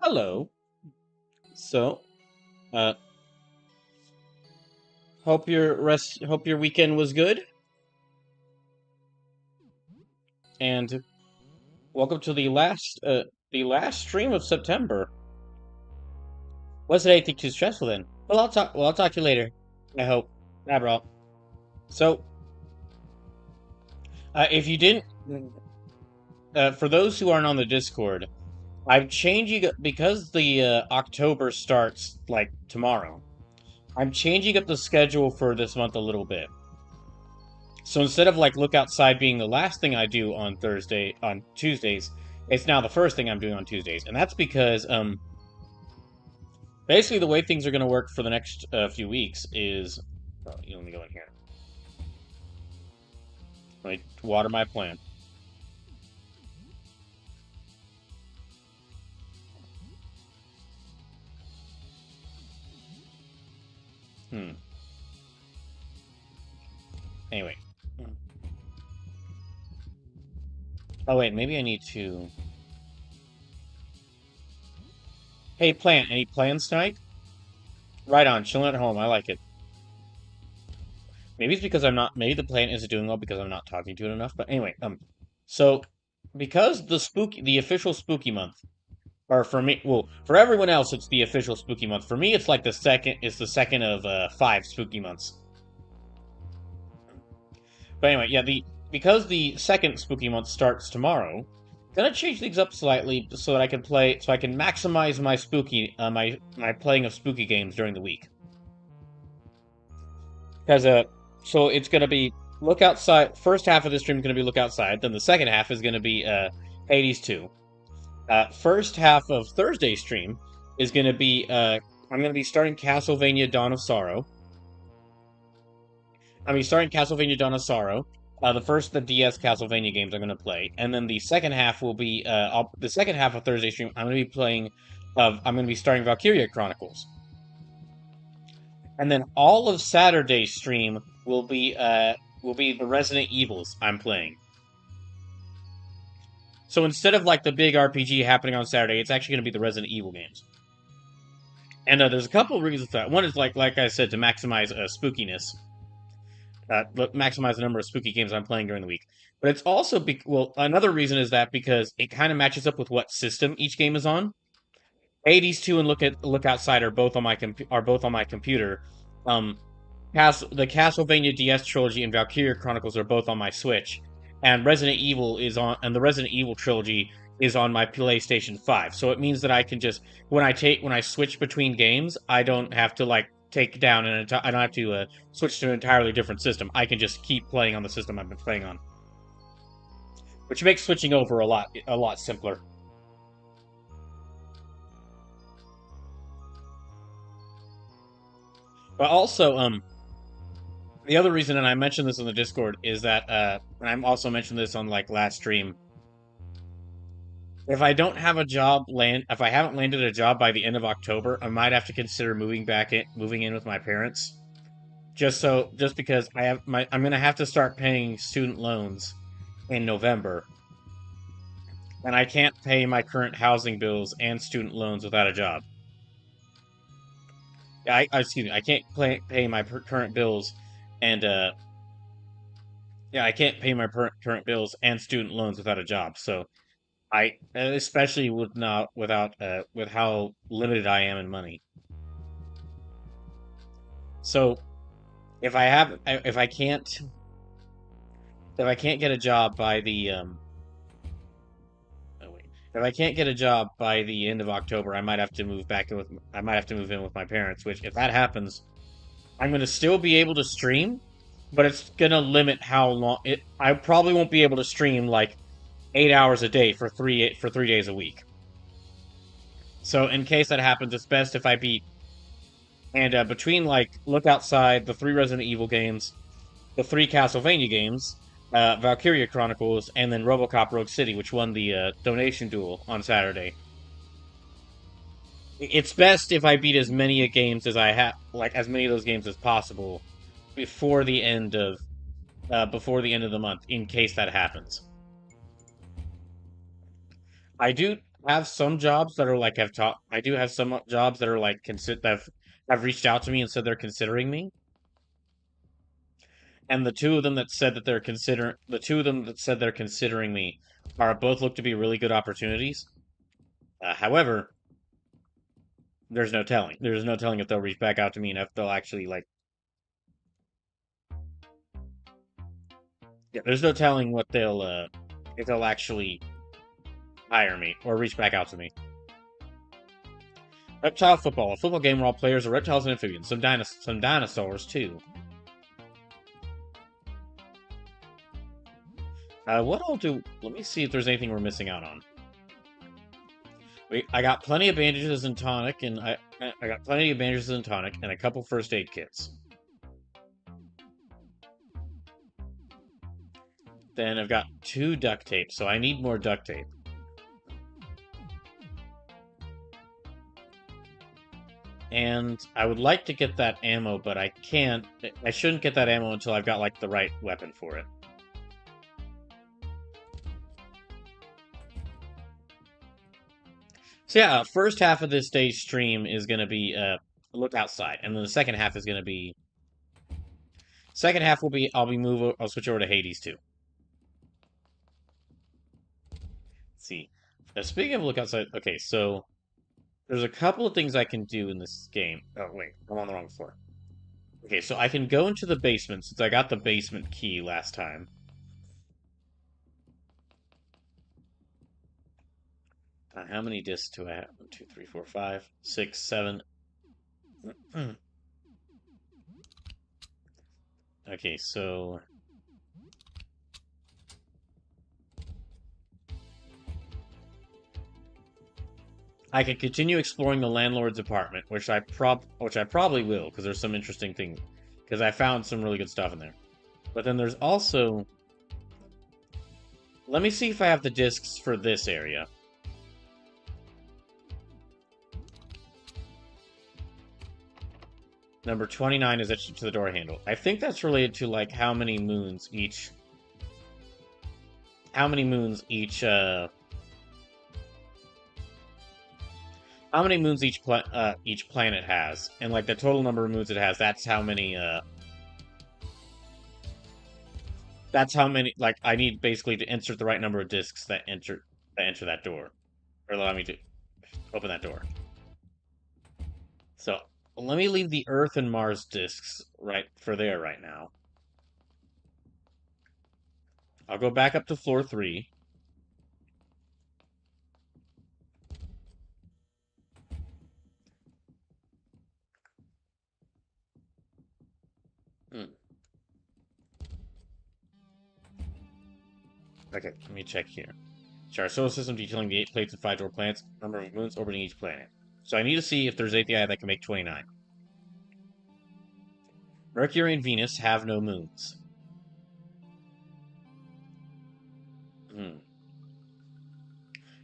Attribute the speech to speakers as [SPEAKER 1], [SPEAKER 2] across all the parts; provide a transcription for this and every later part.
[SPEAKER 1] Hello. So, uh, hope your weekend was good, and welcome to the last stream of September. Was it anything too stressful then? Well, I'll talk to you later. I hope. Nah, bro. So, if you didn't, for those who aren't on the Discord, I'm changing because the October starts like tomorrow. I'm changing up the schedule for this month a little bit. So instead of like look outside being the last thing I do on Tuesdays, it's now the first thing I'm doing on Tuesdays, and that's because basically the way things are going to work for the next few weeks is let me go in here. Let me water my plant. Hmm. Anyway. Oh wait, maybe I need to. Hey, plant. Any plans tonight? Right on. Chilling at home. I like it. Maybe it's because I'm not. Maybe the plant isn't doing well because I'm not talking to it enough. But anyway, so because the official spooky month, or for me, well, for everyone else, it's the official spooky month. For me, it's like the second. It's the second of five spooky months. But anyway, yeah, the because the second spooky month starts tomorrow, gonna change things up slightly so that I can play, so I can maximize my my playing of spooky games during the week. Because so it's gonna be look outside. First half of the stream is gonna be look outside. Then the second half is gonna be Hades 2. First half of Thursday's stream is going to be I'm going to be starting Castlevania Dawn of Sorrow. I'm going to be starting Castlevania Dawn of Sorrow. The DS Castlevania games I'm going to play, and then the second half will be the second half of Thursday's stream. I'm going to be playing. I'm going to be starting Valkyria Chronicles, and then all of Saturday's stream will be the Resident Evils I'm playing. So instead of like the big RPG happening on Saturday, it's actually going to be the Resident Evil games. And there's a couple of reasons for that. One is like I said, to maximize spookiness, maximize the number of spooky games I'm playing during the week. But it's also another reason is that because it kind of matches up with what system each game is on. Hades 2 and Look Outside are both on my computer. Um, the Castlevania DS trilogy and Valkyria Chronicles are both on my Switch, and the Resident Evil trilogy is on my PlayStation 5. So it means that I can just when I switch between games, I don't have to like take down I don't have to switch to an entirely different system. I can just keep playing on the system I've been playing on, which makes switching over a lot simpler. But also, the other reason, and I mentioned this in the Discord, is that, and I'm also mentioned this on like last stream. If I don't have a if I haven't landed a job by the end of October, I might have to consider moving in with my parents. Just because I'm gonna have to start paying student loans in November, and I can't pay my current housing bills and student loans without a job. Excuse me, I can't pay my current bills and yeah, I can't pay my current bills and student loans without a job. So especially with how limited I am in money. So if I can't get a job by the oh wait, if I can't get a job by the end of October, I might have to move in with my parents. Which, if that happens, I'm gonna still be able to stream, but it's gonna limit how long it. I probably won't be able to stream like 8 hours a day for 3 days a week. So in case that happens, it's best if I beat. And between like Look Outside, the three Resident Evil games, the three Castlevania games, Valkyria Chronicles, and then RoboCop Rogue City, which won the donation duel on Saturday. It's best if I beat as many games as I have, like as many of those games as possible, before the end of the month, in case that happens. I do have some jobs that are like have taught. I do have some jobs that are like have reached out to me and said they're considering me. And the two of them that said that the two of them that said they're considering me are both look to be really good opportunities. However, there's no telling. There's no telling if they'll reach back out to me and if they'll actually like. Yeah, there's no telling what they'll if they'll actually hire me or reach back out to me. Reptile football, a football game where all players are reptiles and amphibians. Some dinosaurs too. What I'll do? Let me see if there's anything we're missing out on. I got plenty of bandages and tonic, and I got plenty of bandages and tonic, and a couple first aid kits. Then I've got 2 duct tape, so I need more duct tape. And I would like to get that ammo, but I can't. I shouldn't get that ammo until I've got, like, the right weapon for it. So yeah, first half of this day's stream is going to be, look outside. And then the second half is going to be... Second half will be, I'll switch over to Hades too. Let's see. Now, speaking of look outside, okay, so... There's a couple of things I can do in this game. Oh, wait, I'm on the wrong floor. Okay, so I can go into the basement, since I got the basement key last time. How many discs do I have? 1, 2, 3, 4, 5, 6, 7. Okay, so... I can continue exploring the landlord's apartment, which I probably will, because there's some interesting things. Because I found some really good stuff in there. But then there's also... Let me see if I have the discs for this area. Number 29 is etched to the door handle. I think that's related to, like, how many moons each... How many moons each planet has, and like the total number of moons it has. That's how many. That's how many. Like I need basically to insert the right number of discs that enter that door, or allow me to open that door. So let me leave the Earth and Mars discs right now. I'll go back up to floor 3. Okay, let me check here. Our solar system detailing the 8 plates and 5 dwarf planets, number of moons orbiting each planet. So I need to see if there's anything that can make 29. Mercury and Venus have no moons.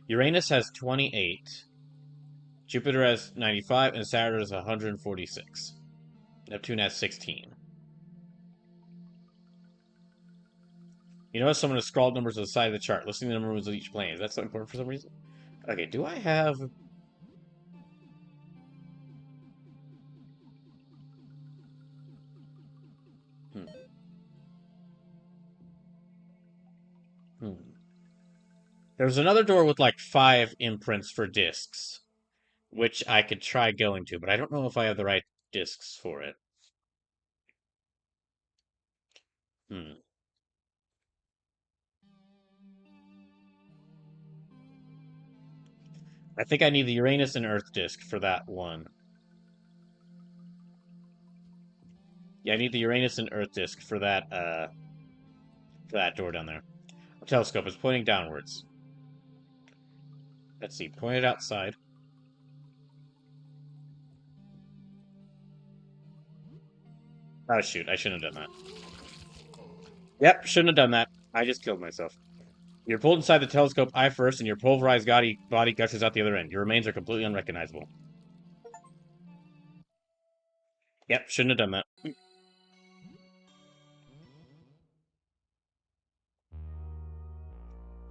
[SPEAKER 1] Uranus has 28. Jupiter has 95, and Saturn has 146. Neptune has 16. You notice someone has scrawled numbers on the side of the chart, listing the numbers of each planet. Is that so important for some reason? Okay, do I have... There's another door with like 5 imprints for discs, which I could try going to, but I don't know if I have the right discs for it. I think I need the Uranus and Earth disc for that one. Yeah, I need the Uranus and Earth disc for that door down there. The telescope is pointing downwards. Let's see, point it outside. Oh shoot, I shouldn't have done that. Yep, shouldn't have done that. I just killed myself. You're pulled inside the telescope eye first, and your pulverized body gushes out the other end. Your remains are completely unrecognizable. Yep, shouldn't have done that.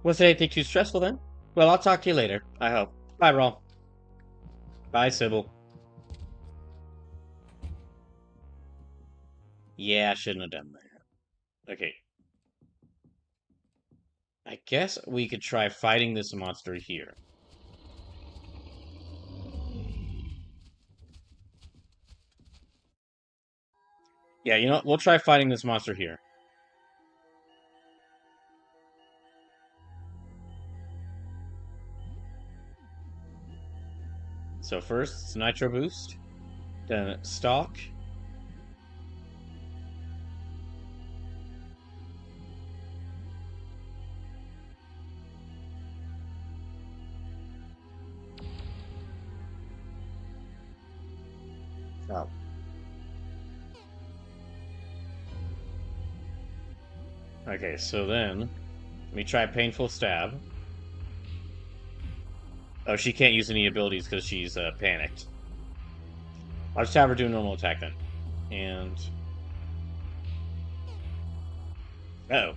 [SPEAKER 1] Was anything too stressful then? Well, I'll talk to you later, I hope. Bye, Rawl. Bye, Sybil. Yeah, I shouldn't have done that. Okay. I guess we could try fighting this monster here. Yeah, you know what? We'll try fighting this monster here. So first, it's Nitro Boost. Then Stalk. Oh. Okay, so then, let me try Painful Stab. Oh, she can't use any abilities because she's panicked. I'll just have her do a normal attack then. And... Uh-oh.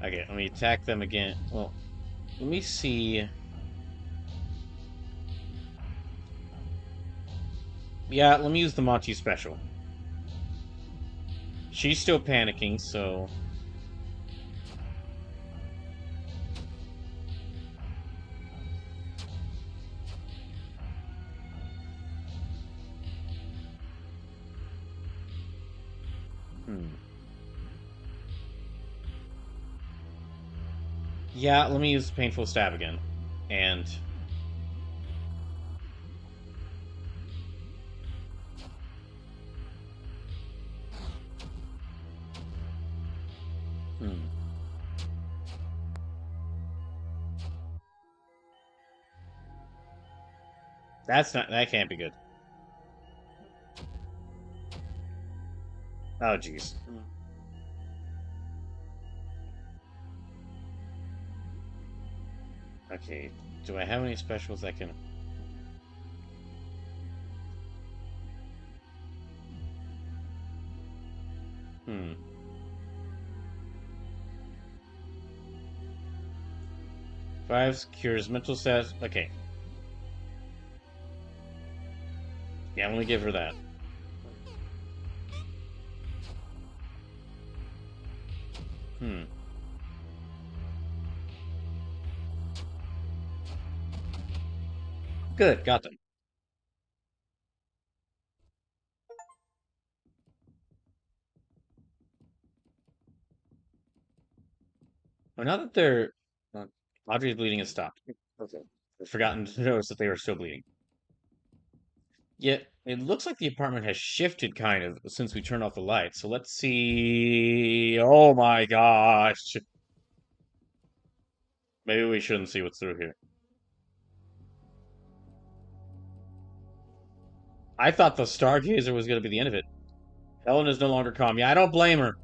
[SPEAKER 1] Okay, let me attack them again. Well, let me see. Yeah, let me use the Monty special. She's still panicking, so... Hmm. Yeah, let me use Painful Stab again. And... Hmm. That can't be good. Oh, jeez. Okay, do I have any specials that can... Hmm. Five cures mental stats. Okay. Yeah, let me give her that. Hmm. Good, got them. Well, now that they're... Audrey's bleeding has stopped. Okay. I've forgotten to notice that they were still bleeding. Yet, it looks like the apartment has shifted kind of since we turned off the lights. So let's see... Oh my gosh! Maybe we shouldn't see what's through here. I thought the Stargazer was going to be the end of it. Helen is no longer calm. Yeah, I don't blame her.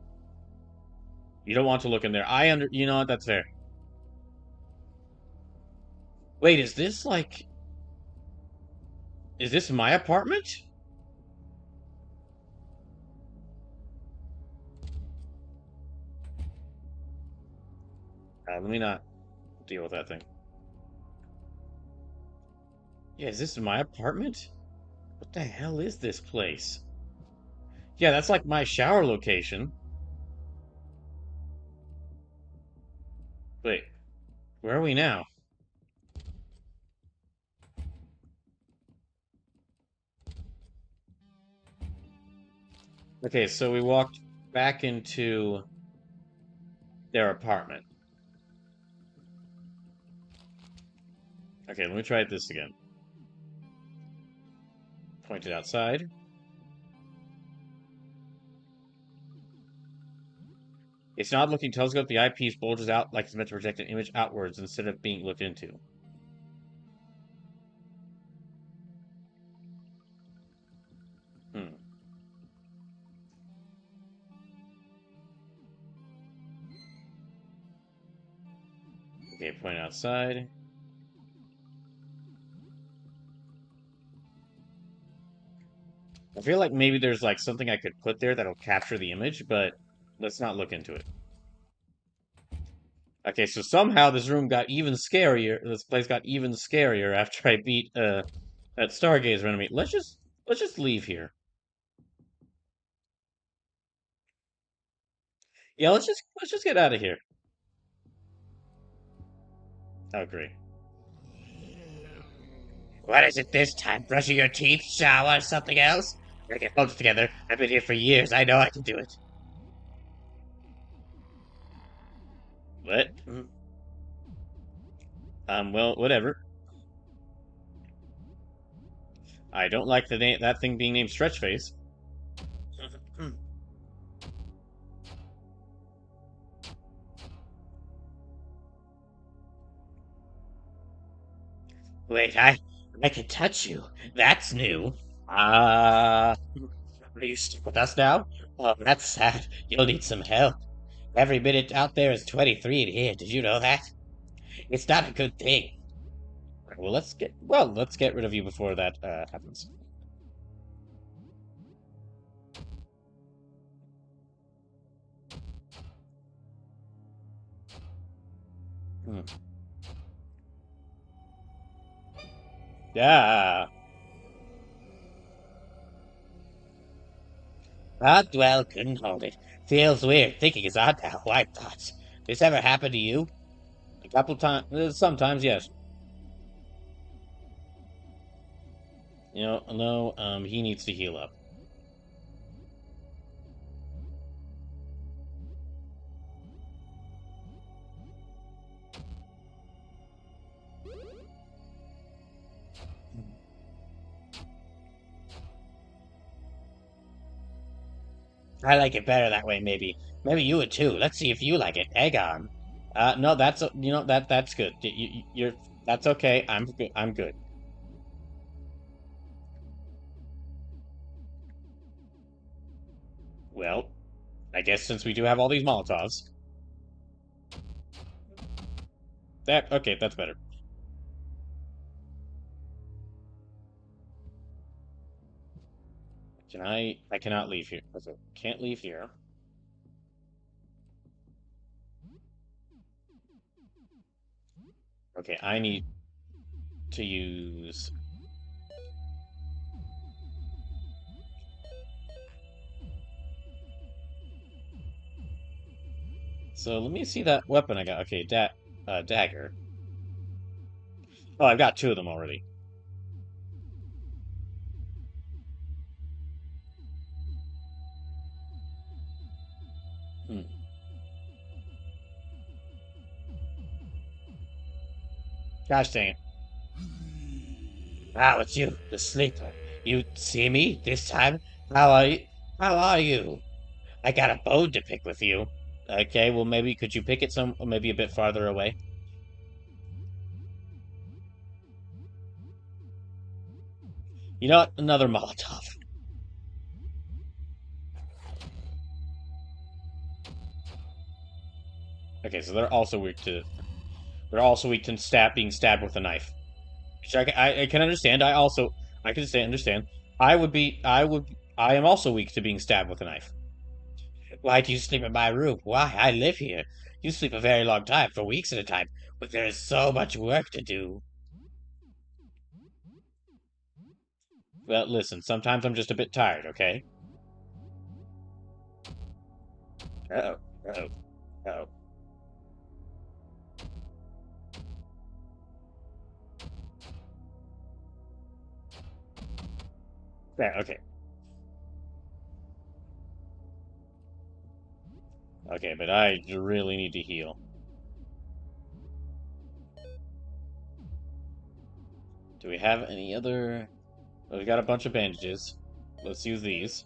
[SPEAKER 1] You don't want to look in there. You know what? That's fair. Wait, is this like... Is this my apartment? Let me not deal with that thing. Yeah, is this my apartment? What the hell is this place? Yeah, that's like my shower location. Wait, where are we now? Okay, so we walked back into their apartment. Okay, let me try this again. Point it outside. It's not looking telescope. The eyepiece bulges out like it's meant to project an image outwards instead of being looked into. Hmm. Okay, point outside. feel like maybe there's like something I could put there that'll capture the image, but let's not look into it. Okay, so somehow this room got even scarier. This place got even scarier after I beat that Stargazer enemy. Let's just leave here. Yeah, let's just get out of here. Oh, great. What is it this time? Brushing your teeth, shower, something else? Gotta get folks together. I've been here for years. I know I can do it. What? Well, whatever. I don't like that thing being named Stretchface. Wait, I can touch you. That's new. Are you stuck with us now? Oh, that's sad. You'll need some help. Every minute out there is 23 in here. Did you know that? It's not a good thing. Well, let's get rid of you before that happens. Hmm. Yeah. Well, couldn't hold it. Feels weird thinking it's odd now. White thoughts. This ever happened to you? A couple times. Sometimes, yes. No. He needs to heal up. I like it better that way, maybe. Maybe you would too. Let's see if you like it. Egg on. No, that's good. You're that's okay. I'm good. I'm good. Well, I guess since we do have all these Molotovs, that okay, that's better. Can I? I cannot leave here. Okay, can't leave here. Okay, I need to use. So let me see that weapon I got. Okay, dagger. Oh, I've got two of them already. Hmm. Gosh dang it! Ah, it's you, the sleeper. You see me this time? How are you? How are you? I got a bone to pick with you. Okay, well maybe could you pick it maybe a bit farther away? You know what? Another Molotov. Okay, so they're also weak to being stabbed with a knife. Which I can understand. I can understand. I am also weak to being stabbed with a knife. Why do you sleep in my room? Why? I live here. You sleep a very long time, for weeks at a time, but there is so much work to do. Well, listen, sometimes I'm just a bit tired, okay? Uh-oh. Uh-oh. Uh-oh. There, okay. Okay, but I really need to heal. Do we have any other... Well, we got a bunch of bandages. Let's use these.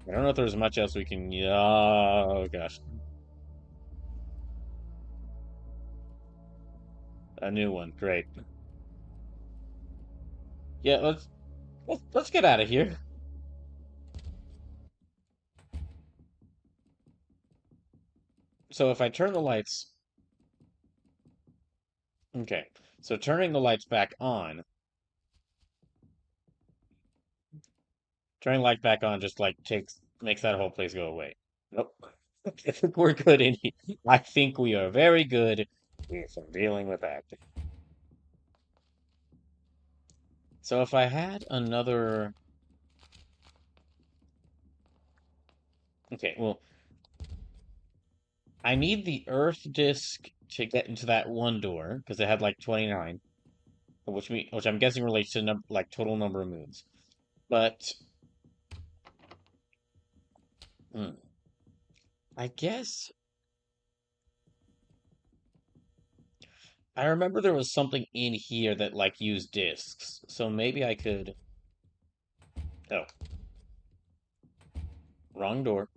[SPEAKER 1] I don't know if there's much else we can... Oh, gosh. A new one. Great. Yeah, let's get out of here. So if I turn the lights... Okay. So turning the lights back on, turning light back on just like makes that whole place go away. Nope. I think we're good in here. I think we are very good with dealing with that. So if I had another... Okay, well, I need the Earth disk to get into that one door, because it had like 29, which I'm guessing relates to like total number of moons. But hmm, I guess I remember there was something in here that like used disks. So maybe I could... Oh, wrong door.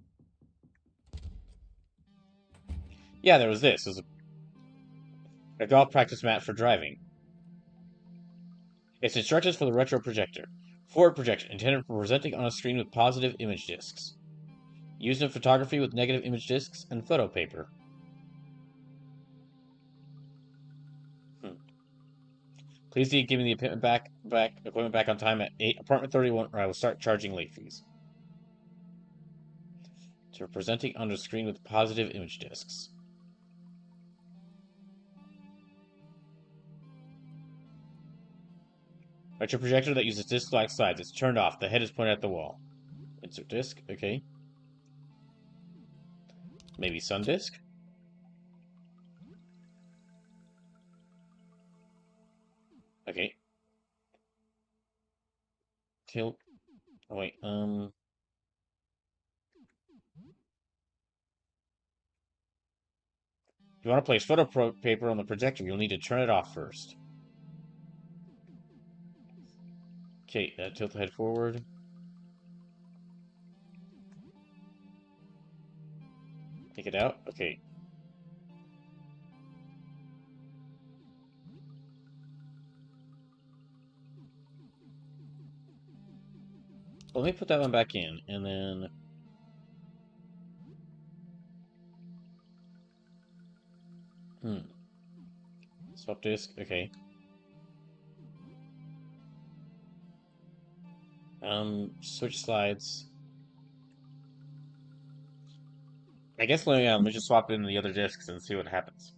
[SPEAKER 1] Yeah, there was this. It was a golf practice mat for driving. It's instructions for the retro projector. Forward projection, intended for presenting on a screen with positive image disks. Used in photography with negative image disks and photo paper. Hmm. Please do give me the equipment back on time at apartment 31, or I will start charging late fees. So we're presenting on a screen with positive image disks. Retro projector that uses disc-like slides. It's turned off. The head is pointed at the wall. Insert disc. Okay. Maybe sun disk. Okay. Tilt. Oh wait. If you want to place photo paper on the projector, you'll need to turn it off first. Okay. Tilt the head forward. Take it out. Okay. Let me put that one back in, and then... Swap disk. Okay. Switch slides. I guess let me just swap in the other discs and see what happens.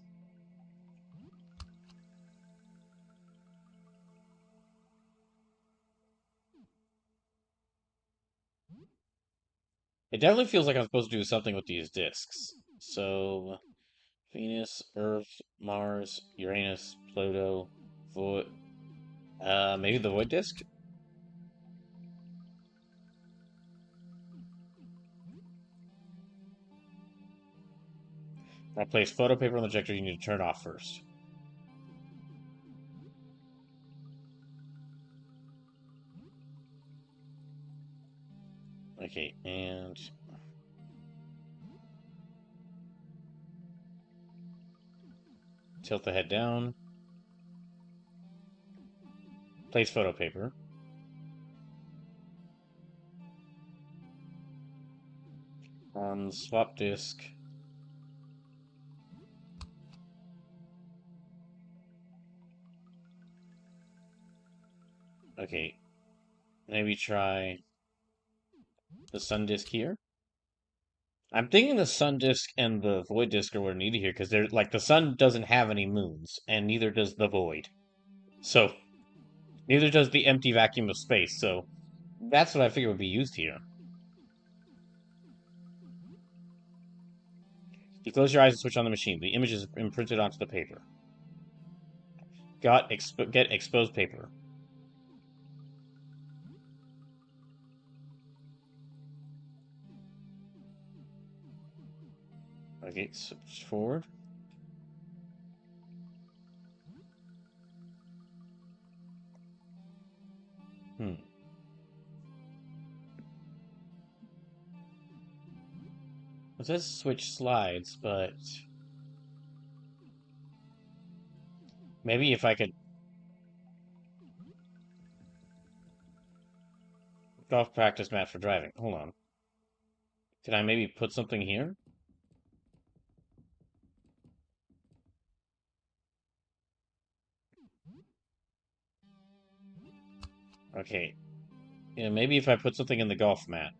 [SPEAKER 1] It definitely feels like I'm supposed to do something with these discs. So, Venus, Earth, Mars, Uranus, Pluto, Void. Maybe the Void disk? I'll place photo paper on the projector. You need to turn it off first. Okay, and tilt the head down. Place photo paper. Swap disk. Okay, maybe try the sun disk here. I'm thinking the sun disk and the void disk are what are needed here because they're like the sun doesn't have any moons, and neither does the void. So neither does the empty vacuum of space. So that's what I figure would be used here. You close your eyes and switch on the machine. The image is imprinted onto the paper. Get exposed paper. Okay, switch forward. Hmm. It says switch slides, but maybe if I could golf practice mat for driving. Hold on. Could I maybe put something here? Okay. Yeah, maybe if I put something in the golf mat.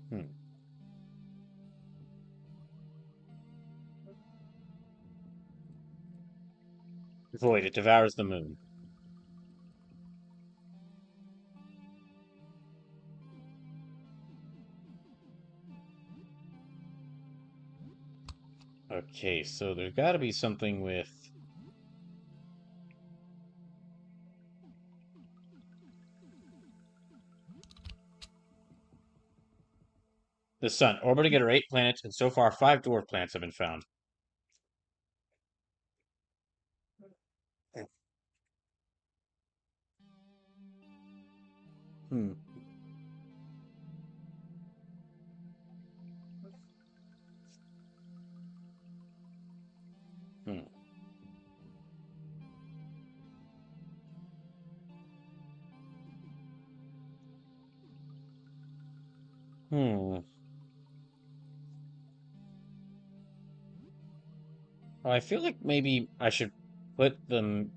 [SPEAKER 1] Hmm. Void, it devours the moon. Okay, so there's got to be something with the sun orbiting at 8 planets, and so far 5 dwarf planets have been found. Hmm. Hmm. Hmm. Oh, I feel like maybe I should put them.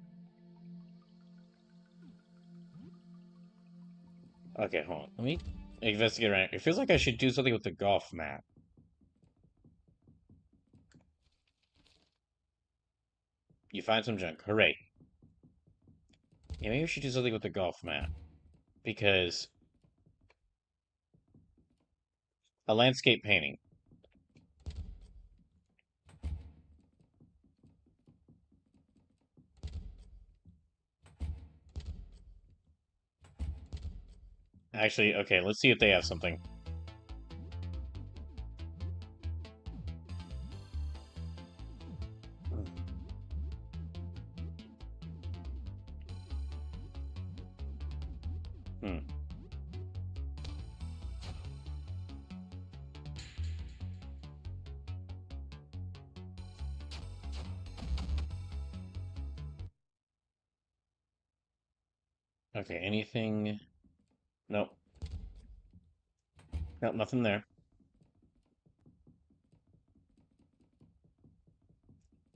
[SPEAKER 1] Okay, hold on. Let me investigate around. It feels like I should do something with the golf map. You find some junk. Hooray. Yeah, maybe we should do something with the golf map. Because a landscape painting. Actually, okay, let's see if they have something. Hmm. Okay, anything? Nope. Nope, nothing there.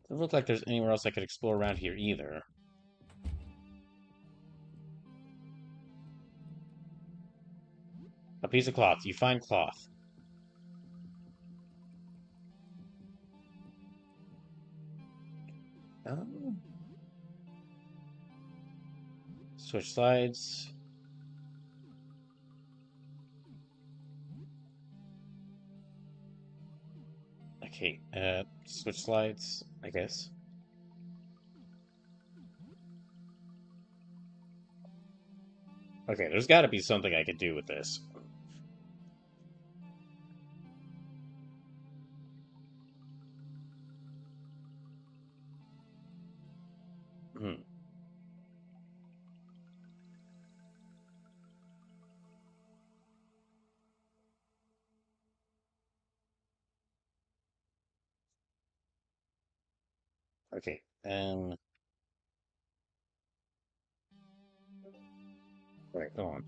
[SPEAKER 1] Doesn't look like there's anywhere else I could explore around here either. A piece of cloth. You find cloth. Oh. Switch slides. Okay, switch slides, I guess. Okay, there's got to be something I could do with this. Hmm. Okay, right, go on.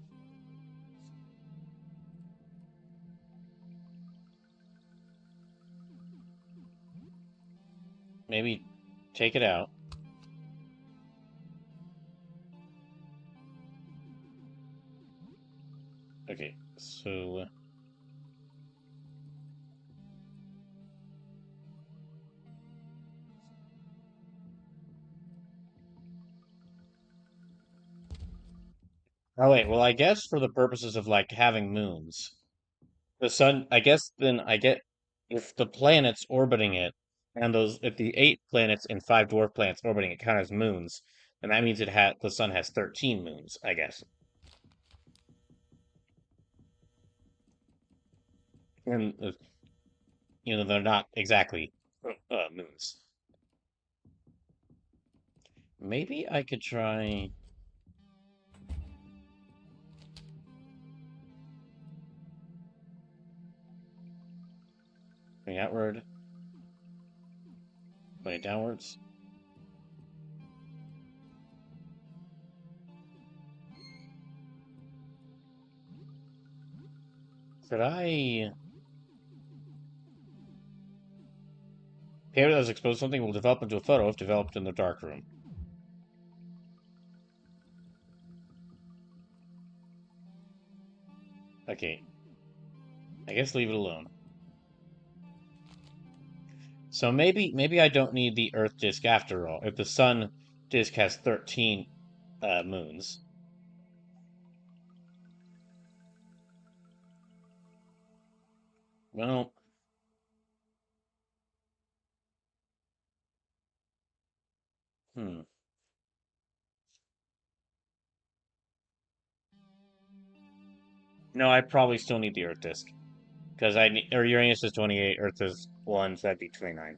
[SPEAKER 1] Maybe take it out. Okay, so... Oh, wait, well, I guess for the purposes of, like, having moons, the sun, I guess then I get, if the planets orbiting it, and those, if the 8 planets and 5 dwarf planets orbiting it count as moons, then that means the sun has 13 moons, I guess. And, they're not exactly moons. Maybe I could try going outward, going downwards. Could I... Paper that has exposed something will develop into a photo if developed in the darkroom. Okay. I guess leave it alone. So maybe I don't need the Earth disk after all, if the Sun disk has 13 moons. Well... Hmm. No, I probably still need the Earth disk. Because I need, or Uranus is 28, Earth is 1, so that'd be 29.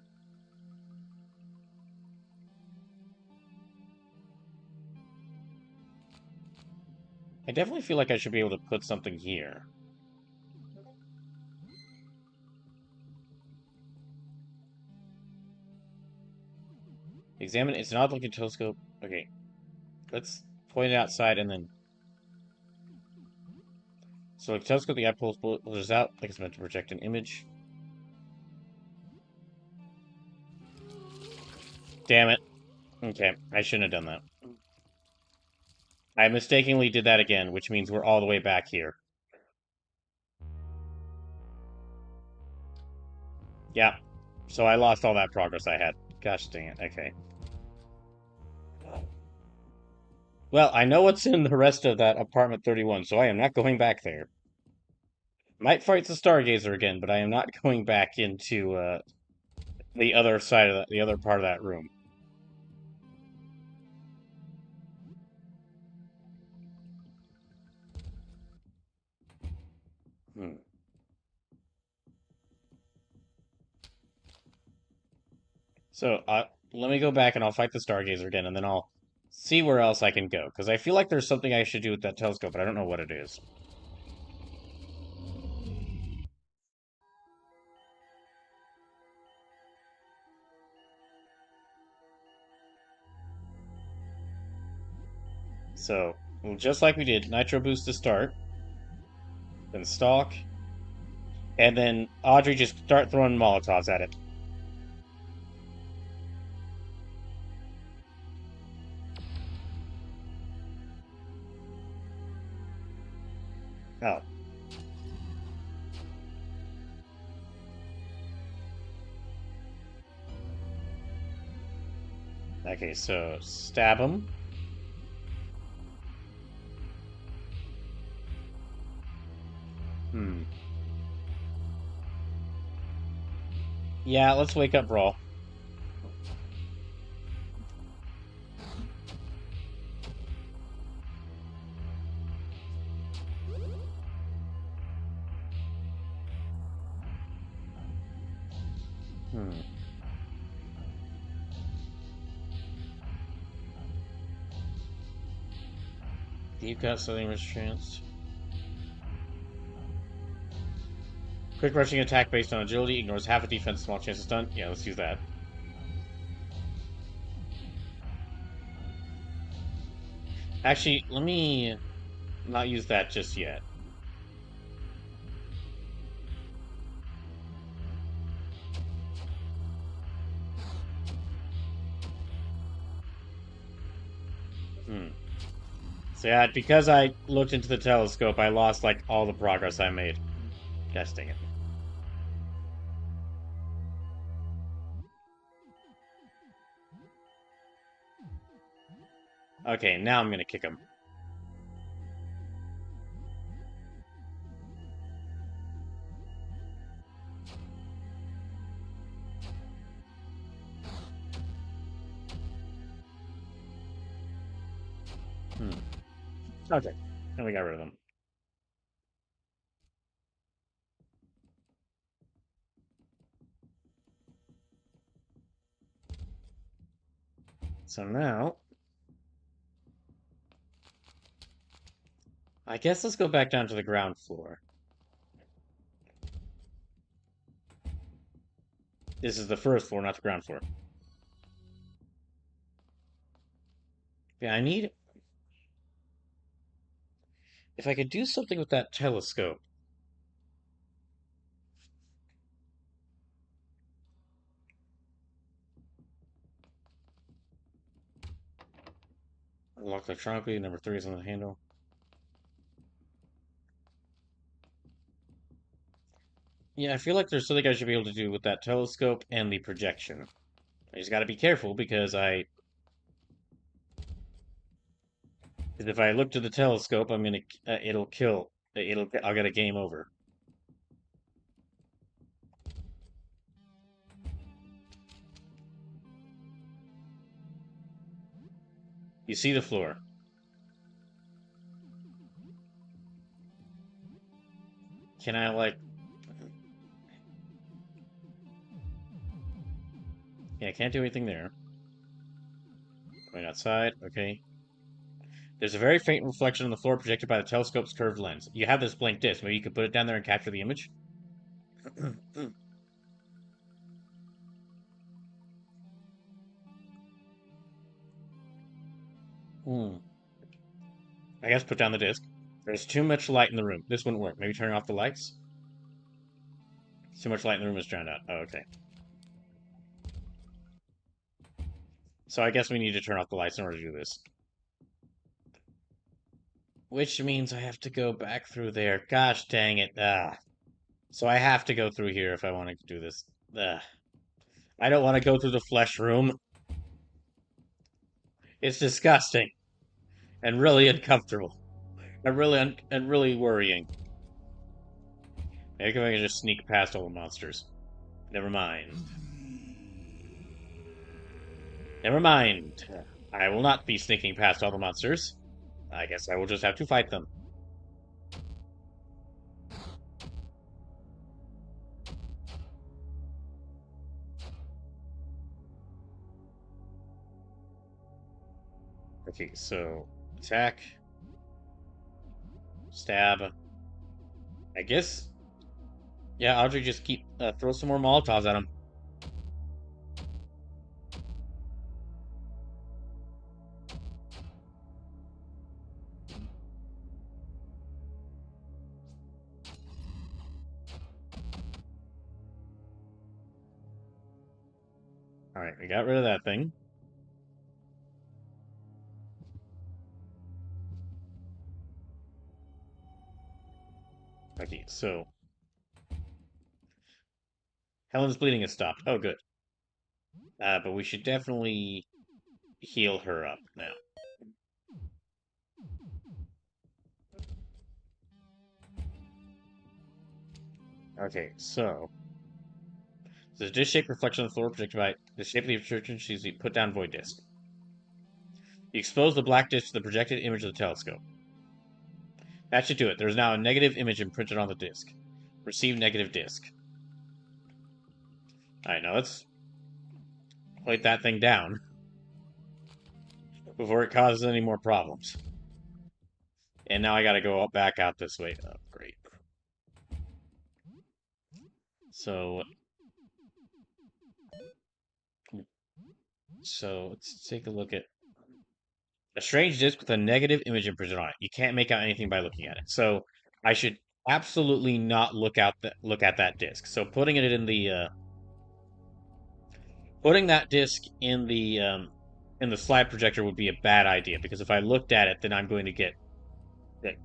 [SPEAKER 1] I definitely feel like I should be able to put something here. Examine, it's an odd-looking telescope. Okay, let's point it outside and then... So, like, telescope the eye pulls out, like it's meant to project an image. Damn it. Okay, I shouldn't have done that. I mistakenly did that again, which means we're all the way back here. Yeah, so I lost all that progress I had. Gosh dang it, okay. Well, I know what's in the rest of that apartment 31, so I am not going back there. Might fight the Stargazer again, but I am not going back into the other side of the other part of that room. Hmm. So let me go back and I'll fight the Stargazer again, and then I'll see where else I can go. Because I feel like there's something I should do with that telescope, but I don't know what it is. So, just like we did, Nitro Boost to start, then Stalk, and then Audrey just start throwing Molotovs at it. Oh. Okay, so stab him. Hmm. Yeah, let's wake up Brawl. Hmm. Deep cut suddenly restraints. Quick rushing attack based on agility ignores half a defense, small chance of stun. Yeah, let's use that. Actually, let me not use that just yet. Hmm. So yeah, because I looked into the telescope, I lost like all the progress I made. Gosh dang it. Okay, now I'm gonna kick him. Hmm. Okay. And we got rid of them. So now, I guess let's go back down to the ground floor. This is the first floor, not the ground floor. Yeah, I need... If I could do something with that telescope. Lock electronically. Number 3 is on the handle. Yeah, I feel like there's something I should be able to do with that telescope and the projection. I just gotta be careful because if I look to the telescope, I'm gonna, it'll kill, I'll get a game over. You see the floor. Can I, like... Yeah, I can't do anything there. Going outside, okay. There's a very faint reflection on the floor projected by the telescope's curved lens. You have this blank disc. Maybe you could put it down there and capture the image? Hmm. I guess put down the disc. There's too much light in the room. This wouldn't work. Maybe turning off the lights? Too much light in the room is drowned out. Oh, okay. So I guess we need to turn off the lights in order to do this. Which means I have to go back through there. Gosh dang it. So I have to go through here if I want to do this. I don't want to go through the flesh room. It's disgusting. And really uncomfortable. And really worrying. Maybe I can just sneak past all the monsters. Never mind. Never mind. I will not be sneaking past all the monsters. I guess I will just have to fight them. Okay, so attack, stab. I guess. Yeah, Audrey, just keep throw some more Molotovs at him. All right, we got rid of that thing. Okay, so Helen's bleeding has stopped. Oh, good. But we should definitely heal her up now. Okay, so the dish-shaped reflection on the floor projected by the shape of the obstruction. She's the put down void disc. You expose the black disc to the projected image of the telescope. That should do it. There is now a negative image imprinted on the disc. Receive negative disc. Alright, now let's plate that thing down before it causes any more problems. And now I gotta go back out this way. Oh, great. So let's take a look at a strange disc with a negative image imprinted on it. You can't make out anything by looking at it. So I should absolutely not look at that disc. So putting it in the putting that disc in the slide projector would be a bad idea because if I looked at it, then I'm going to get like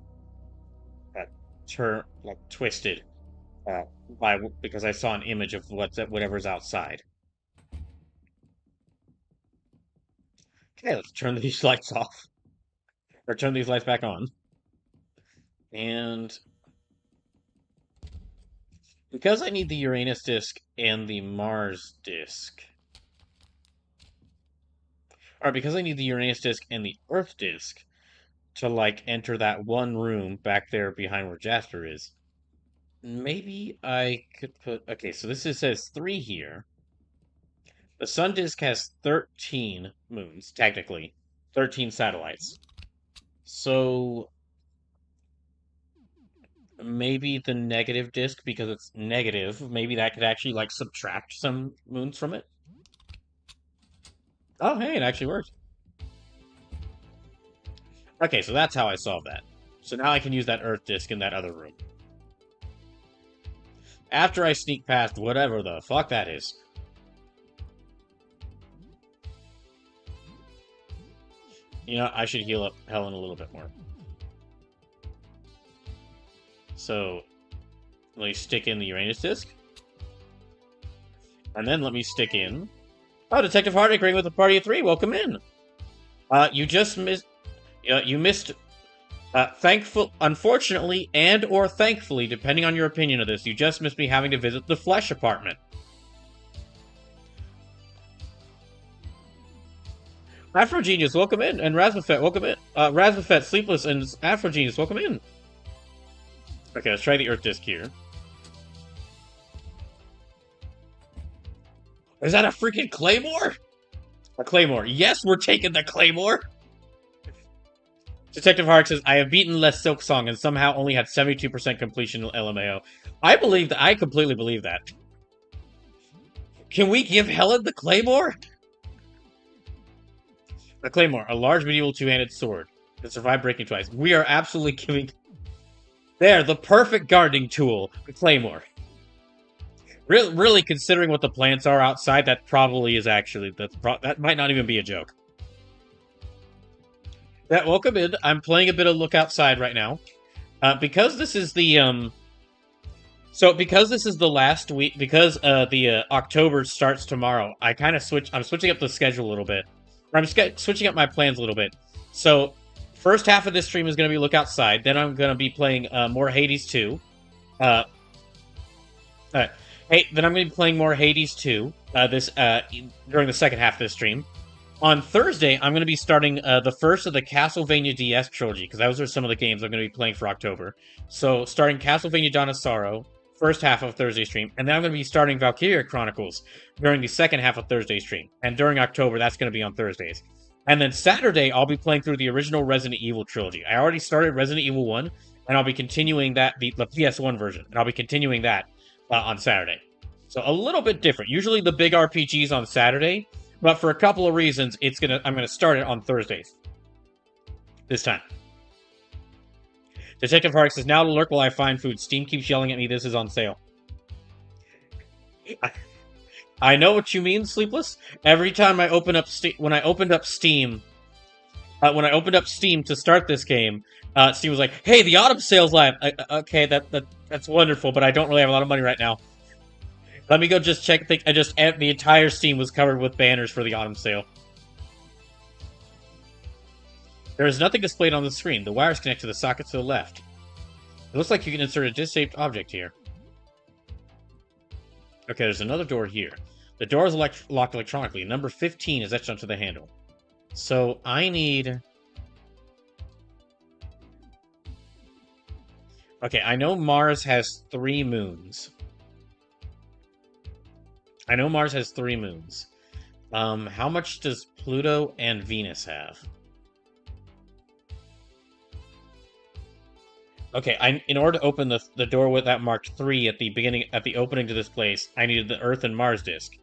[SPEAKER 1] twisted because I saw an image of whatever's outside. Okay, let's turn these lights off. Or turn these lights back on. And because I need the Uranus disk and the Mars disk. Or because I need the Uranus disk and the Earth disk to like enter that one room back there behind where Jasper is. Maybe I could put okay, so this says 3 here. The sun disk has 13 moons, technically. 13 satellites. So maybe the negative disk, because it's negative, maybe that could actually like subtract some moons from it. Oh, hey, it actually worked. Okay, so that's how I solved that. So now I can use that Earth disk in that other room. After I sneak past whatever the fuck that is. You know, I should heal up Helen a little bit more. So, let me stick in the Uranus disc. And then let me stick in... Oh, Detective Hart agreeing with the party of 3. Welcome in. You just missed... you missed... unfortunately, and or thankfully, depending on your opinion of this, you just missed me having to visit the Flesh apartment. Afrogenius, welcome in, and Razmafet, welcome in. Razmafet, Sleepless, and Afrogenius, welcome in. Okay, let's try the Earth Disc here. Is that a freaking Claymore? A Claymore. Yes, we're taking the Claymore! Detective Hark says, I have beaten Les Silksong and somehow only had 72% completion LMAO. I completely believe that. Can we give Helen the Claymore? A Claymore, a large medieval two-handed sword that survived breaking twice. We are absolutely giving... There, the perfect gardening tool, the Claymore. Really, considering what the plants are outside, that probably is actually... That might not even be a joke. Yeah, welcome in. I'm playing a bit of Look Outside right now. Because this is the... because this is the last week... Because the October starts tomorrow, I kind of I'm switching up the schedule a little bit. I'm switching up my plans a little bit. So, first half of this stream is going to be Look Outside. Then I'm going to be playing more Hades 2. Then I'm going to be playing more Hades 2 during the second half of this stream. On Thursday, I'm going to be starting the first of the Castlevania DS trilogy, because those are some of the games I'm going to be playing for October. So, starting Castlevania Dawn of Sorrow, first half of Thursday stream, and then I'm going to be starting Valkyria Chronicles during the second half of Thursday stream. And during October, that's going to be on Thursdays. And then Saturday, I'll be playing through the original Resident Evil trilogy. I already started Resident Evil 1, and I'll be continuing that, the PS1 version, and I'll be continuing that on Saturday. So a little bit different. Usually the big RPGs on Saturday, but for a couple of reasons, I'm gonna start it on Thursdays. This time. Detective Hark says, now to lurk while I find food. Steam keeps yelling at me this is on sale. I know what you mean, Sleepless. Every time I open up when I opened up Steam to start this game, Steam was like, "Hey, the autumn sale's live." Okay, that's wonderful, but I don't really have a lot of money right now. Let me go just check. The entire Steam was covered with banners for the autumn sale. There is nothing displayed on the screen. The wires connect to the socket to the left. It looks like you can insert a disc-shaped object here. Okay, there's another door here. The door is locked electronically. Number 15 is etched onto the handle. So, I need... Okay, I know Mars has 3 moons. How much does Pluto and Venus have? Okay, in order to open the door with that marked 3 at the opening to this place, I needed the Earth and Mars disk.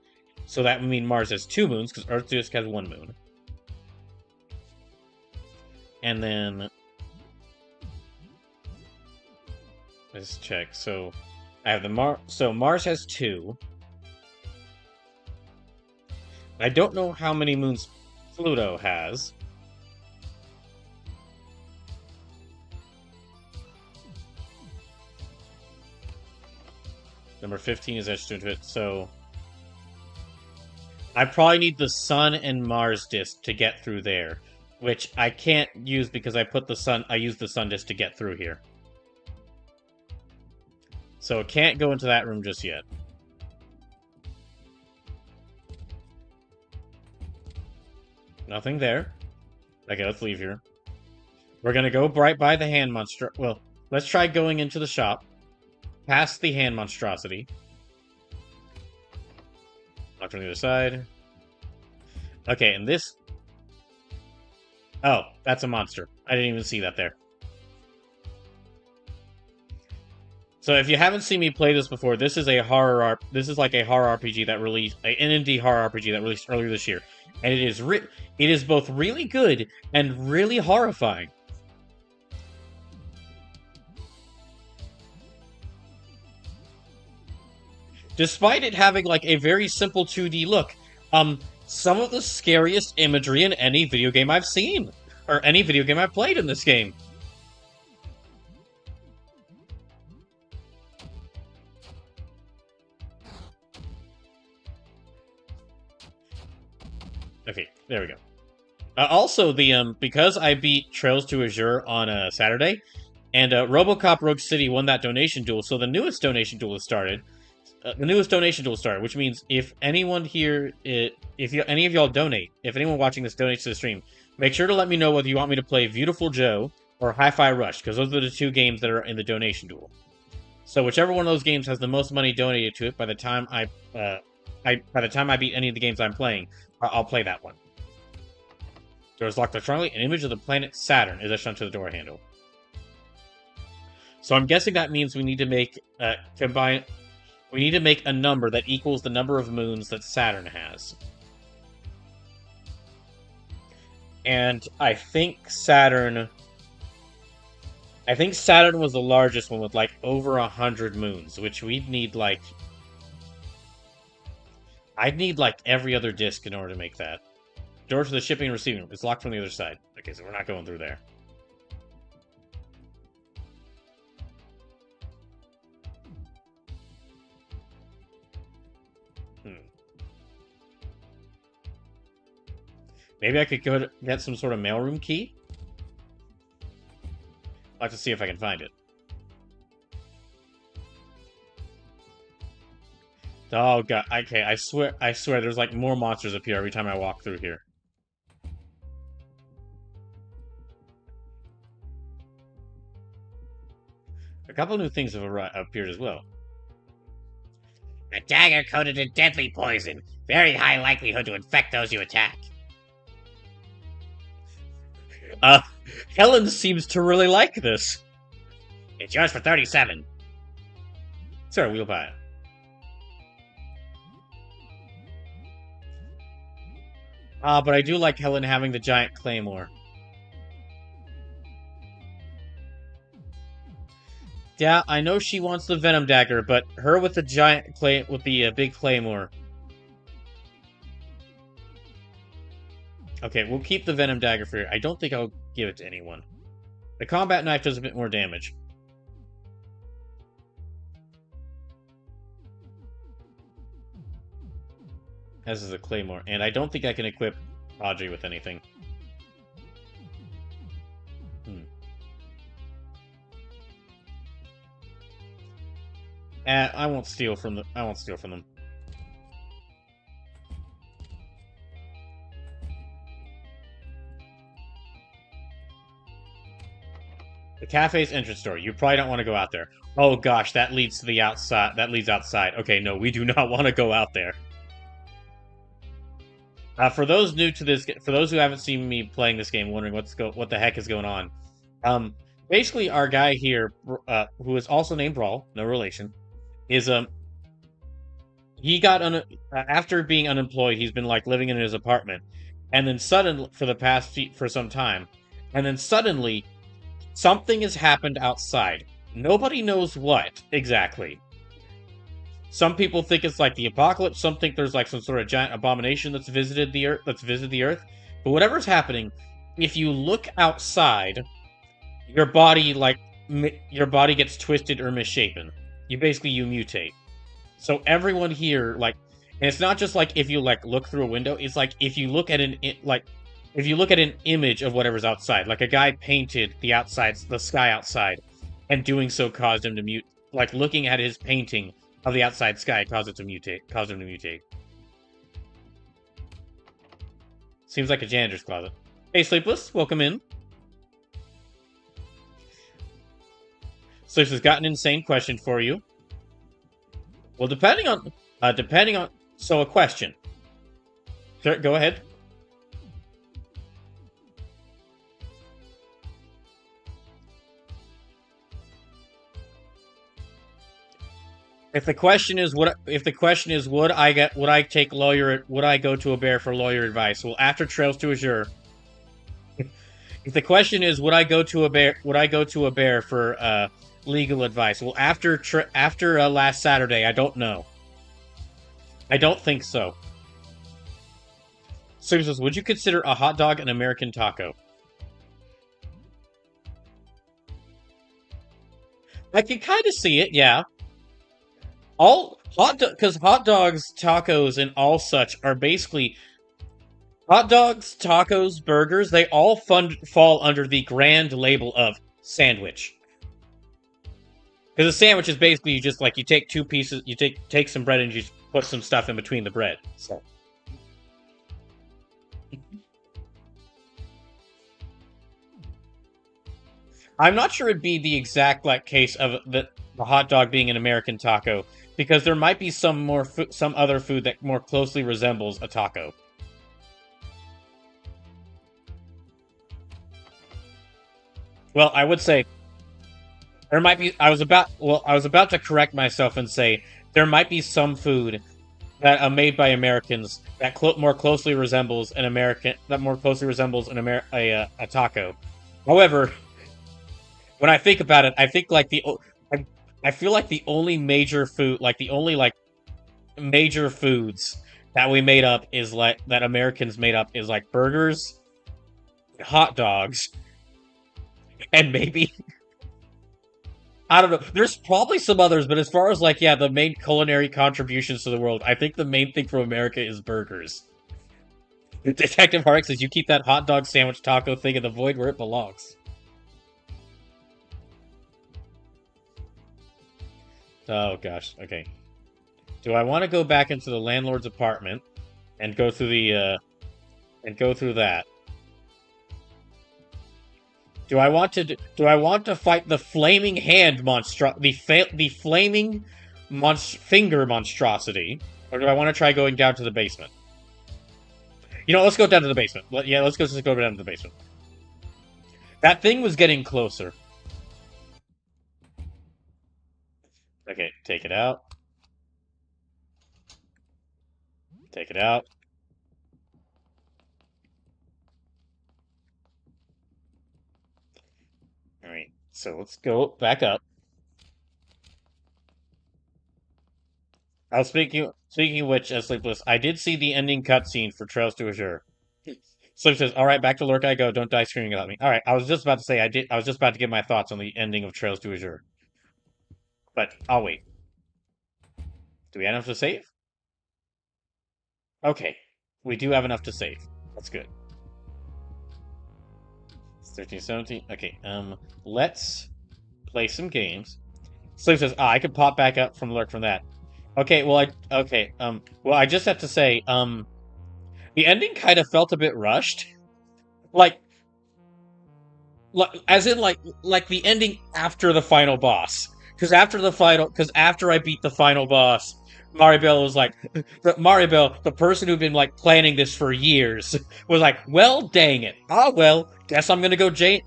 [SPEAKER 1] So that would mean Mars has 2 moons, because Earth disk has 1 moon. And then... Let's check. So, I have so Mars has 2. I don't know how many moons Pluto has. Number 15 is etched into it, so... I probably need the Sun and Mars disk to get through there, which I can't use because I used the Sun disk to get through here. So it can't go into that room just yet. Nothing there. Okay, let's leave here. We're gonna go right by the hand monster. Well, let's try going into the shop. Past the hand monstrosity. Locked on the other side. Okay, and this... Oh, that's a monster. I didn't even see that there. So if you haven't seen me play this before, this is like a horror RPG that released... An indie horror RPG that released earlier this year. And it is both really good and really horrifying. Despite it having, like, a very simple 2D look, some of the scariest imagery in any video game I've seen. or any video game I played in this game. Okay, there we go. Also, the because I beat Trails to Azure on Saturday, and RoboCop Rogue City won that donation duel, so the newest donation duel has started. Which means if anyone here, any of y'all donate, if anyone watching this donates to the stream, make sure to let me know whether you want me to play Beautiful Joe or Hi-Fi Rush, because those are the two games that are in the donation duel. So whichever one of those games has the most money donated to it, by the time I beat any of the games I'm playing, I'll play that one. Doors locked electronically. An image of the planet Saturn is etched onto the door handle. So I'm guessing that means we need to make We need to make a number that equals the number of moons that Saturn has. And I think Saturn was the largest one with like over 100 moons, which we'd need like... I'd need like every other disk in order to make that. Door to the shipping and receiving room. It's locked from the other side. Okay, so we're not going through there. Maybe I could go get some sort of mailroom key? I'll have to see if I can find it. Oh god, okay, I swear there's like more monsters appear every time I walk through here. A couple new things have appeared as well.
[SPEAKER 2] A dagger coated in deadly poison. Very high likelihood to infect those you attack.
[SPEAKER 1] Helen seems to really like this.
[SPEAKER 2] It's yours for 37.
[SPEAKER 1] Sir, we'll buy it. But I do like Helen having the giant claymore. Yeah, I know she wants the Venom Dagger, but her with the giant big claymore. Okay, we'll keep the Venom Dagger for you. I don't think I'll give it to anyone. The combat knife does a bit more damage. As is a claymore, and I don't think I can equip Audrey with anything. I won't steal from them. The cafe's entrance door. You probably don't want to go out there. Oh gosh, that leads to the outside. That leads outside. Okay, no, we do not want to go out there. For those new to this, for those who haven't seen me playing this game, wondering what the heck is going on, basically our guy here, who is also named Brawl, no relation, is he got after being unemployed, he's been like living in his apartment, and then suddenly for some time, and then suddenly something has happened outside. Nobody knows what exactly. Some people think it's like the apocalypse. Some think there's like some sort of giant abomination that's visited the Earth. But whatever's happening, if you look outside, your body gets twisted or misshapen. You mutate. So everyone here, like, and it's not just like if you like look through a window. It's like if you look at an image of whatever's outside, like a guy painted the sky outside, and doing so caused him to mute. Like looking at his painting of the outside sky caused him to mutate. Seems like a janitor's closet. Hey, Sleepless, welcome in. Sleepless has got an insane question for you. Well, depending on, so a question. Sure, go ahead. If the question is would I go to a bear for lawyer advice? Well, after Trails to Azure, if the question is would I go to a bear for legal advice? Well, after last Saturday, I don't know. I don't think so. So he says, would you consider a hot dog an American taco? I can kind of see it, yeah. All because hot dogs, tacos, and all such are basically hot dogs, tacos, burgers. They all fall under the grand label of sandwich. Because a sandwich is basically you just like you take two pieces, you take some bread and you just put some stuff in between the bread. So. I'm not sure it'd be the exact like case of the hot dog being an American taco because there might be some other food that more closely resembles a taco. Well, I would say there might be. I was about to correct myself and say there might be some food that made by Americans that more closely resembles an a taco. However, when I think about it, I think like I feel like the only major food, like the only like major foods that we made up is like that Americans made up is like burgers, hot dogs, and maybe I don't know. There's probably some others, but as far as like the main culinary contributions to the world, I think the main thing from America is burgers. Detective Hark says you keep that hot dog sandwich taco thing in the void where it belongs. Oh gosh, okay. Do I want to go back into the landlord's apartment and go through that? Do I want to fight the flaming hand the flaming finger monstrosity, or do I want to try going down to the basement? You know, let's go down to the basement. Let's go down to the basement. That thing was getting closer. Okay, take it out. Take it out. Alright, so let's go back up. I was speaking of which, Sleepless, I did see the ending cutscene for Trails to Azure. Sleep says, "All right, back to Lurk I go. Don't die screaming at me." All right, I was just about to say I was just about to give my thoughts on the ending of Trails to Azure, but I'll wait. Do we have enough to save? Okay, we do have enough to save. That's good. 13, 17. Okay, let's play some games. Sleep says, I could pop back up from Lurk from that. Okay, well, I just have to say, the ending kind of felt a bit rushed. Like as in, like the ending after the final boss. Because after I beat the final boss, Maribel was like, Maribel, the person who'd been like planning this for years, was like, well, dang it. Ah, well, guess I'm gonna go join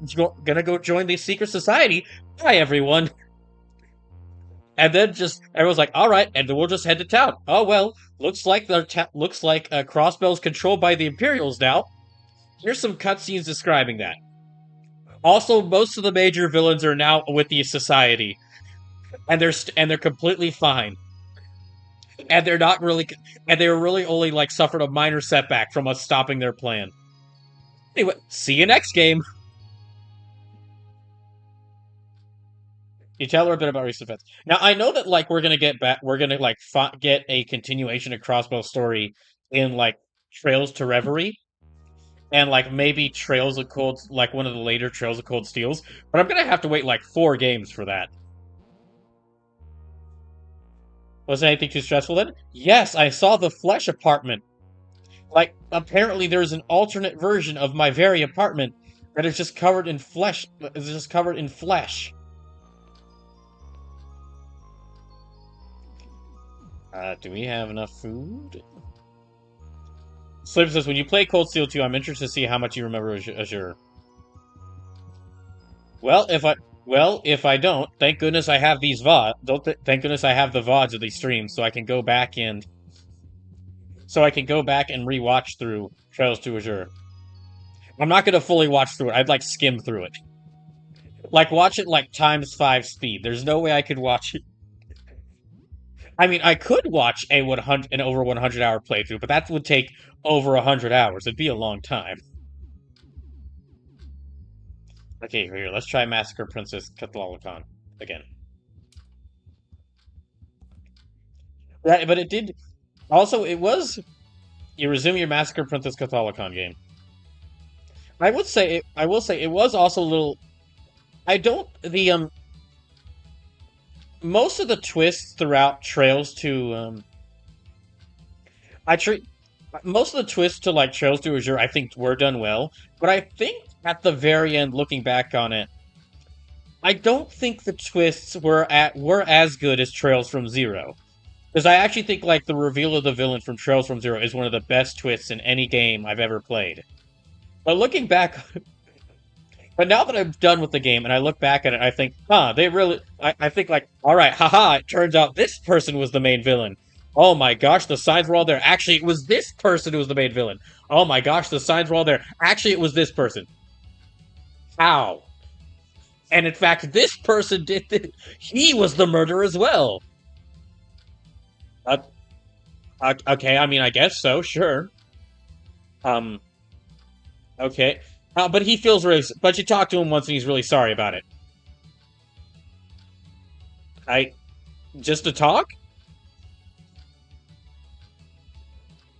[SPEAKER 1] the secret society. Bye, everyone. And then just everyone's like, all right, and then we'll just head to town. Oh well, looks like Crossbell's controlled by the Imperials now. Here's some cutscenes describing that. Also, most of the major villains are now with the society, and they're completely fine. And they're not really, and they were really only like suffered a minor setback from us stopping their plan. Anyway, see you next game. You tell her a bit about recent events. Now I know that like we're gonna get get a continuation of Crossbell's story in like Trails to Reverie, and like maybe Trails of Cold, like one of the later Trails of Cold Steels. But I'm gonna have to wait like 4 games for that. Was anything too stressful then? Yes, I saw the Flesh apartment. Like, apparently there's an alternate version of my very apartment that is just covered in flesh. Is just covered in flesh. Do we have enough food? Slip says, when you play Cold Steel 2, I'm interested to see how much you remember Azure. Well, if I don't, thank goodness I have these VOD. Thank goodness I have the VODs of these streams, so I can go back and rewatch through Trails to Azure. I'm not gonna fully watch through it. I'd like skim through it, like watch it like ×5 speed. There's no way I could watch it. I mean, I could watch an over 100-hour playthrough, but that would take over 100 hours. It'd be a long time. Okay, here, let's try Massacre Princess Cathlalican again. But it did. Also, it was you resume your Massacre Princess Catholicon game. I will say it was also a little. I don't the most of the twists throughout Trails to I treat most of the twists to like Trails to Azure I think were done well, but I think at the very end, looking back on it, I don't think the twists were as good as Trails from Zero. Because I actually think like the reveal of the villain from Trails from Zero is one of the best twists in any game I've ever played. But looking back, but now that I'm done with the game and I look back at it, I think, they really. I think like, all right, haha. It turns out this person was the main villain. Oh my gosh, the signs were all there. Actually, it was this person who was the main villain. Oh my gosh, the signs were all there. Actually, it was this person. How? And in fact, this person did this. He was the murderer as well. Uh, okay, I mean, I guess so. Sure. Um. Okay. But he feels really. But you talk to him once, and he's really sorry about it. I just to talk.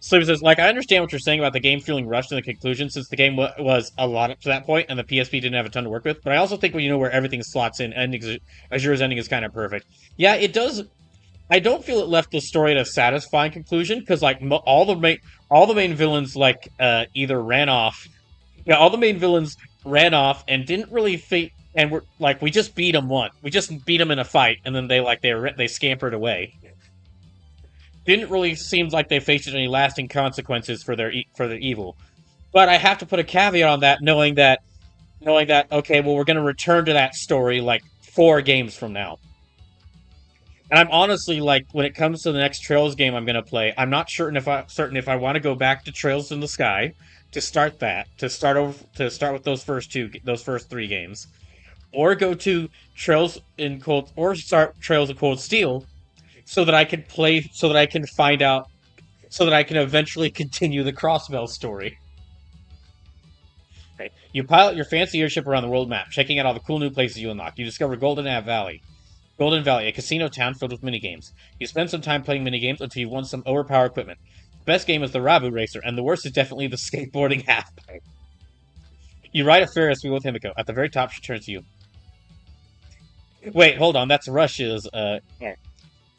[SPEAKER 1] So he says, like, I understand what you're saying about the game feeling rushed in the conclusion, since the game was a lot up to that point, and the PSP didn't have a ton to work with. But I also think when you know where everything slots in, Azure's ending is kind of perfect. Yeah, it does. I don't feel it left the story at a satisfying conclusion because, like, all the main villains either ran off. Yeah, all the main villains ran off and didn't really fate. And we're like, we just beat them once. We just beat them in a fight, and then they scampered away. Didn't really seem like they faced any lasting consequences for their evil. But I have to put a caveat on that, knowing that okay, well, we're going to return to that story like 4 games from now. And I'm honestly like, when it comes to the next Trails game I'm going to play, I'm not certain if I want to go back to Trails in the Sky to start that to start with those first 3 games, or go to Trails in Cold or start Trails of Cold Steel so that I can find out so that I can eventually continue the Crossbell story. Okay. You pilot your fancy airship around the world map, checking out all the cool new places you unlock. You discover Golden Valley, a casino town filled with minigames. You spend some time playing minigames until you've won some overpowered equipment. The best game is the Rabu Racer, and the worst is definitely the skateboarding halfpipe. You ride a Ferris wheel with Himiko. At the very top, she turns to you. Wait, hold on, that's Rush's.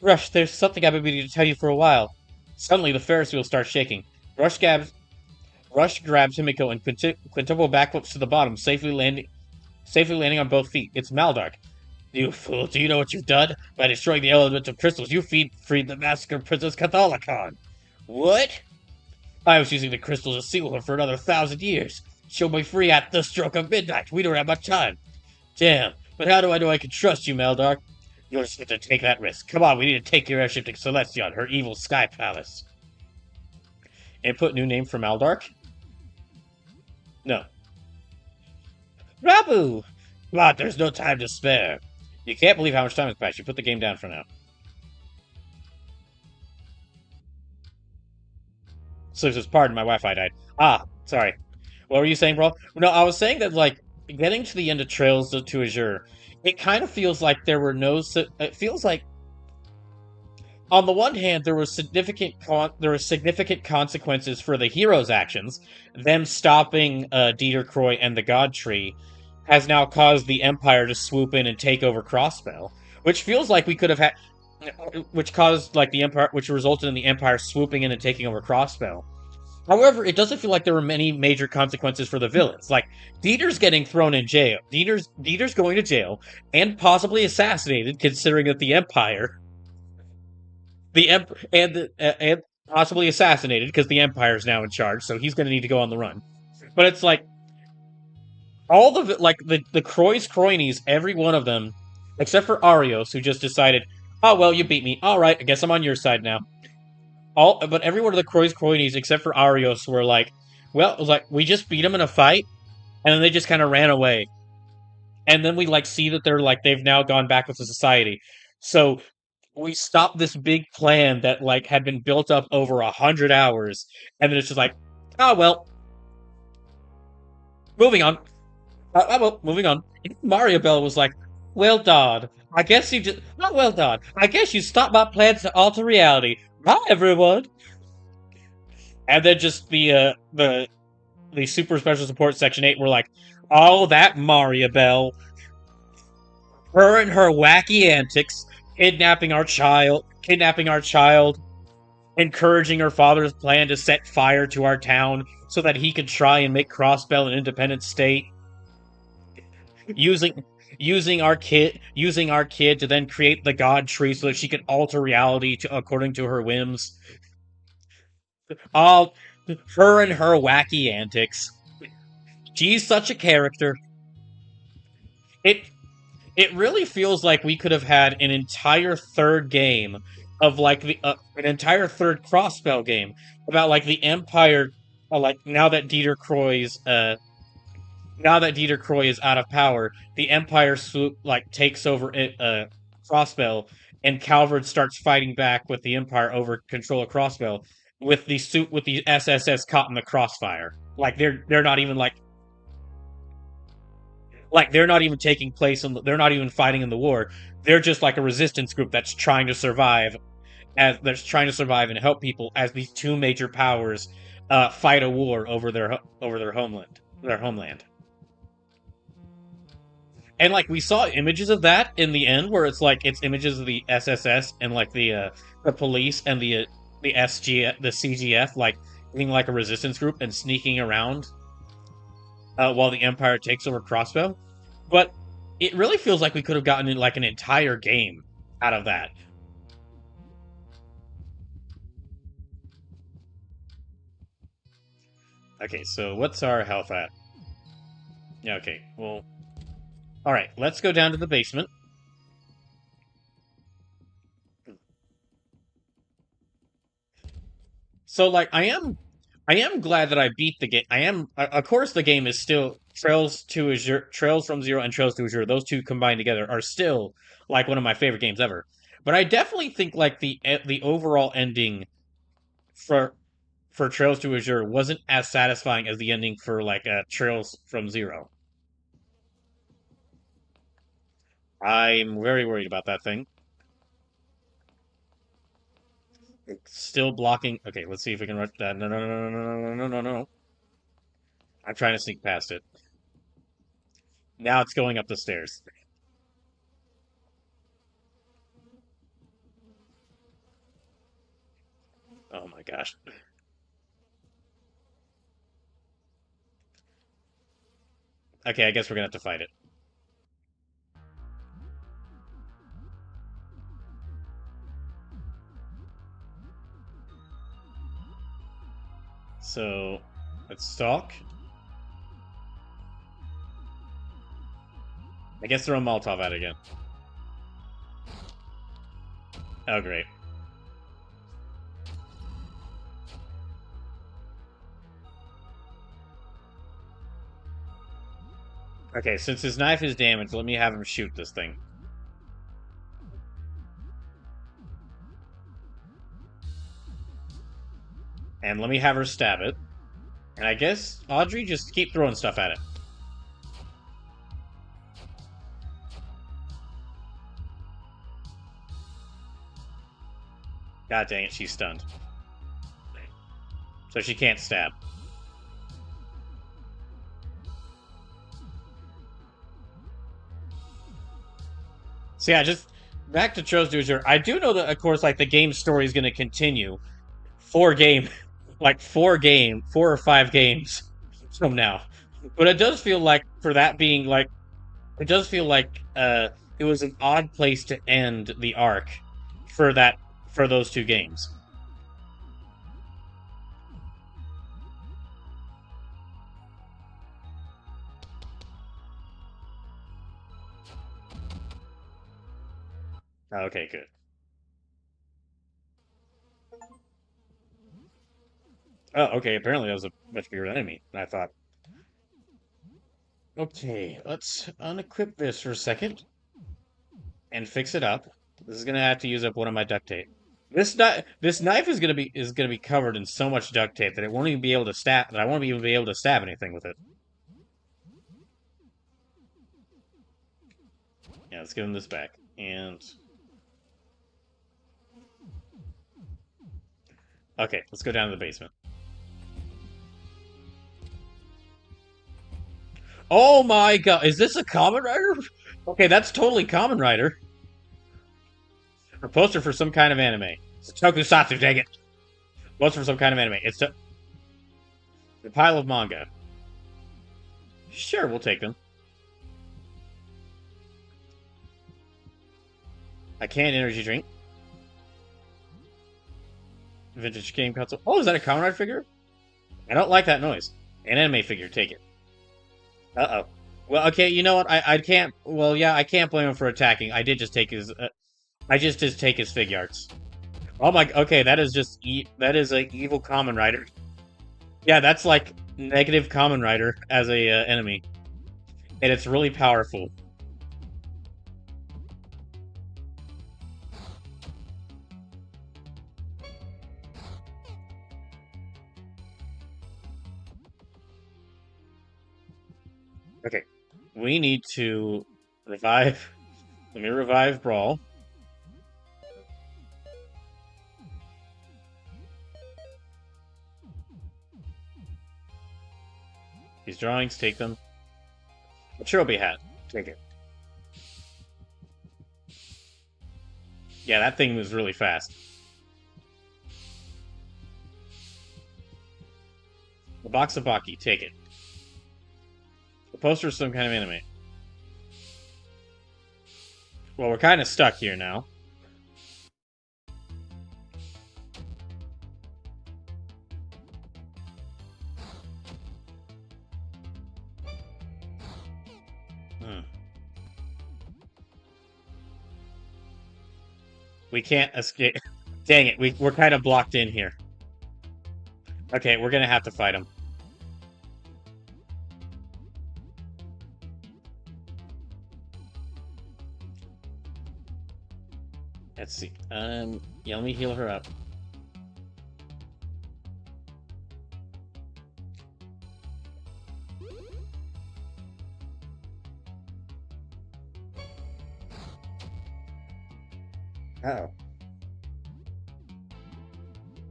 [SPEAKER 1] Rush, there's something I've been meaning to tell you for a while. Suddenly, the Ferris wheel starts shaking. Rush grabs Himiko and quintuple backflips to the bottom, safely landing on both feet. It's Maldark. You fool, do you know what you've done? By destroying the elemental crystals, you freed the Massacre Princess Catholicon. What? I was using the crystals to seal her for another 1,000 years. She'll be free at the stroke of midnight. We don't have much time. Damn, but how do I know I can trust you, Maldark? You'll just have to take that risk. Come on, we need to take your airship to Celestion, her evil sky palace. Input new name for Maldark? No. Rabu! Come on, there's no time to spare. You can't believe how much time has passed. You put the game down for now. So it says, pardon, my Wi-Fi died. Ah, sorry. What were you saying, bro? No, I was saying that, like, getting to the end of Trails to Azure, it kind of feels like there were no... It feels like, on the one hand, there was significant consequences for the hero's actions. Them stopping Dieter Croy and the God Tree has now caused the Empire to swoop in and take over Crossbell, which feels like we could have had... Which caused, like, the Empire... Which resulted in the Empire swooping in and taking over Crossbell. However, it doesn't feel like there were many major consequences for the villains. Like, Dieter's getting thrown in jail. Dieter's going to jail and possibly assassinated, considering that the Empire, and possibly assassinated because the Empire is now in charge. So he's going to need to go on the run. But it's like all the Croy's Croynies, every one of them, except for Arios, who just decided, oh well, you beat me. All right, I guess I'm on your side now. But every one of the Croy's Croynies, except for Arios, were like, well, it was like, we just beat them in a fight, and then they just kind of ran away. And then we, like, see that they've now gone back with the society. So, we stopped this big plan that, like, had been built up over 100 hours, and then it's just like, oh, well. Moving on. Moving on. Mario Bell was like, well, Dodd, I guess you just. Oh, well done. I guess you stopped my plans to alter reality. Bye, everyone. And then just the super special support section 8 were like, oh, that Maria Bell. Her and her wacky antics, kidnapping our child, encouraging her father's plan to set fire to our town so that he could try and make Crossbell an independent state, using using our kid to then create the God Tree so that she could alter reality according to her whims. All her and her wacky antics. She's such a character. It it really feels like we could have had an entire third game of like an entire third Crossbell game about like the Empire, like now that Dieter Croy is out of power, the Empire takes over Crossbell, and Calvard starts fighting back with the Empire over control of Crossbell, with the SSS caught in the crossfire. Like they're not even they're not even taking place they're not even fighting in the war. They're just like a resistance group that's trying to survive and help people as these two major powers fight a war over their homeland. And like we saw images of that in the end, where it's images of the SSS and like the police and the CGF like being like a resistance group and sneaking around while the Empire takes over Crossbow. But it really feels like we could have gotten like an entire game out of that. Okay, so what's our health at? Yeah, okay, well, all right, let's go down to the basement. So like I am glad that I beat the game. Of course the game is still Trails from Zero and Trails to Azure. Those two combined together are still like one of my favorite games ever. But I definitely think like the overall ending for Trails to Azure wasn't as satisfying as the ending for like Trails from Zero. I'm very worried about that thing. It's still blocking. Okay, let's see if we can rush that. No, no, no, no, no, no, no, no, no. I'm trying to sneak past it. Now it's going up the stairs. Oh my gosh. Okay, I guess we're gonna have to fight it. So, let's stalk. I guess throw a Molotov at it again. Oh, great. Okay, since his knife is damaged, let me have him shoot this thing. And let me have her stab it. And I guess, Audrey, just keep throwing stuff at it. God dang it, she's stunned. So she can't stab. So yeah, just back to Tro's Dozier. I do know that, of course, like the game story is going to continue. Four or five games from now. But it does feel like for that being like, it does feel like it was an odd place to end the arc for those two games. Okay, good. Oh, okay. Apparently that was a much bigger enemy than I thought. Okay, let's unequip this for a second and fix it up. This is gonna have to use up one of my duct tape. This knife is gonna be covered in so much duct tape that it won't even be able to stab. That I won't even be able to stab anything with it. Yeah, let's give him this back. And... Okay, let's go down to the basement. Oh my god, is this a Kamen Rider? Okay, that's totally Kamen Rider. A poster for some kind of anime. It's a tokusatsu, dang it. Poster for some kind of anime. It's a pile of manga. Sure, we'll take them. I can't energy drink. Vintage game console. Oh, is that a Kamen Rider figure? I don't like that noise. An anime figure, take it. Uh-oh. Well, okay, you know what? I can't... Well, yeah, I can't blame him for attacking. I did just take his... I just take his fig arts. Oh my... Okay, that is just... that is a evil Kamen Rider. Yeah, that's like negative Kamen Rider as a enemy. And it's really powerful. Okay. We need to revive... Let me revive Brawl. These drawings, take them. Trophy hat, take it. Yeah, that thing was really fast. The box of Baki, take it. The poster is some kind of anime. Well, we're kind of stuck here now. We can't escape. Dang it, we're kind of blocked in here. Okay, we're gonna have to fight him. Let's see. Yeah, let me heal her up. Uh-oh.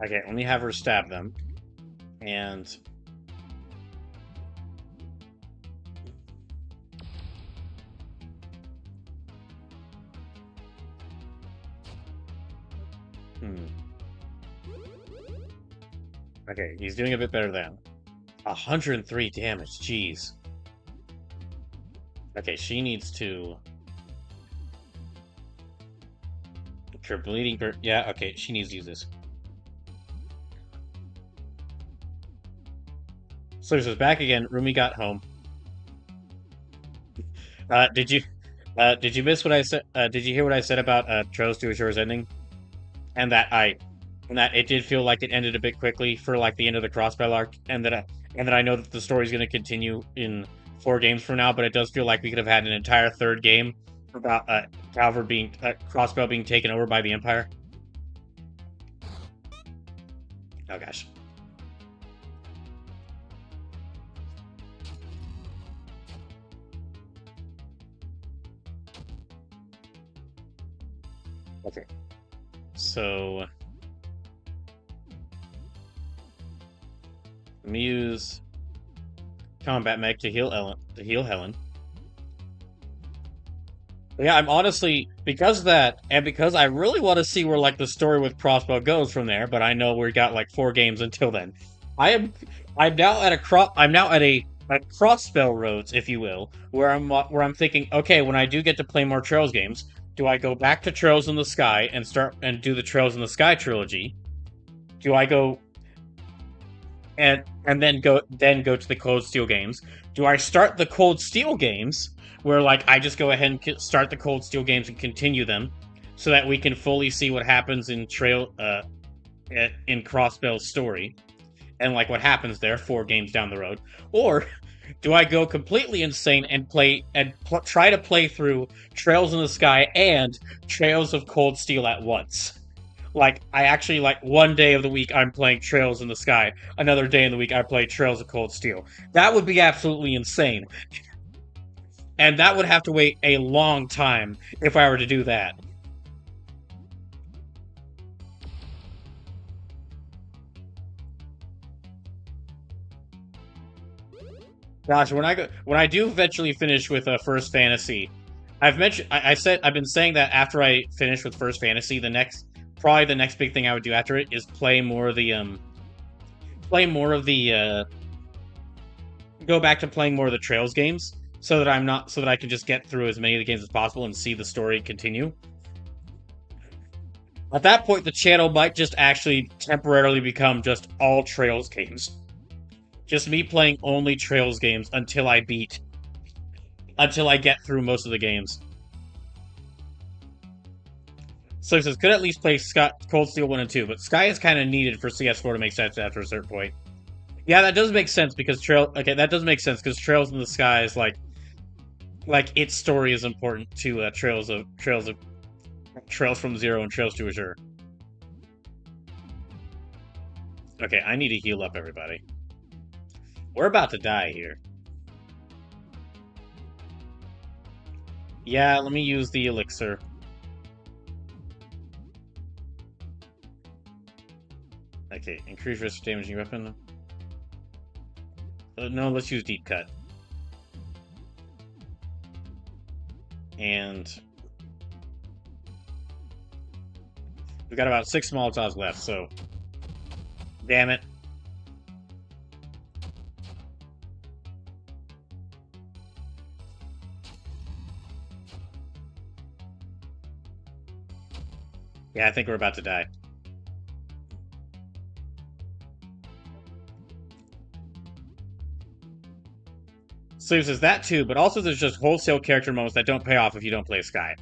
[SPEAKER 1] Okay, let me have her stab them. And... Okay, he's doing a bit better than. 103 damage, jeez. Okay, she needs to... Cure bleeding... Yeah, okay, she needs to use this. So this is back again. Rumi got home. Did you miss what I said? Did you hear what I said about Trails to Assure's ending? And that it did feel like it ended a bit quickly for like the end of the Crossbell arc, and that I know that the story's going to continue in 4 games from now, but it does feel like we could have had an entire 3rd game about Crossbell being taken over by the Empire. Oh gosh. Okay. So let me use Combat Mech to heal Helen. But yeah, I'm honestly, because of that, and because I really want to see where like the story with Crossbow goes from there, but I know we got like 4 games until then. I'm now at a Crossbell roads, if you will, where I'm thinking, okay, when I do get to play more Trails games, do I go back to Trails in the Sky and start and do the Trails in the Sky trilogy? Do I go and then go to the Cold Steel games? Do I start the Cold Steel games where like I just go ahead and start the Cold Steel games and continue them so that we can fully see what happens in in Crossbell's story and like what happens there 4 games down the road? Or do I go completely insane and try to play through Trails in the Sky and Trails of Cold Steel at once? Like, I actually, like, one day of the week I'm playing Trails in the Sky, another day in the week I play Trails of Cold Steel. That would be absolutely insane. And that would have to wait a long time if I were to do that. Gosh, when I do eventually finish with First Fantasy, I've been saying that after I finish with First Fantasy, probably the next big thing I would do after it is play more of the go back to playing more of the Trails games, so that I can just get through as many of the games as possible and see the story continue. At that point, the channel might just actually temporarily become just all Trails games. Just me playing only Trails games until I get through most of the games. So it says, could at least play Cold Steel 1 and 2, but Sky is kind of needed for CS4 to make sense after a certain point. Yeah, that does make sense because Trails in the Sky is like its story is important to Trails from Zero and Trails to Azure. Okay, I need to heal up everybody. We're about to die here. Yeah, let me use the elixir. Okay, increase risk of damaging weapon. No, let's use Deep Cut. And we've got about 6 Molotovs left, so damn it. Yeah, I think we're about to die. Sleeve says that too, but also there's just wholesale character moments that don't pay off if you don't play Sky.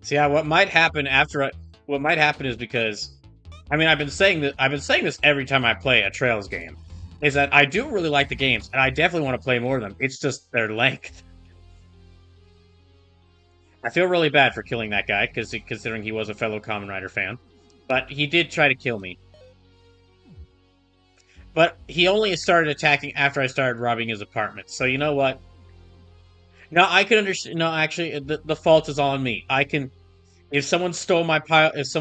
[SPEAKER 1] See, what might happen is because, I mean, I've been saying this every time I play a Trails game, is that I do really like the games, and I definitely want to play more of them. It's just their length. I feel really bad for killing that guy, considering he was a fellow Kamen Rider fan. But he did try to kill me. But he only started attacking after I started robbing his apartment. So you know what? No, I can understand. No, actually, the fault is all on me. If someone stole my books,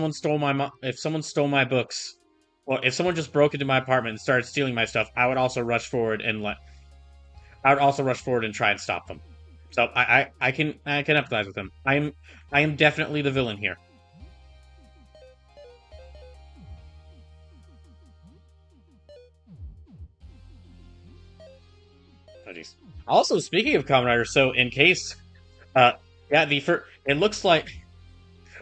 [SPEAKER 1] or if someone just broke into my apartment and started stealing my stuff, I would also rush forward and try and stop them. So I can empathize with them. I am definitely the villain here. Oh jeez. Also, speaking of Kamen Rider, so in case, it looks like,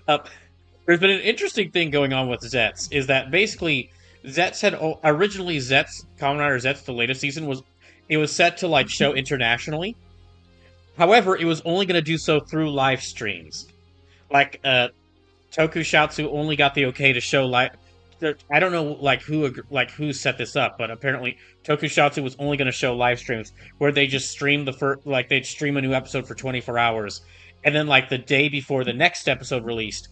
[SPEAKER 1] there's been an interesting thing going on with Zets, is that basically Zets had originally Kamen Rider Zets, the latest season was set to like show internationally. However, it was only going to do so through live streams. Like, Tokusatsu only got the okay to show live. I don't know who set this up, but apparently Tokusatsu was only going to show live streams where they just stream they'd stream a new episode for 24 hours, and then like the day before the next episode released,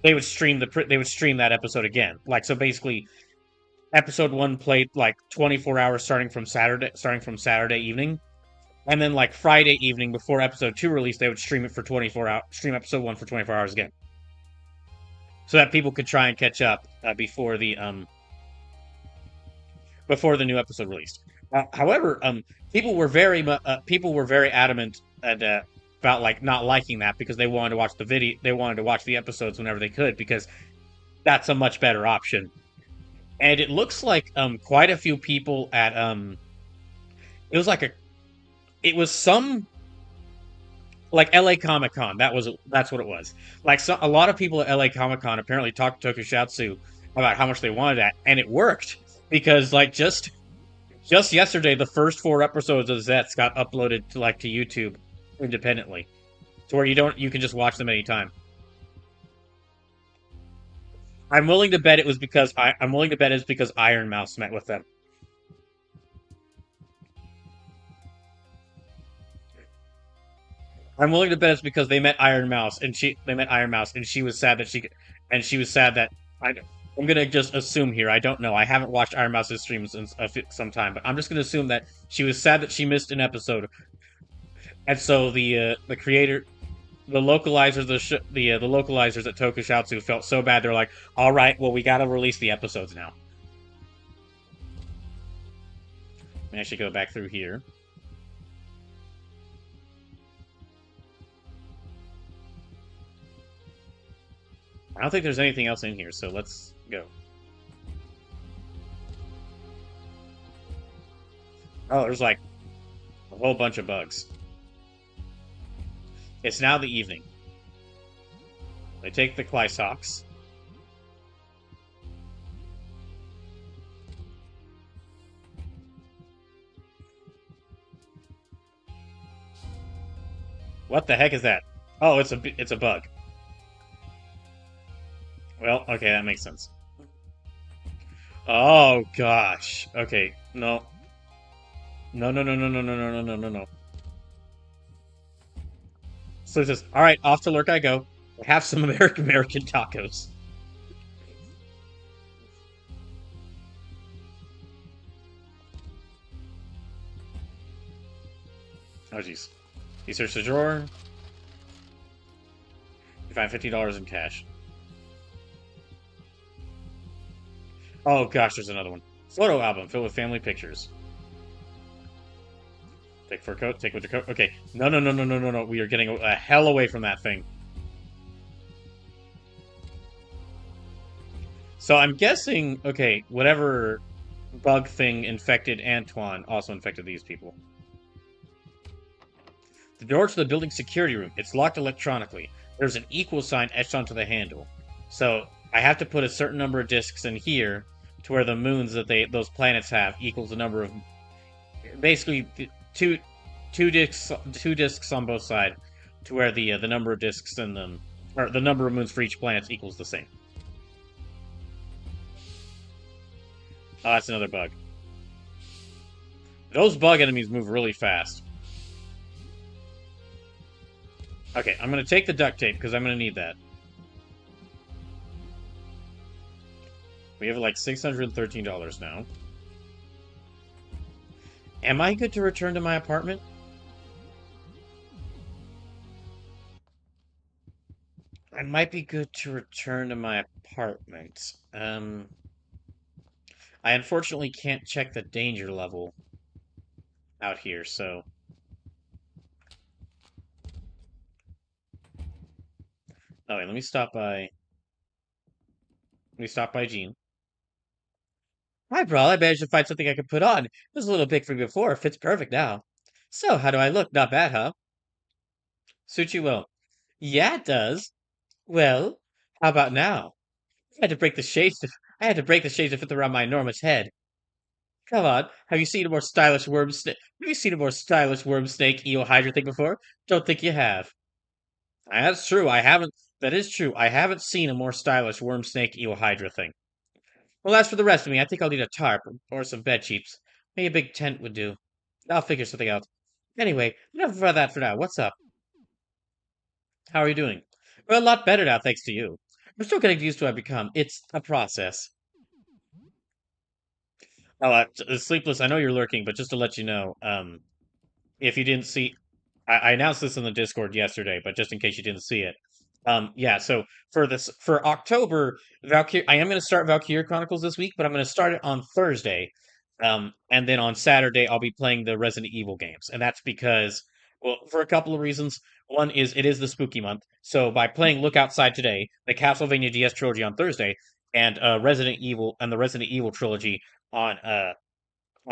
[SPEAKER 1] they would stream that episode again. Like, so basically, episode 1 played like 24 hours starting from Saturday evening. And then, like, Friday evening before episode 2 released, they would stream episode 1 for 24 hours again. So that people could try and catch up before the new episode released. However, people were very adamant about like not liking that, because they wanted to watch the episodes whenever they could, because that's a much better option. And it looks like quite a few people at it was some like LA Comic Con. That's what it was. Like, a lot of people at LA Comic Con apparently talked to Tokusatsu about how much they wanted that, and it worked, because like just yesterday, the first 4 episodes of Zets got uploaded to YouTube independently, to where you can just watch them anytime. I'm willing to bet it's because Iron Mouse met with them. I'm willing to bet it's because they met Iron Mouse, and she was sad that I'm gonna just assume here. I don't know. I haven't watched Iron Mouse's stream since some time, but I'm just gonna assume that she was sad that she missed an episode, and so the creator, the localizers, the localizers at Tokusatsu felt so bad. They're like, all right, well, we gotta release the episodes now. Let me actually go back through here. I don't think there's anything else in here, so let's go. Oh, there's like a whole bunch of bugs. It's now the evening. They take the Clysocks. What the heck is that? Oh, it's a bug. Well, okay, that makes sense. Oh gosh. Okay, no. No, no, no, no, no, no, no, no, no, no, no. So it's just, all right, off to Lurk I go. Have some American tacos. Oh jeez. You search the drawer. You find $50 in cash. Oh gosh, there's another one. Photo album filled with family pictures. Take fur coat, take winter coat. Okay. No, no, no, no, no, no, no. We are getting a hell away from that thing. So I'm guessing, okay, whatever bug thing infected Antoine also infected these people. The door to the building security room. It's locked electronically. There's an equal sign etched onto the handle. So I have to put a certain number of discs in here to where the moons that those planets have equals the number of basically two discs on both sides to where the number of discs in them or the number of moons for each planet equals the same. Oh, that's another bug. Those bug enemies move really fast. Okay, I'm going to take the duct tape because I'm going to need that. We have like $613 now. Am I good to return to my apartment? I might be good to return to my apartment. I unfortunately can't check the danger level out here, so... Oh, wait, let me stop by... Let me stop by Jean. Hi, Brawl. I managed to find something I could put on. It was a little big for me before. Fits perfect now. So, how do I look? Not bad, huh? Suit you well. Yeah, it does. Well, how about now? I had to break the shades to... I had to break the shades to fit around my enormous head. Come on, have you seen a more stylish worm snake? Have you seen a more stylish worm snake eel hydra thing before? Don't think you have. That's true. I haven't. That is true. I haven't seen a more stylish worm snake eel hydra thing. Well, as for the rest of me, I think I'll need a tarp or some bed sheets. Maybe a big tent would do. I'll figure something out. Anyway, enough of that for now. What's up? How are you doing? Well, a lot better now, thanks to you. I'm still getting used to how I've become. It's a process. Oh, Sleepless, I know you're lurking, but just to let you know, if you didn't see, I announced this in the Discord yesterday, but just in case you didn't see it, yeah. So for October, Valkyrie, I am going to start Valkyria Chronicles this week, but I'm going to start it on Thursday, and then on Saturday I'll be playing the Resident Evil games, and that's because, well, for a couple of reasons. One is it is the spooky month, so by playing Look Outside today, the Castlevania DS trilogy on Thursday, and Resident Evil and the Resident Evil trilogy on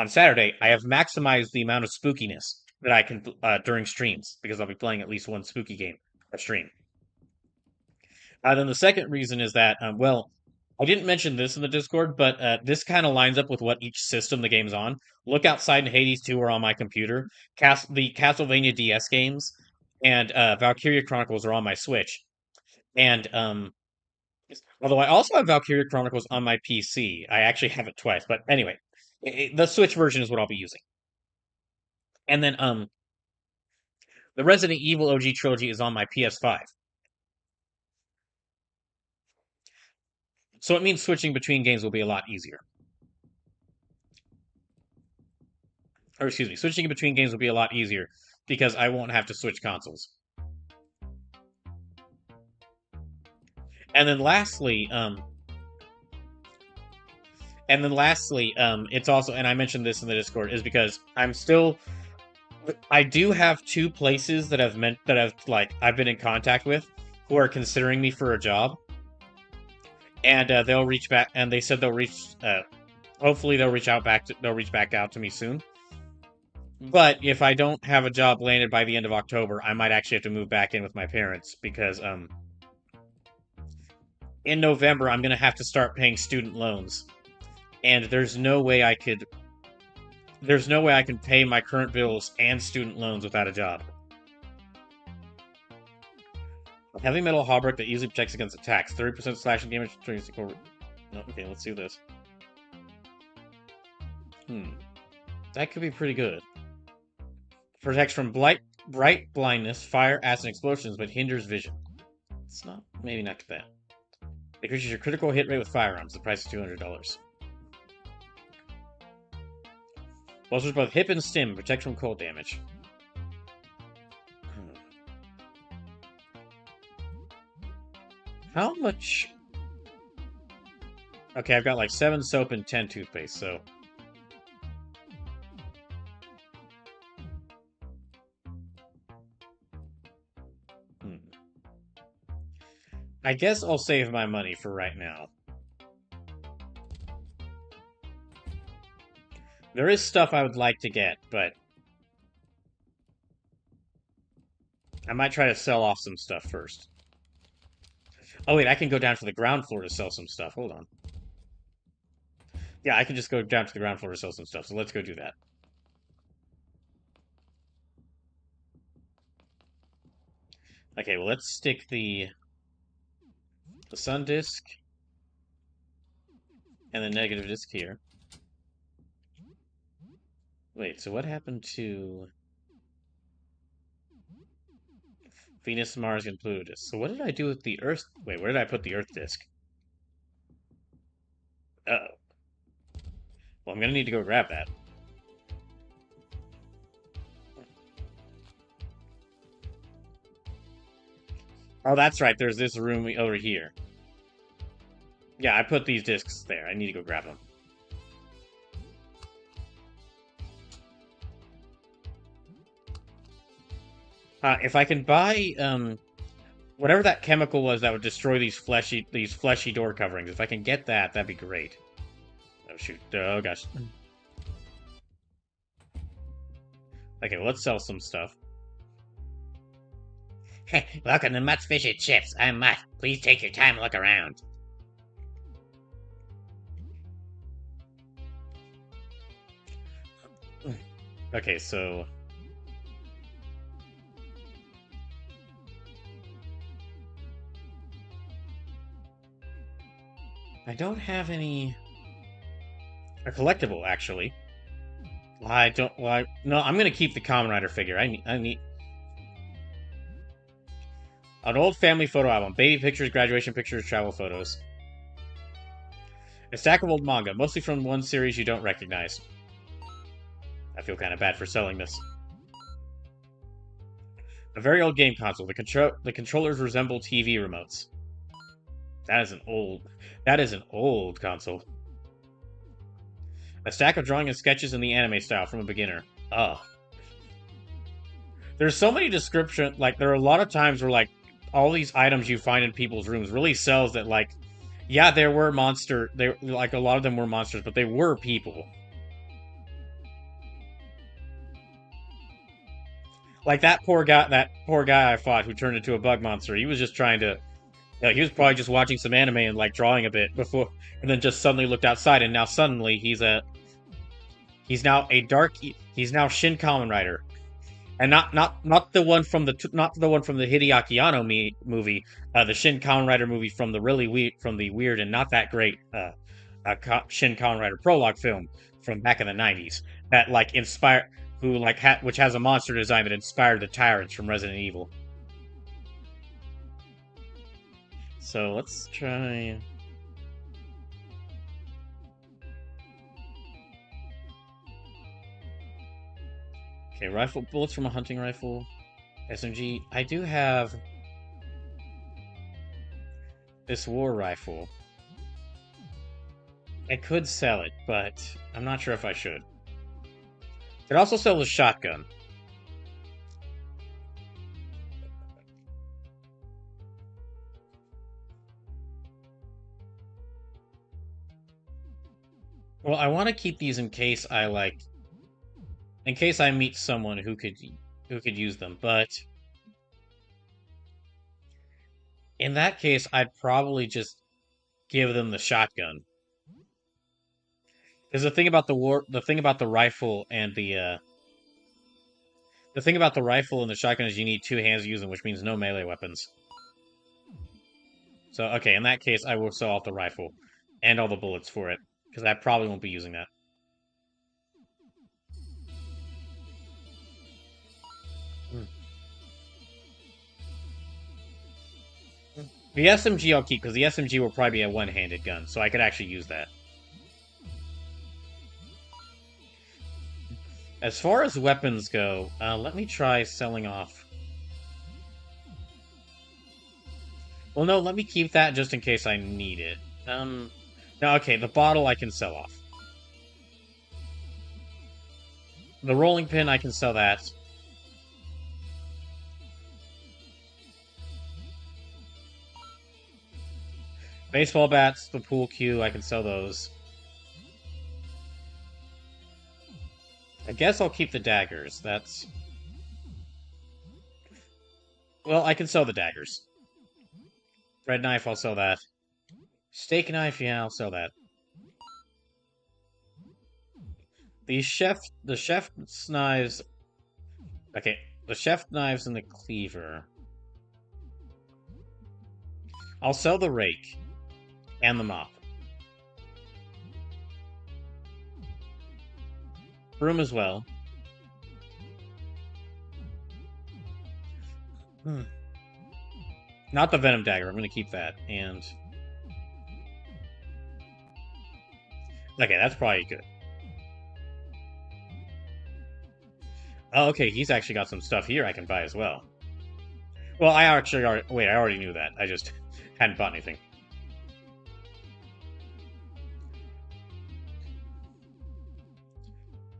[SPEAKER 1] Saturday, I have maximized the amount of spookiness that I can during streams because I'll be playing at least one spooky game a stream. Then the second reason is that, well, I didn't mention this in the Discord, but this kind of lines up with what each system the game's on. Look Outside and Hades 2 are on my computer. The Castlevania DS games and Valkyria Chronicles are on my Switch. And although I also have Valkyria Chronicles on my PC, I actually have it twice. But anyway, the Switch version is what I'll be using. And then the Resident Evil OG trilogy is on my PS5. So it means switching between games will be a lot easier. Or excuse me, switching between games will be a lot easier because I won't have to switch consoles. And then lastly, it's also, and I mentioned this in the Discord, is because I do have two places that I've been in contact with who are considering me for a job, and they'll reach back, and they said hopefully they'll reach back out to me soon. But if I don't have a job landed by the end of October, I might actually have to move back in with my parents because in November I'm gonna have to start paying student loans, and there's no way I can pay my current bills and student loans without a job. Heavy metal hauberk that easily protects against attacks. 30% slashing damage. Okay, let's do this. That could be pretty good. Protects from bright blindness, fire, acid, and explosions, but hinders vision. It's maybe not too bad. Increases your critical hit rate with firearms. The price is $200. Bolsters both hip and stim. Protect from cold damage. How much? Okay, I've got like 7 soap and 10 toothpaste, so... I guess I'll save my money for right now. There is stuff I would like to get, but... I might try to sell off some stuff first. Oh wait, I can go down to the ground floor to sell some stuff. Hold on. Yeah, I can just go down to the ground floor to sell some stuff, so let's go do that. Okay, well, let's stick the sun disk and the negative disk here. Wait, so what happened to Venus, Mars, and Pluto disk? So what did I do with the Earth? Wait, where did I put the Earth disk? Uh-oh. Well, I'm gonna need to go grab that. Oh, that's right. There's this room over here. Yeah, I put these discs there. I need to go grab them. If I can buy whatever that chemical was that would destroy these fleshy door coverings, if I can get that, that'd be great. Oh shoot! Oh gosh. Okay, well, let's sell some stuff.
[SPEAKER 2] Welcome to Mutt's Fish and Chips. I'm Mutt. Please take your time and look around.
[SPEAKER 1] Okay, so... I don't have any... A collectible, actually. I don't... Well, no, I'm gonna keep the Kamen Rider figure. I need... An old family photo album. Baby pictures, graduation pictures, travel photos. A stack of old manga, mostly from one series you don't recognize. I feel kind of bad for selling this. A very old game console. The controllers resemble TV remotes. That is an old console. A stack of drawing and sketches in the anime style from a beginner. Ugh. There's so many descriptions. Like, there are a lot of times where, like, all these items you find in people's rooms really sells that, like, yeah, there were like, a lot of them were monsters, but they were people. Like, that poor guy I fought who turned into a bug monster, he was just trying to... he was probably just watching some anime and, like, drawing a bit before... And then just suddenly looked outside, and now suddenly he's now Shin Kamen Rider. And not the one from the Hideaki Anno movie, the Shin Kamen Rider movie from the weird and not that great Shin Kamen Rider prologue film from back in the 90s that like inspired which has a monster design that inspired the tyrants from Resident Evil. So let's try. Okay, rifle bullets from a hunting rifle. SMG. I do have this war rifle. I could sell it, but I'm not sure if I should. Could also sell the shotgun. Well, I want to keep these in case in case I meet someone who could use them, but in that case, I'd probably just give them the shotgun. Because the thing about the rifle and the thing about the rifle and the shotgun is you need two hands to use them, which means no melee weapons. So, okay, in that case, I will sell off the rifle and all the bullets for it, because I probably won't be using that. The SMG I'll keep, because the SMG will probably be a one-handed gun, so I could actually use that. As far as weapons go, let me try selling off. Well, no, let me keep that just in case I need it. No, okay, the bottle I can sell off. The rolling pin, I can sell that. Baseball bats, the pool cue, I can sell those. I guess I'll keep the daggers. That's... Well, I can sell the daggers. Red knife, I'll sell that. Steak knife, yeah, I'll sell that. The chef's knives... Okay, the chef knives and the cleaver. I'll sell the rake. And the mop. Broom as well. Not the venom dagger. I'm going to keep that. And... Okay, that's probably good. Oh, okay, he's actually got some stuff here I can buy as well. Well, I already knew that. I just hadn't bought anything.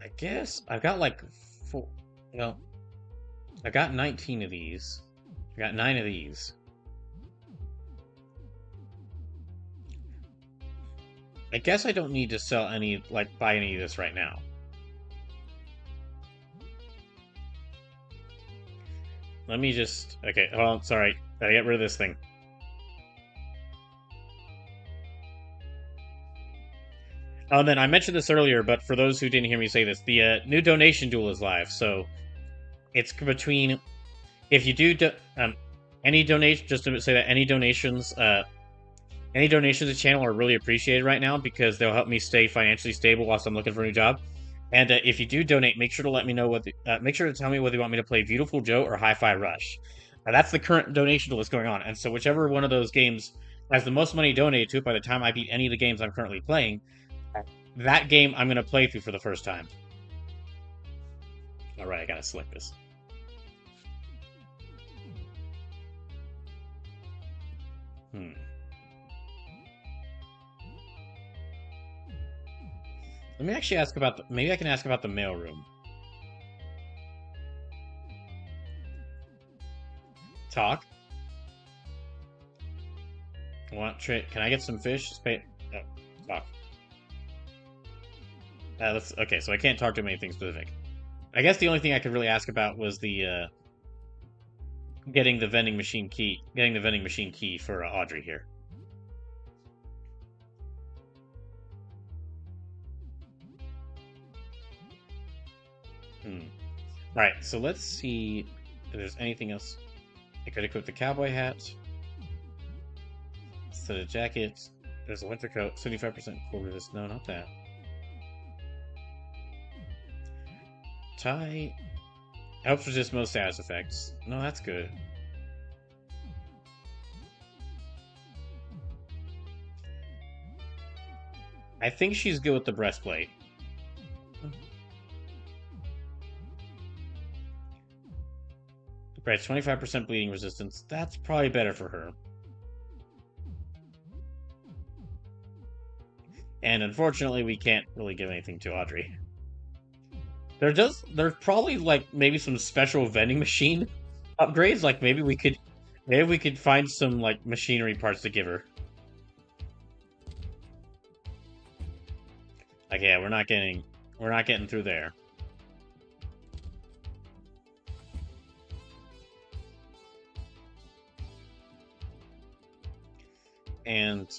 [SPEAKER 1] I guess I've got like four. Well, I got 19 of these. I got 9 of these. I guess I don't need to sell any, like, buy any of this right now. Let me just... Okay, oh, sorry. Gotta get rid of this thing. Oh, and then I mentioned this earlier, but for those who didn't hear me say this, the new donation duel is live, so it's between... If you do... any donation... Just to say that any donations... any donations to the channel are really appreciated right now because they'll help me stay financially stable whilst I'm looking for a new job. And if you do donate, make sure to let me know what. Make sure to tell me whether you want me to play Beautiful Joe or Hi-Fi Rush. That's the current donation list going on, and so whichever one of those games has the most money donated to it by the time I beat any of the games I'm currently playing, that game I'm going to play through for the first time. All right, I gotta select this. Let me actually ask about maybe I can ask about the mailroom. Talk. Want trade? Can I get some fish? Talk. Okay, so I can't talk to him anything specific. I guess the only thing I could really ask about was the getting the vending machine key. Getting the vending machine key for Audrey here. Alright, so let's see if there's anything else. I could equip the cowboy hat. Instead of jacket. There's a winter coat, 75% cool resist. No, not that. Tie. Helps resist most status effects. No, that's good. I think she's good with the breastplate. Right, 25% bleeding resistance. That's probably better for her. And unfortunately, we can't really give anything to Audrey. There's probably like maybe some special vending machine upgrades. Like maybe we could find some like machinery parts to give her. Like yeah, we're not getting through there. And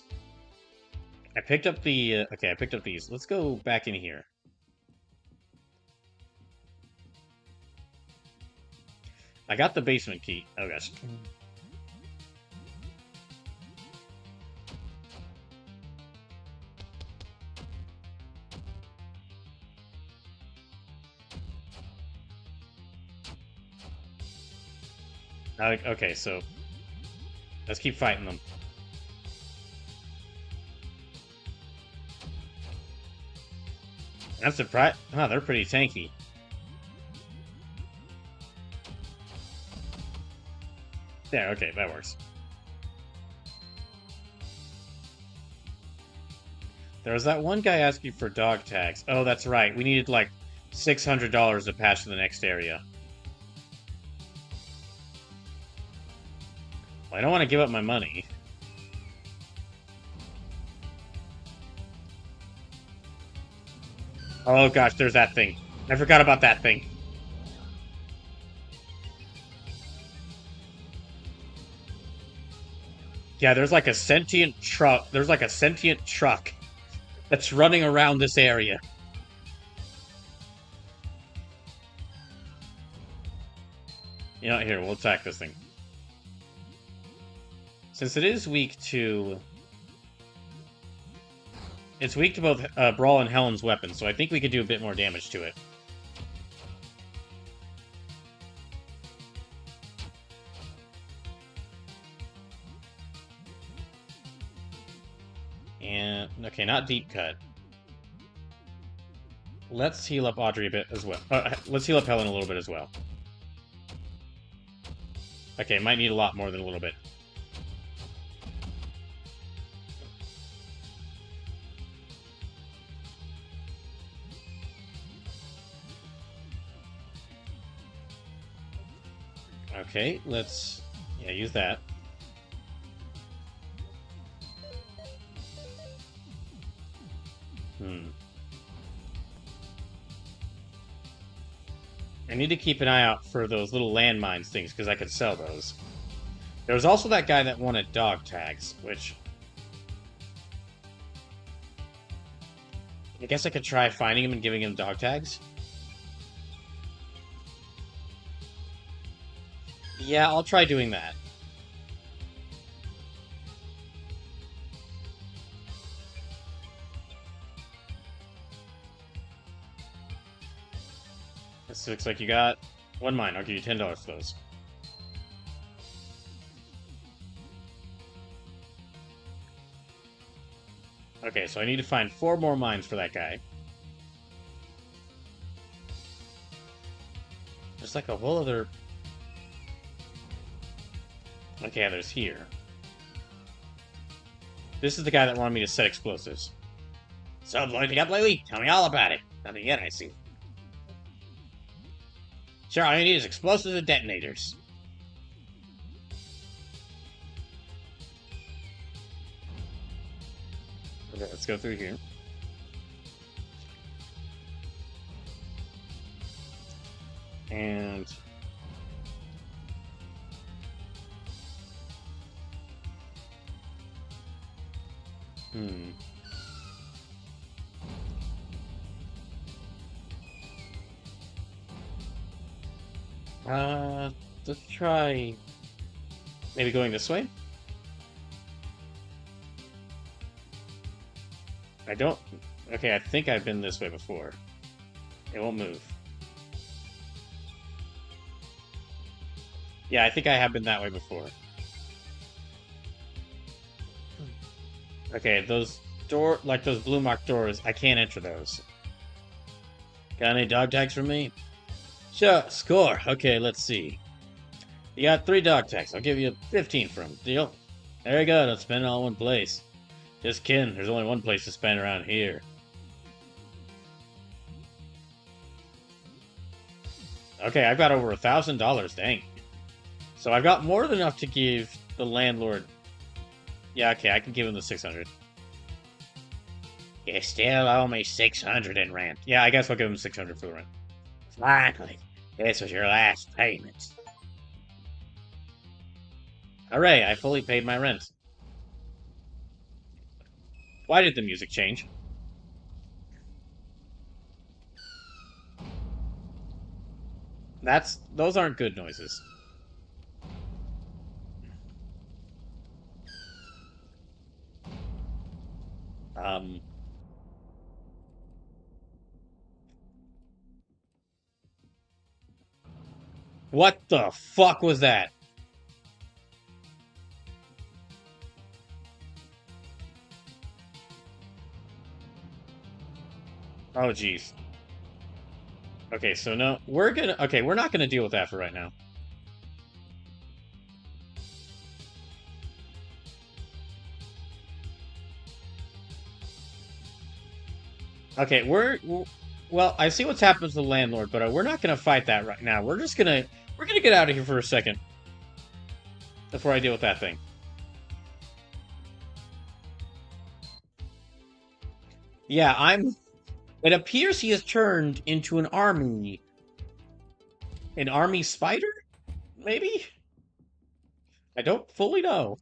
[SPEAKER 1] I picked up the okay, I picked up these. Let's go back in here. I got the basement key. Oh gosh. Okay, so let's keep fighting them. I'm surprised. Huh, they're pretty tanky. There, okay, that works. There was that one guy asking for dog tags. Oh, that's right. We needed like $600 to pass to the next area. Well, I don't want to give up my money. Oh gosh, there's that thing. I forgot about that thing. Yeah, there's like a sentient truck. There's like a sentient truck that's running around this area. You know, here, we'll attack this thing. Since it is weak to... It's weak to both Brawl and Helen's weapons, so I think we could do a bit more damage to it. And, okay, not deep cut. Let's heal up Audrey a bit as well. Let's heal up Helen a little bit as well. Okay, might need a lot more than a little bit. Okay, let's... yeah, use that. I need to keep an eye out for those little landmines things, because I could sell those. There was also that guy that wanted dog tags, which... I guess I could try finding him and giving him dog tags. Yeah, I'll try doing that. This looks like you got one mine. I'll give you $10 for those. Okay, so I need to find 4 more mines for that guy. There's like a whole other... okay, there's here. This is the guy that wanted me to set explosives.
[SPEAKER 2] So, loading up lately? Tell me all about it. Nothing yet, I see. Sure, all you need is explosives and detonators.
[SPEAKER 1] Okay, let's go through here. And... let's try... maybe going this way? I don't... okay, I think I've been this way before. It won't move. Yeah, I think I have been that way before. Okay, those like those blue marked doors, I can't enter those. Got any dog tags for me? Sure, score. Okay, let's see. You got 3 dog tags. I'll give you 15 for them. Deal? There you go. Don't spend it all in one place. Just kidding. There's only one place to spend around here. Okay, I've got over $1,000. Dang. So I've got more than enough to give the landlord. Yeah, okay, I can give him the 600.
[SPEAKER 2] You still owe me 600 in rent.
[SPEAKER 1] Yeah, I guess I'll give him 600 for the rent.
[SPEAKER 2] Finally, this was your last payment.
[SPEAKER 1] Hooray, I fully paid my rent. Why did the music change? Those aren't good noises. What the fuck was that? Oh, jeez. Okay, so no, we're not gonna deal with that for right now. Okay, well, I see what's happened to the landlord, but we're not gonna fight that right now. We're gonna get out of here for a second before I deal with that thing. Yeah, it appears he has turned into an army spider? Maybe? I don't fully know.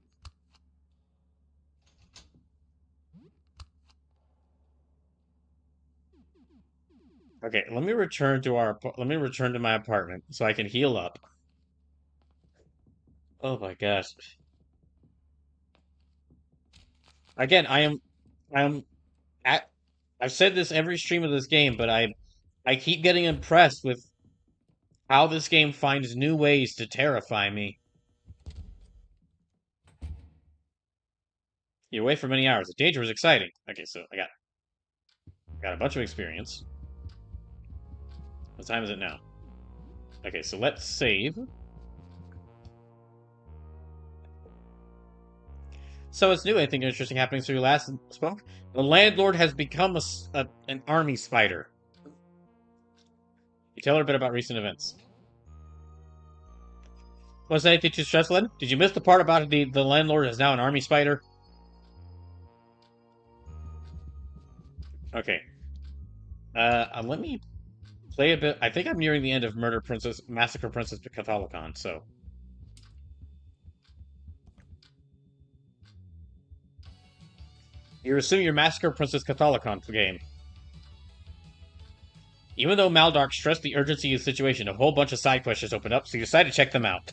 [SPEAKER 1] Okay, let me return to my apartment so I can heal up. Oh my gosh. Again, I am I've said this every stream of this game, but I keep getting impressed with how this game finds new ways to terrify me. You're away for many hours. The danger was exciting. Okay, so I got a bunch of experience. What time is it now? Okay, so let's save. So it's new. Anything interesting happening since we last spoke? The landlord has become an army spider. You tell her a bit about recent events. Was anything too stressful? Did you miss the part about the landlord is now an army spider? Okay. Let me play a bit. I think I'm nearing the end of Massacre Princess Catholicon, so. You're assuming your Massacre Princess Catholicon game. Even though Maldark stressed the urgency of the situation, a whole bunch of side quests opened up, so you decide to check them out.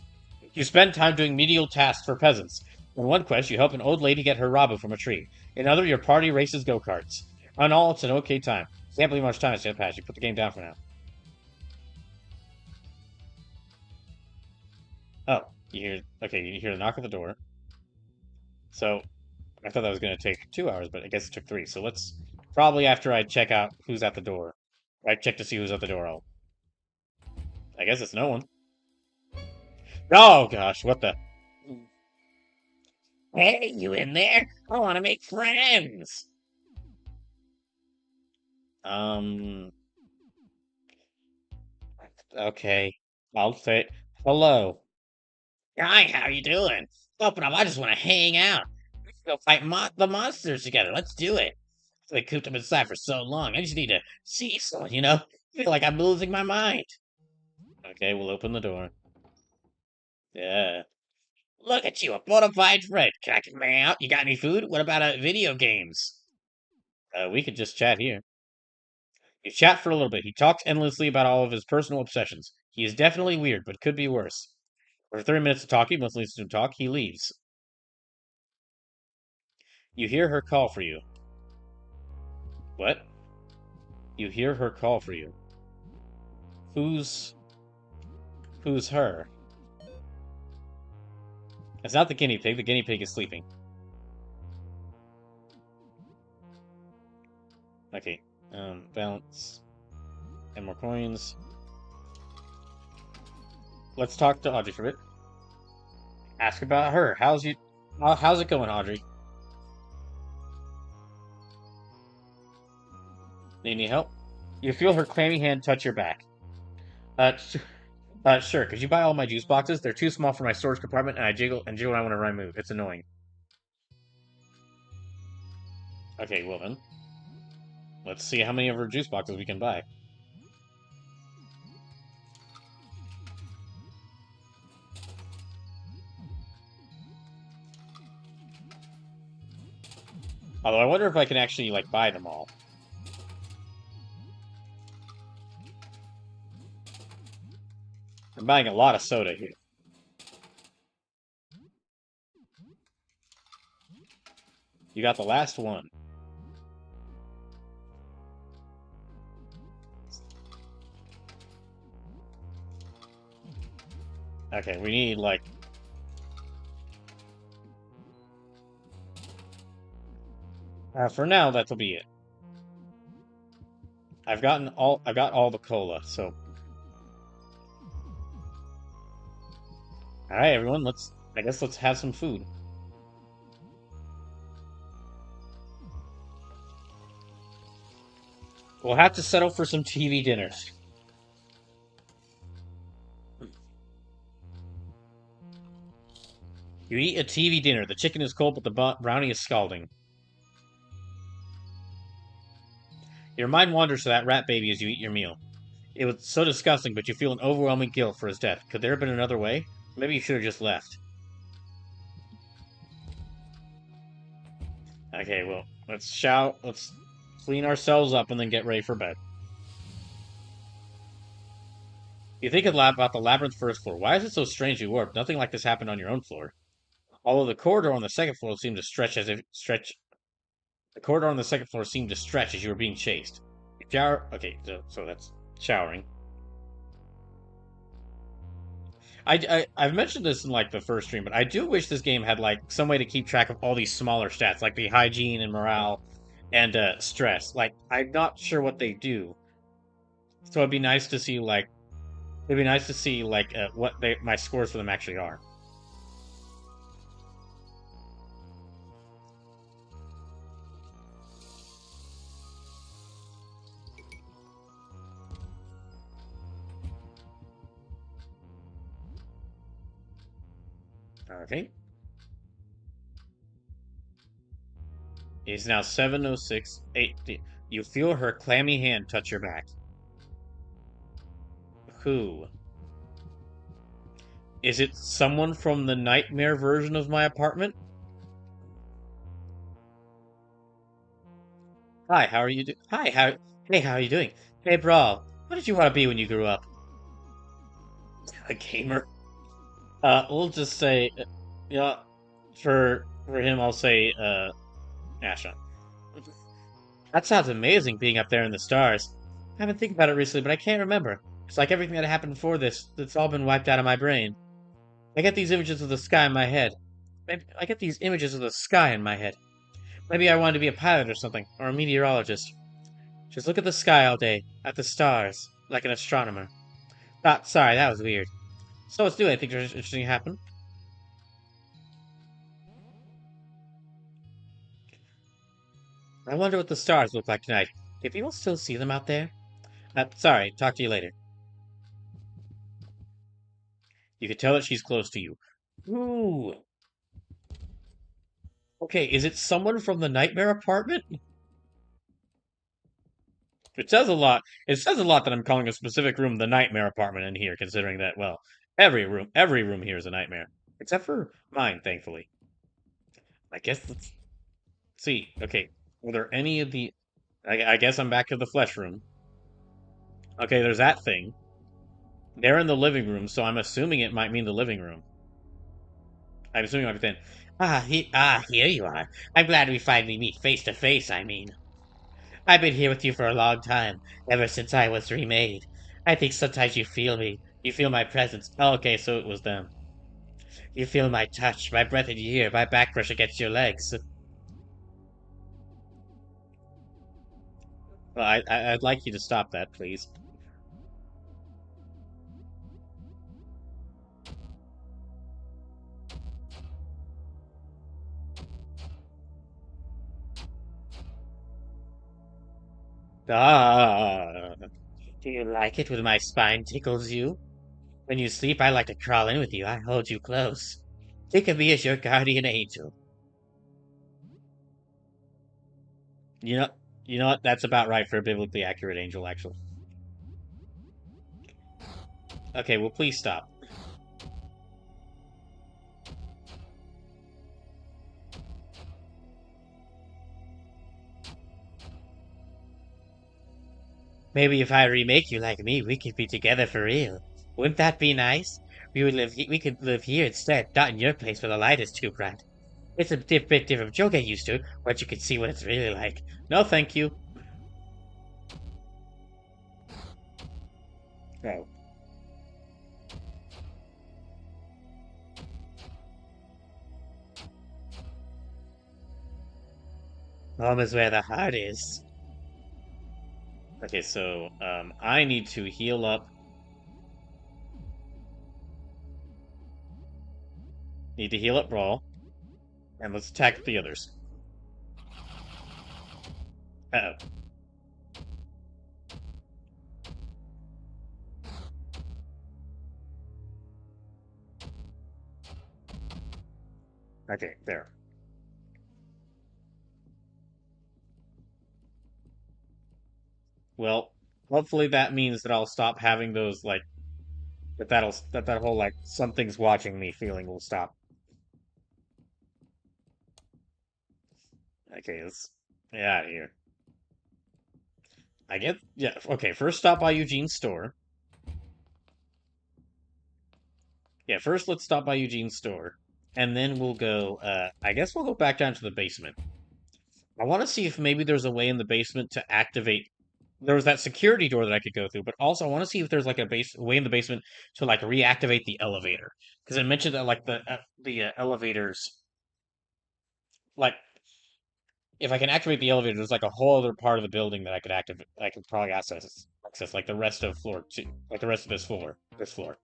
[SPEAKER 1] You spend time doing menial tasks for peasants. In one quest, you help an old lady get her rabu from a tree. In another, your party races go-karts. On all, it's an okay time. Can't believe how much time has just passed. You put the game down for now. Oh, you hear the knock at the door. So, I thought that was going to take 2 hours, but I guess it took 3. So let's, probably after I check out who's at the door. I check to see who's at the door. I guess it's no one. Oh gosh, what the?
[SPEAKER 2] Hey, you in there? I want to make friends.
[SPEAKER 1] Okay. I'll say hello.
[SPEAKER 2] Hi, how you doing? Open up, I just want to hang out. Let's go fight the monsters together. Let's do it. I cooped up inside for so long. I just need to see someone, you know? I feel like I'm losing my mind.
[SPEAKER 1] Okay, we'll open the door. Yeah.
[SPEAKER 2] Look at you, a bona fide friend. Can I come hang out? You got any food? What about video games?
[SPEAKER 1] We could just chat here. You chat for a little bit. He talks endlessly about all of his personal obsessions. He is definitely weird, but could be worse. After 30 minutes of talking, mostly listen to him talk, he leaves. You hear her call for you. What? You hear her call for you. Who's her? It's not the guinea pig. The guinea pig is sleeping. Okay. Balance. And more coins. Let's talk to Audrey for a bit. Ask about her. How's it going, Audrey? Need any help? You feel her clammy hand touch your back. Sure. Could you buy all my juice boxes? They're too small for my storage compartment, and I jiggle and jiggle when I want to run move. It's annoying. Okay, well then. Let's see how many of her juice boxes we can buy. Although I wonder if I can actually, like, buy them all. I'm buying a lot of soda here. You got the last one. Okay, we need, like... for now, that'll be it. I've got all the cola, so... Alright, everyone, I guess let's have some food. We'll have to settle for some TV dinners. You eat a TV dinner. The chicken is cold, but the brownie is scalding. Your mind wanders to that rat baby as you eat your meal. It was so disgusting, but you feel an overwhelming guilt for his death. Could there have been another way? Maybe you should have just left. Okay, well, let's clean ourselves up and then get ready for bed. You think about the labyrinth first floor. Why is it so strangely warped? Nothing like this happened on your own floor. Although the corridor on the second floor seemed to stretch the corridor on the second floor seemed to stretch as you were being chased. Okay, so that's showering. I've mentioned this in like the first stream, but I do wish this game had like some way to keep track of all these smaller stats, like the hygiene and morale and stress. Like I'm not sure what they do, so it'd be nice to see like what my scores for them actually are. Okay. It's now 7:06. You feel her clammy hand touch your back. Who? Is it someone from the nightmare version of my apartment? Hi, how are you doing? Hey, how are you doing? Hey, Brawl, what did you want to be when you grew up? A gamer. We'll just say, for him, I'll say, astronaut. That sounds amazing, being up there in the stars. I've been thinking about it recently, but I can't remember. It's like everything that happened before this, it's all been wiped out of my brain. I get these images of the sky in my head. Maybe I wanted to be a pilot or something, or a meteorologist. Just look at the sky all day, at the stars, like an astronomer. Sorry, that was weird. So what's new? Anything interesting happen? I wonder what the stars look like tonight. Do people still see them out there? Sorry, talk to you later. You can tell that she's close to you. Ooh. Okay, is it someone from the nightmare apartment? It says a lot. It says a lot that I'm calling a specific room the nightmare apartment in here, considering that, well, every room here is a nightmare. Except for mine, thankfully. I guess let's see. Okay, were there any of the... I guess I'm back to the flesh room. Okay, there's that thing. They're in the living room, so I'm assuming it might mean the living room. I'm assuming it might be then. Here you are. I'm glad we finally meet face to face, I mean. I've been here with you for a long time, ever since I was remade. I think sometimes you feel me. You feel my presence. Oh, okay, so it was them. You feel my touch, my breath in your ear, my back brush against your legs. Well, I'd like you to stop that, please. Ah.
[SPEAKER 2] Do you like it when my spine tickles you? When you sleep, I like to crawl in with you. I hold you close. Think of me as your guardian angel.
[SPEAKER 1] You know, you know what? That's about right for a biblically accurate angel, actually. Okay, well, please stop.
[SPEAKER 2] Maybe if I remake you like me, we could be together for real. Wouldn't that be nice? We could live here instead, not in your place where the light is too bright. It's a bit different from get used to, but you can see what it's really like.
[SPEAKER 1] No, thank you.
[SPEAKER 2] Oh. Home is where the heart is.
[SPEAKER 1] Okay, so I need to heal up. Need to heal up Brawl, and let's attack the others. Uh oh. Okay, there. Well, hopefully that means that I'll stop having those like that whole like something's watching me feeling will stop. Okay, let's get out of here. I get yeah. Okay, first stop by Eugene's store. Yeah, first let's stop by Eugene's store, and then we'll go. I guess we'll go back down to the basement. I want to see if maybe there's a way in the basement to activate. There was that security door that I could go through, but also I want to see if there's like a way in the basement to like reactivate the elevator because I mentioned that like the elevators like if I can activate the elevator, there's like a whole other part of the building that I could activate. I could probably access like the rest of floor two, like the rest of this floor. This floor.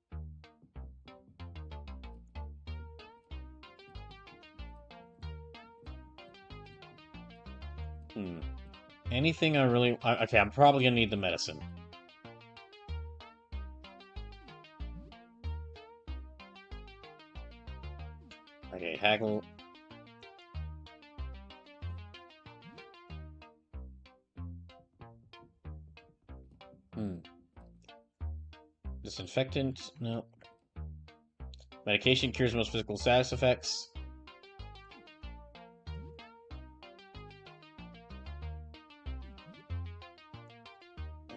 [SPEAKER 1] Hmm. Anything I really okay? I'm probably gonna need the medicine. Okay, haggle. Hmm. Disinfectant. No. Medication cures most physical status effects.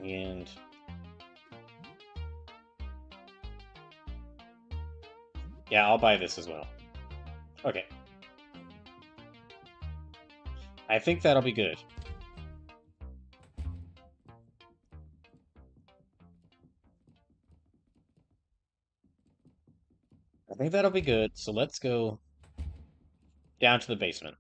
[SPEAKER 1] And yeah, I'll buy this as well. Okay. I think that'll be good. I think that'll be good. So let's go down to the basement.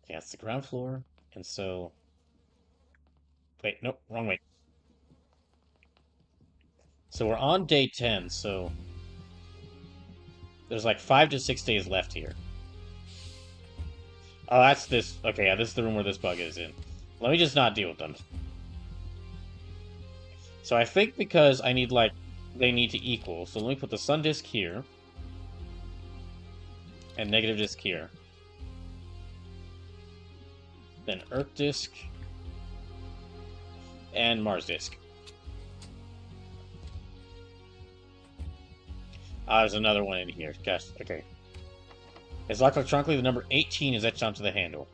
[SPEAKER 1] Yeah, it's the ground floor. And so wait, nope, wrong way. So we're on day 10, so there's like 5 to 6 days left here. Oh, that's this. Okay, yeah, this is the room where this bug is in. Let me just not deal with them. So I think because I need, like, they need to equal. So let me put the sun disk here. And negative disk here. Then Earth disk. And Mars disk. Ah, there's another one in here. Gosh, okay. It's locked electronically. The number 18 is etched onto the handle.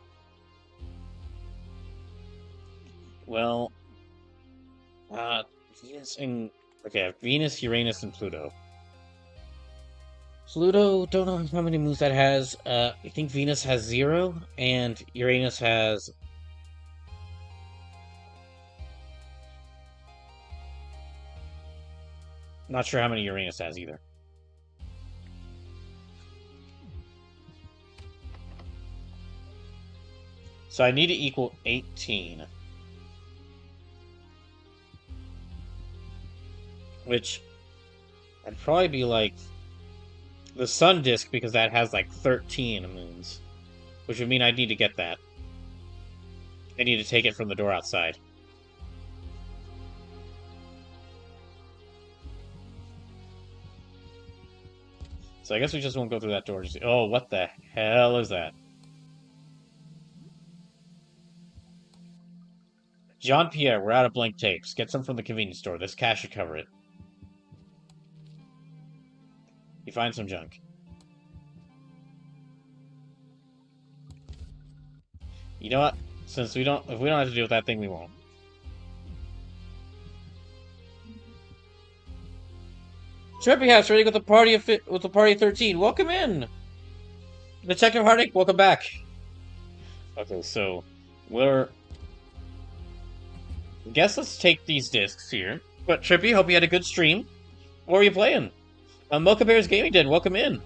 [SPEAKER 1] Well, Venus and okay, Venus, Uranus, and Pluto. Pluto, don't know how many moons that has. I think Venus has 0, and Uranus has. Not sure how many Uranus has either. So I need to equal 18. Which I'd probably be like the sun disk because that has like 13 moons, which would mean I need to get that. I need to take it from the door outside. So I guess we just won't go through that door. Oh, what the hell is that? Jean-Pierre, we're out of blank tapes. Get some from the convenience store. This cash should cover it. You find some junk. You know what? Since if we don't have to deal with that thing, we won't. Trippy House, ready with the party of 13. Welcome in, Detective Hardick. Welcome back. Okay, so we're. I guess let's take these discs here. But Trippy, hope you had a good stream. What were you playing? Mocha Bears Gaming Den, welcome in.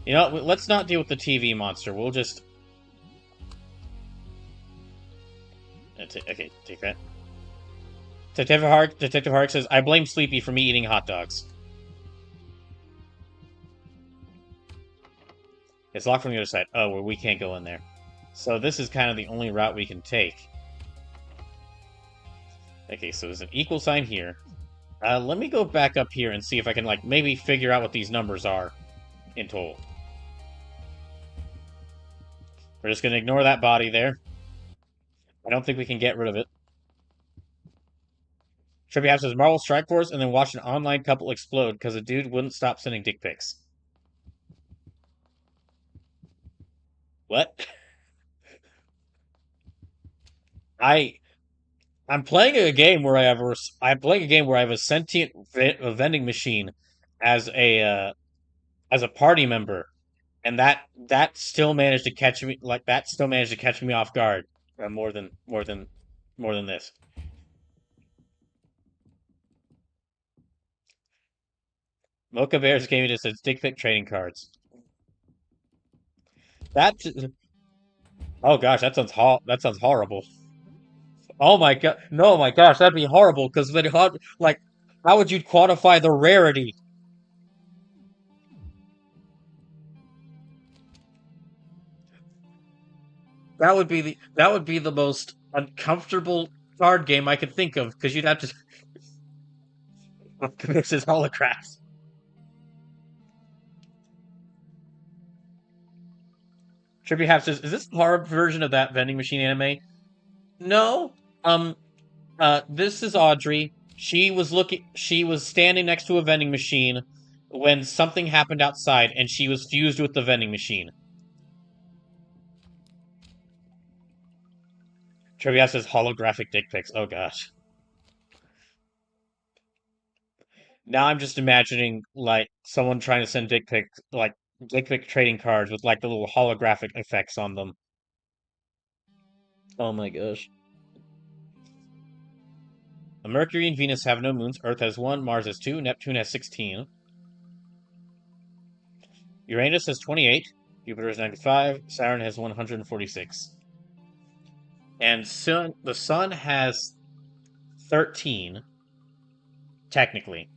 [SPEAKER 1] You know, let's not deal with the TV monster. We'll just. Okay, take that. Detective Hark says, I blame Sleepy for me eating hot dogs. It's locked from the other side. Oh, well, we can't go in there. So this is kind of the only route we can take. Okay, so there's an equal sign here. Let me go back up here and see if I can, like, maybe figure out what these numbers are in total. We're just going to ignore that body there. I don't think we can get rid of it. Trippy House says Marvel Strike Force and then watch an online couple explode because a dude wouldn't stop sending dick pics. What? I'm playing a game where I'm playing a game where I have a sentient vending machine as a party member, and that still managed to catch me off guard more than this. Mocha Bears Gaming just says dick pic trading cards. That oh gosh, that sounds horrible. Oh my god, no, my gosh, that'd be horrible. Because then, like, how would you quantify the rarity? That would be the most uncomfortable card game I could think of. Because you'd have to. This is holographs. Trippy Hap says, "Is this the horror version of that vending machine anime?" No. Um. This is Audrey. She was standing next to a vending machine when something happened outside, and she was fused with the vending machine. Trivia says holographic dick pics. Oh gosh. Now I'm just imagining like someone trying to send dick pic trading cards with like the little holographic effects on them. Oh my gosh. Mercury and Venus have no moons. Earth has one. Mars has two. Neptune has 16. Uranus has 28. Jupiter has 95. Saturn has 146. And the Sun has 13, technically.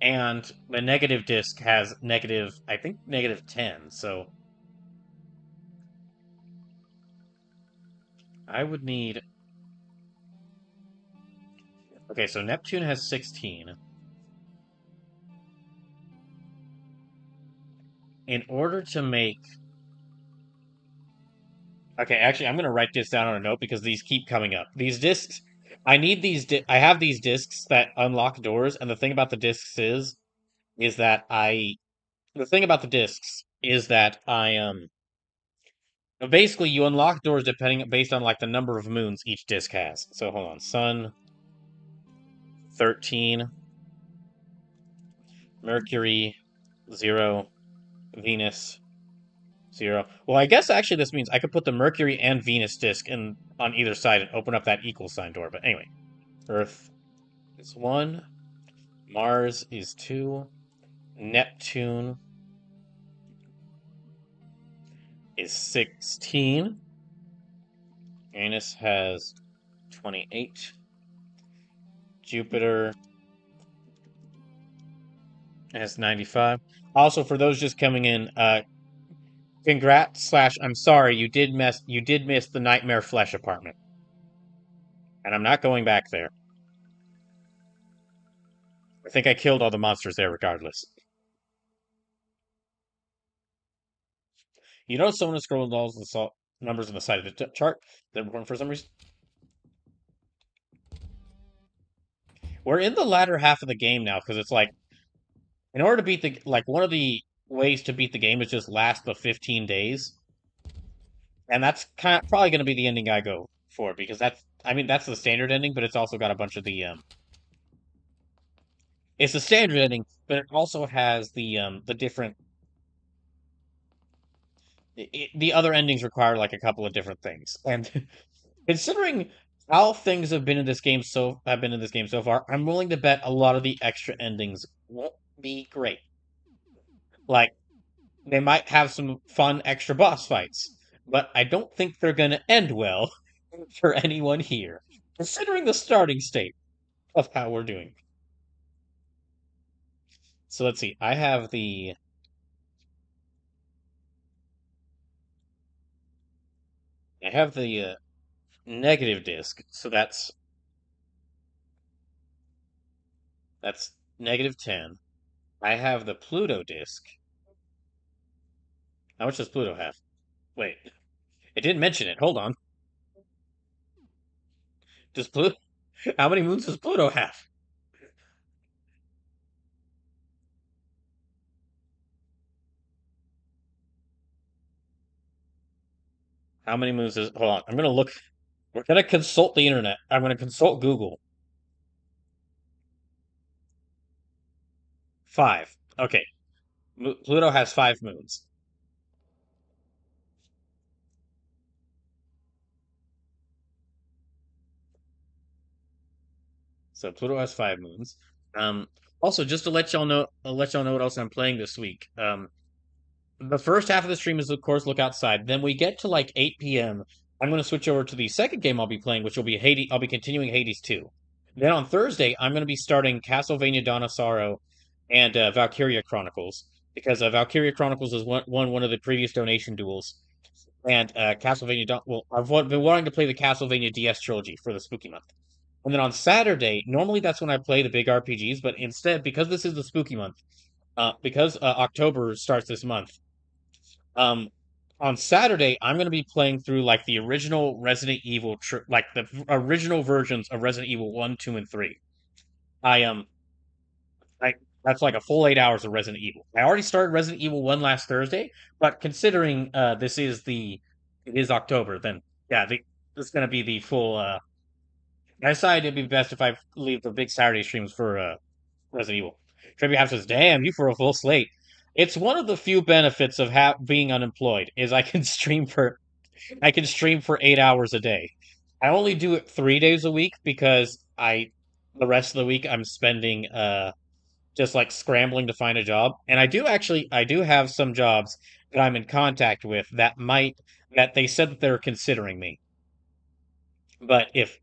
[SPEAKER 1] And the negative disk has I think, -10. So I would need. Okay, so Neptune has 16. In order to make. Okay, actually, I'm going to write this down on a note because these keep coming up. These discs. I need these. I have these discs that unlock doors, and the thing about the discs is that I. The thing about the discs is that basically, you unlock doors based on like the number of moons each disc has. So hold on, Sun 13, Mercury 0, Venus 0. Well, I guess actually this means I could put the Mercury and Venus disc on either side and open up that equal sign door. But anyway, Earth is 1, Mars is 2, Neptune is 16, Uranus has 28, Jupiter That's 95. Also, for those just coming in, congrats slash I'm sorry, you did miss the Nightmare Flesh apartment. And I'm not going back there. I think I killed all the monsters there regardless. You notice someone is scrolling all the numbers on the side of the chart? They're important for some reason. We're in the latter half of the game now because it's like, in order to beat the like one of the ways to beat the game is just last the 15 days, and that's probably going to be the ending I go for because that's the standard ending, but it's also got a bunch of the it's the standard ending, but it also has the different the other endings require like a couple of different things, and considering how things have been in this game so far, I'm willing to bet a lot of the extra endings won't be great. Like they might have some fun extra boss fights, but I don't think they're going to end well for anyone here, considering the starting state of how we're doing. So let's see. I have the negative disc, so that's -10. I have the Pluto disc. How much does Pluto have? Wait, it didn't mention it. Hold on. Does Pluto? How many moons does Pluto have? How many moons does? Hold on. I'm gonna look. We're gonna consult the internet. I'm gonna consult Google. 5. Okay. Pluto has 5 moons. So Pluto has 5 moons. Um, Also, just to let y'all know what else I'm playing this week. The first half of the stream is, of course, Look Outside. Then we get to like 8 p.m. I'm going to switch over to the second game I'll be playing, which will be Hades. I'll be continuing Hades 2. Then on Thursday, I'm going to be starting Castlevania Dawn of Sorrow and Valkyria Chronicles because Valkyria Chronicles is won one of the previous donation duels, and Castlevania. Well, been wanting to play the Castlevania DS trilogy for the Spooky Month. And then on Saturday, normally that's when I play the big RPGs, but instead, because this is the Spooky Month, because October starts this month, um, on Saturday I'm going to be playing through like the original Resident Evil, like the original versions of Resident Evil 1, 2, and 3. I I That's like a full 8 hours of Resident Evil. I already started Resident Evil 1 last Thursday, but considering it is October, then yeah, this is going to be the full. I decided it'd be best if I leave the big Saturday streams for Resident Evil. Trivia House says, "Damn, you for a full slate." It's one of the few benefits of being unemployed is I can stream for 8 hours a day. I only do it 3 days a week because the rest of the week I'm spending just like scrambling to find a job. And I do have some jobs that I'm in contact with that they said that they're considering me. But if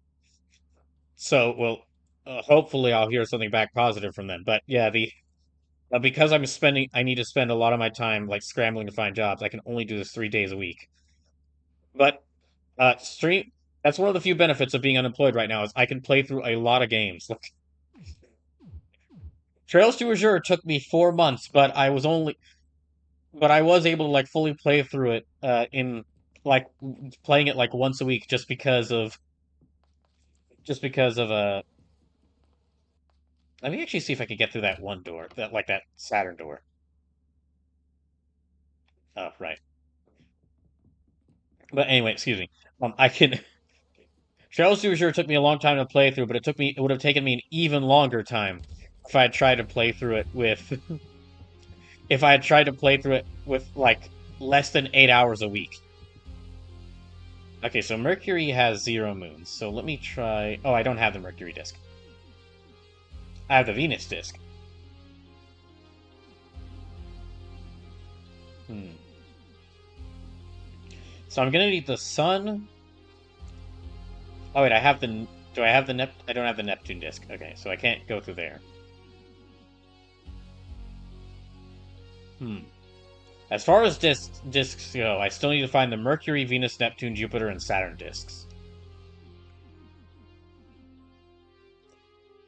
[SPEAKER 1] so, well, hopefully I'll hear something back positive from them. But yeah, because I need to spend a lot of my time like scrambling to find jobs. I can only do this 3 days a week. But stream that's one of the few benefits of being unemployed right now is I can play through a lot of games. Like, Trails to Azure took me 4 months, but I was able to like fully play through it in like playing it like once a week just because of. Let me actually see if I could get through that one door, that Saturn door. Oh, right. But anyway, excuse me. I can. Trails to Azure took me a long time to play through, but it would have taken me an even longer time if I had tried to play through it with if I had tried to play through it with like less than 8 hours a week. Okay, so Mercury has 0 moons. So let me try. Oh, I don't have the Mercury disk. I have the Venus disk. Hmm. So I'm gonna need the Sun. Oh wait, I have the. Do I have the I don't have the Neptune disk. Okay, so I can't go through there. As far as discs go, I still need to find the Mercury, Venus, Neptune, Jupiter, and Saturn discs.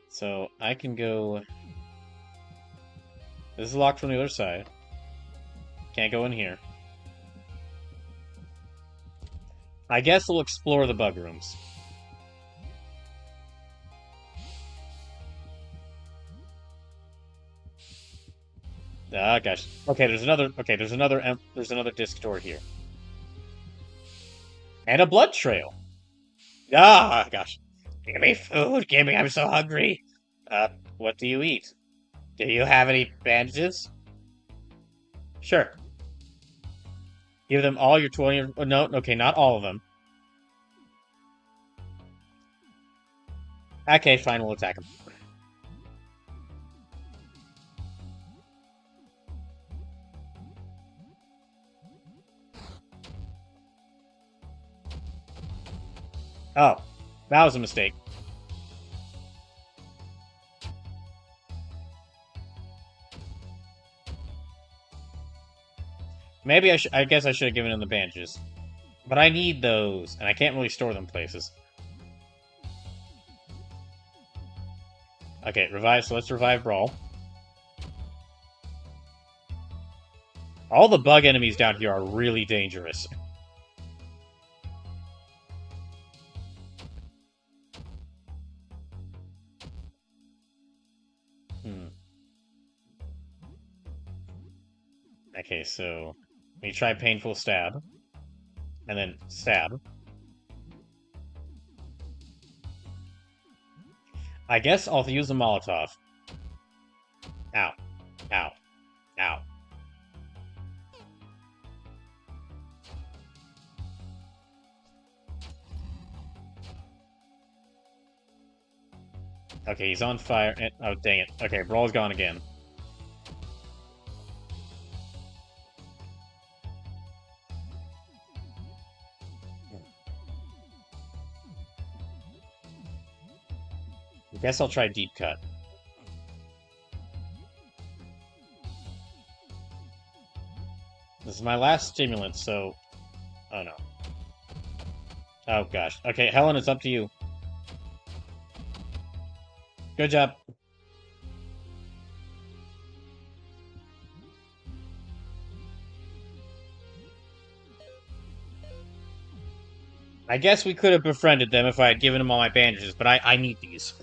[SPEAKER 1] So I can go... This is locked from the other side. Can't go in here. I guess we'll explore the bug rooms. Ah, gosh. Okay, there's another disc door here. And a blood trail. Ah, gosh.
[SPEAKER 2] Give me food. Give me. I'm so hungry.
[SPEAKER 1] What do you eat?
[SPEAKER 2] Do you have any bandages?
[SPEAKER 1] Sure. Give them all your 20... Oh, no, okay, not all of them. Okay, fine, we'll attack them. Oh, that was a mistake. Maybe I guess I should have given him the bandages. But I need those, and I can't really store them places. Okay, revive, so let's revive Brawl. All the bug enemies down here are really dangerous. Okay, so we try Painful Stab. And then Stab. I guess I'll use the Molotov. Ow. Ow. Ow. Okay, he's on fire. Oh, dang it. Okay, Brawl's gone again. I guess I'll try Deep Cut. This is my last stimulant, so... Oh, no. Oh, gosh. Okay, Helen, it's up to you. Good job. I guess we could have befriended them if I had given them all my bandages, but I need these.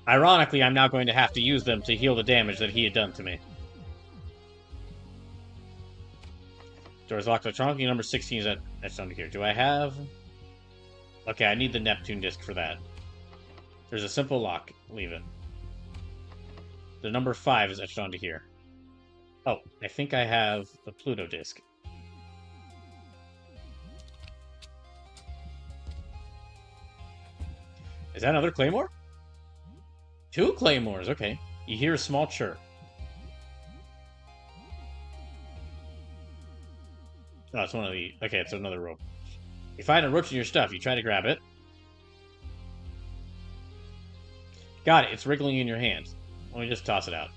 [SPEAKER 1] Ironically, I'm now going to have to use them to heal the damage that he had done to me. Doors locked electronically. Number 16 is etched onto here. Do I have... Okay, I need the Neptune disc for that. There's a simple lock. Leave it. The number 5 is etched onto here. Oh, I think I have the Pluto disc. Is that another Claymore? 2 Claymores, okay. You hear a small chirp. Oh, it's one of the... Okay, it's another rope. You find a roach in your stuff. You try to grab it. Got it. It's wriggling in your hand. Let me just toss it out.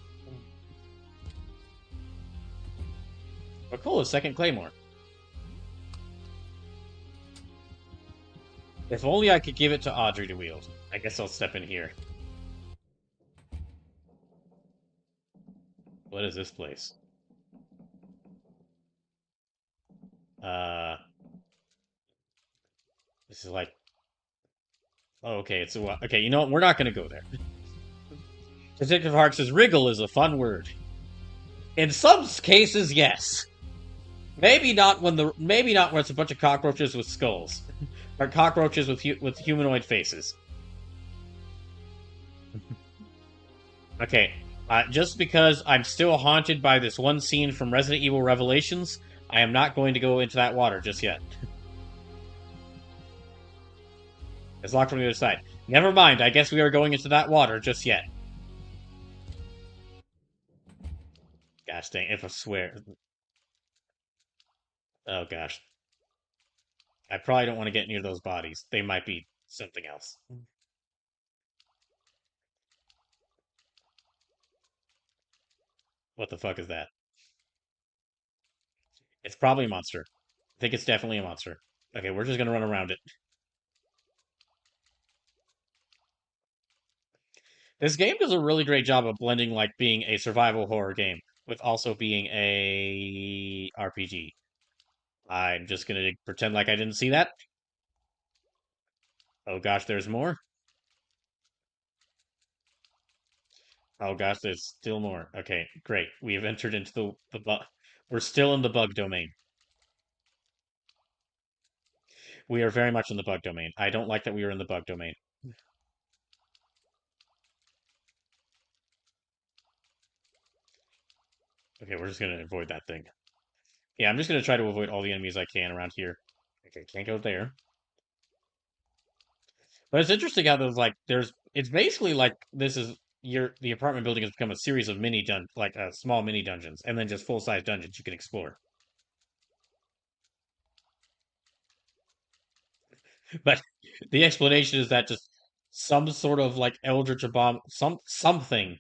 [SPEAKER 1] Oh, cool. A second Claymore. If only I could give it to Audrey to wield. I guess I'll step in here. What is this place? This is like... Oh, okay, it's a... Okay, you know what? We're not gonna go there. Detective Hart says, wriggle is a fun word. In some cases, yes. Maybe not when it's a bunch of cockroaches with skulls. Or cockroaches with humanoid faces. Okay, just because I'm still haunted by this one scene from Resident Evil Revelations, I am not going to go into that water just yet. It's locked from the other side. Never mind, I guess we are going into that water just yet. Gosh dang, if I swear. Oh gosh. I probably don't want to get near those bodies. They might be something else. What the fuck is that? It's probably a monster. I think it's definitely a monster. Okay, we're just gonna run around it. This game does a really great job of blending like being a survival horror game with also being a RPG. I'm just gonna pretend like I didn't see that. Oh gosh, there's more. Oh gosh, there's still more. Okay, great. We have entered into the bug. We're still in the bug domain. We are very much in the bug domain. I don't like that we are in the bug domain. Okay, we're just gonna avoid that thing. Yeah, I'm just gonna try to avoid all the enemies I can around here. Okay, can't go there. But it's interesting how there's it's basically like this is your the apartment building has become a series of small mini dungeons and then just full size dungeons you can explore. But the explanation is that just some sort of like eldritch something.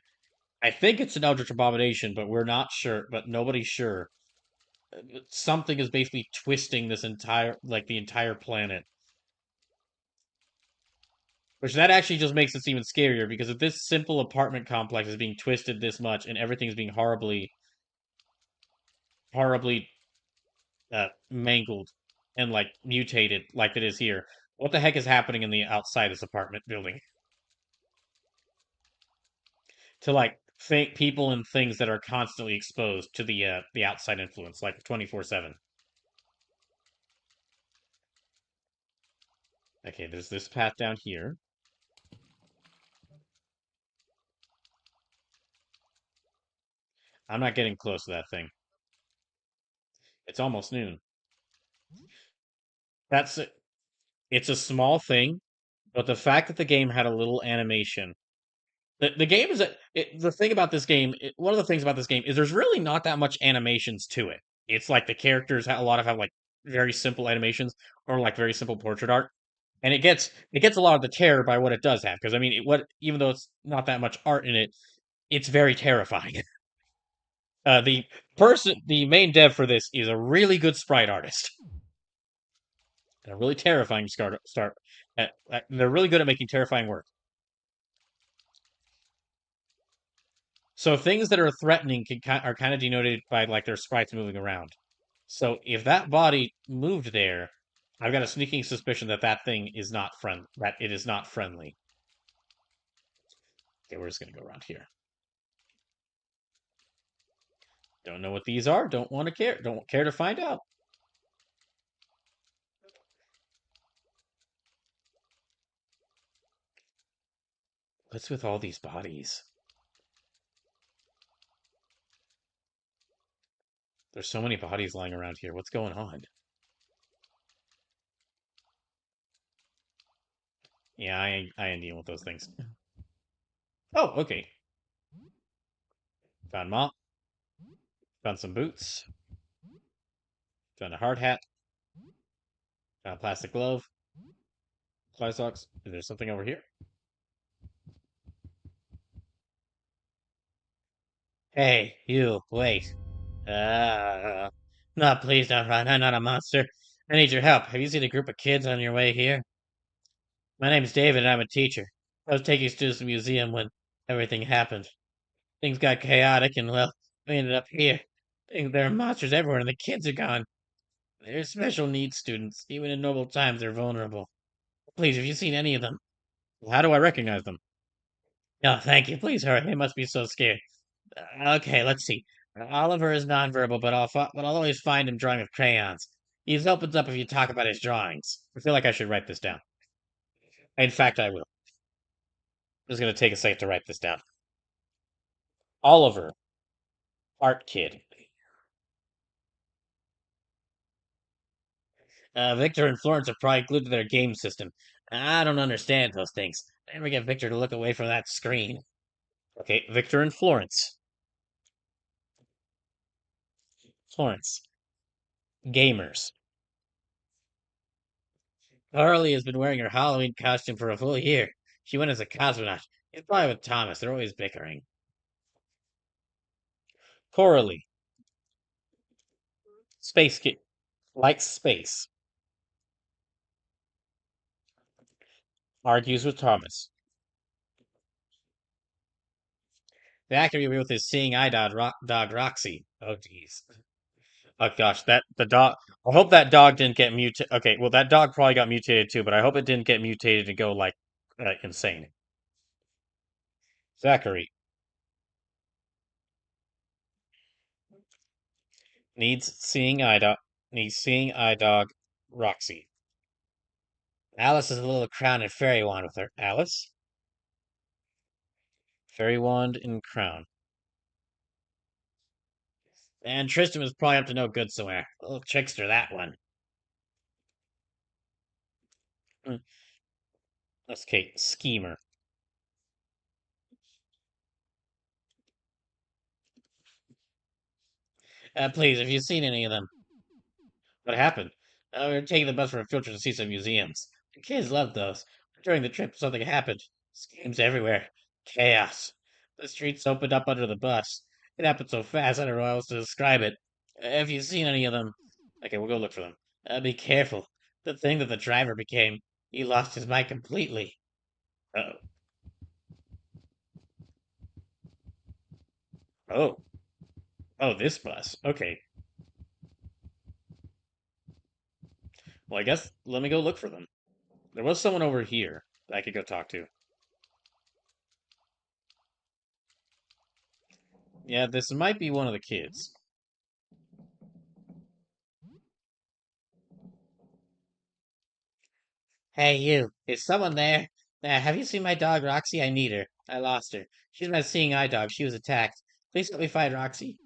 [SPEAKER 1] I think it's an eldritch abomination, but we're not sure. But nobody's sure. Something is basically twisting this the entire planet. Which that actually just makes it even scarier because if this simple apartment complex is being twisted this much and everything's being horribly mangled and like mutated like it is here, what the heck is happening in the outside this apartment building to like people and things that are constantly exposed to the outside influence like 24/7? Okay, there's this path down here. I'm not getting close to that thing. It's almost noon. That's it. It's a small thing, but the fact that the game had a little animation. The game is the thing about this game. One of the things about this game is there's really not that much animations to it. It's like the characters a lot of have like very simple animations or like very simple portrait art, and it gets a lot of the terror by what it does have. Because I mean, what even though it's not that much art in it, it's very terrifying. The main dev for this is a really good sprite artist and a really terrifying start. They're really good at making terrifying work. So things that are threatening are kind of denoted by like their sprites moving around. So if that body moved there, I've got a sneaking suspicion that that thing is not that it is not friendly. Okay, we're just gonna go around here. Don't know what these are. Don't want to care. Don't care to find out. What's with all these bodies? There's so many bodies lying around here. What's going on? Yeah, I ain't dealing with those things. Oh, okay. Found mop. Found some boots. Found a hard hat. Found a plastic glove. Fly socks. Is there something over here? Hey, you, wait. Uh, no, please don't run. I'm not a monster. I need your help. Have you seen a group of kids on your way here? My name's David and I'm a teacher. I was taking students to the museum when everything happened. Things got chaotic and, well, we ended up here. There are monsters everywhere and the kids are gone. They're special needs students. Even in normal times, they're vulnerable. Please, have you seen any of them? Well, how do I recognize them? Oh, thank you. Please hurry. They must be so scared. Okay, let's see. Oliver is nonverbal, but I'll always find him drawing with crayons. He opens up if you talk about his drawings. I feel like I should write this down. In fact, I will. I'm just going to take a second to write this down. Oliver, art kid. Victor and Florence are probably glued to their game system. I don't understand those things. I never get Victor to look away from that screen. Okay, Victor and Florence. Florence. Gamers. Harley has been wearing her Halloween costume for a full year. She went as a cosmonaut. He's probably with Thomas. They're always bickering. Coralie. Space kid. Likes space. Argues with Thomas. The actor you with his seeing eye dog Roxy. Oh jeez. Oh gosh, the dog. I hope that dog didn't get mutated. Okay, well that dog probably got mutated too, but I hope it didn't get mutated and go like insane. Zachary needs seeing eye dog. Needs seeing eye dog Roxy. Alice has a little crown and fairy wand with her. Alice, fairy wand and crown. And Tristan was probably up to no good somewhere. A little trickster, that one. That's Kate. Schemer. Please, have you seen any of them? What happened? We were taking the bus for a field trip to see some museums. The kids loved those. During the trip, something happened. Schemes everywhere. Chaos. The streets opened up under the bus. It happened so fast, I don't know how else to describe it. Have you seen any of them? Okay, we'll go look for them. Be careful. The thing that the driver became, he lost his mind completely. Uh-oh. Oh. Oh, this bus. Okay. Well, I guess let me go look for them. There was someone over here that I could go talk to. Yeah, this might be one of the kids. Hey, you. Is someone there? Have you seen my dog, Roxy? I need her. I lost her. She's my seeing eye dog. She was attacked. Please help me find Roxy.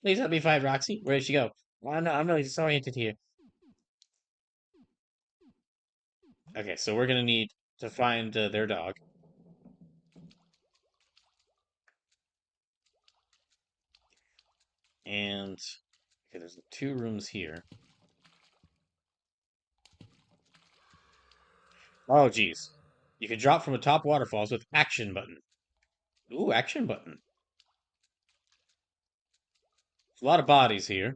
[SPEAKER 1] Please help me find Roxy. Where did she go? Oh, no, I'm really disoriented here. Okay, so we're gonna need to find their dog. And okay, there's 2 rooms here. Oh, geez. You can drop from atop waterfalls with action button. Ooh, action button. There's a lot of bodies here.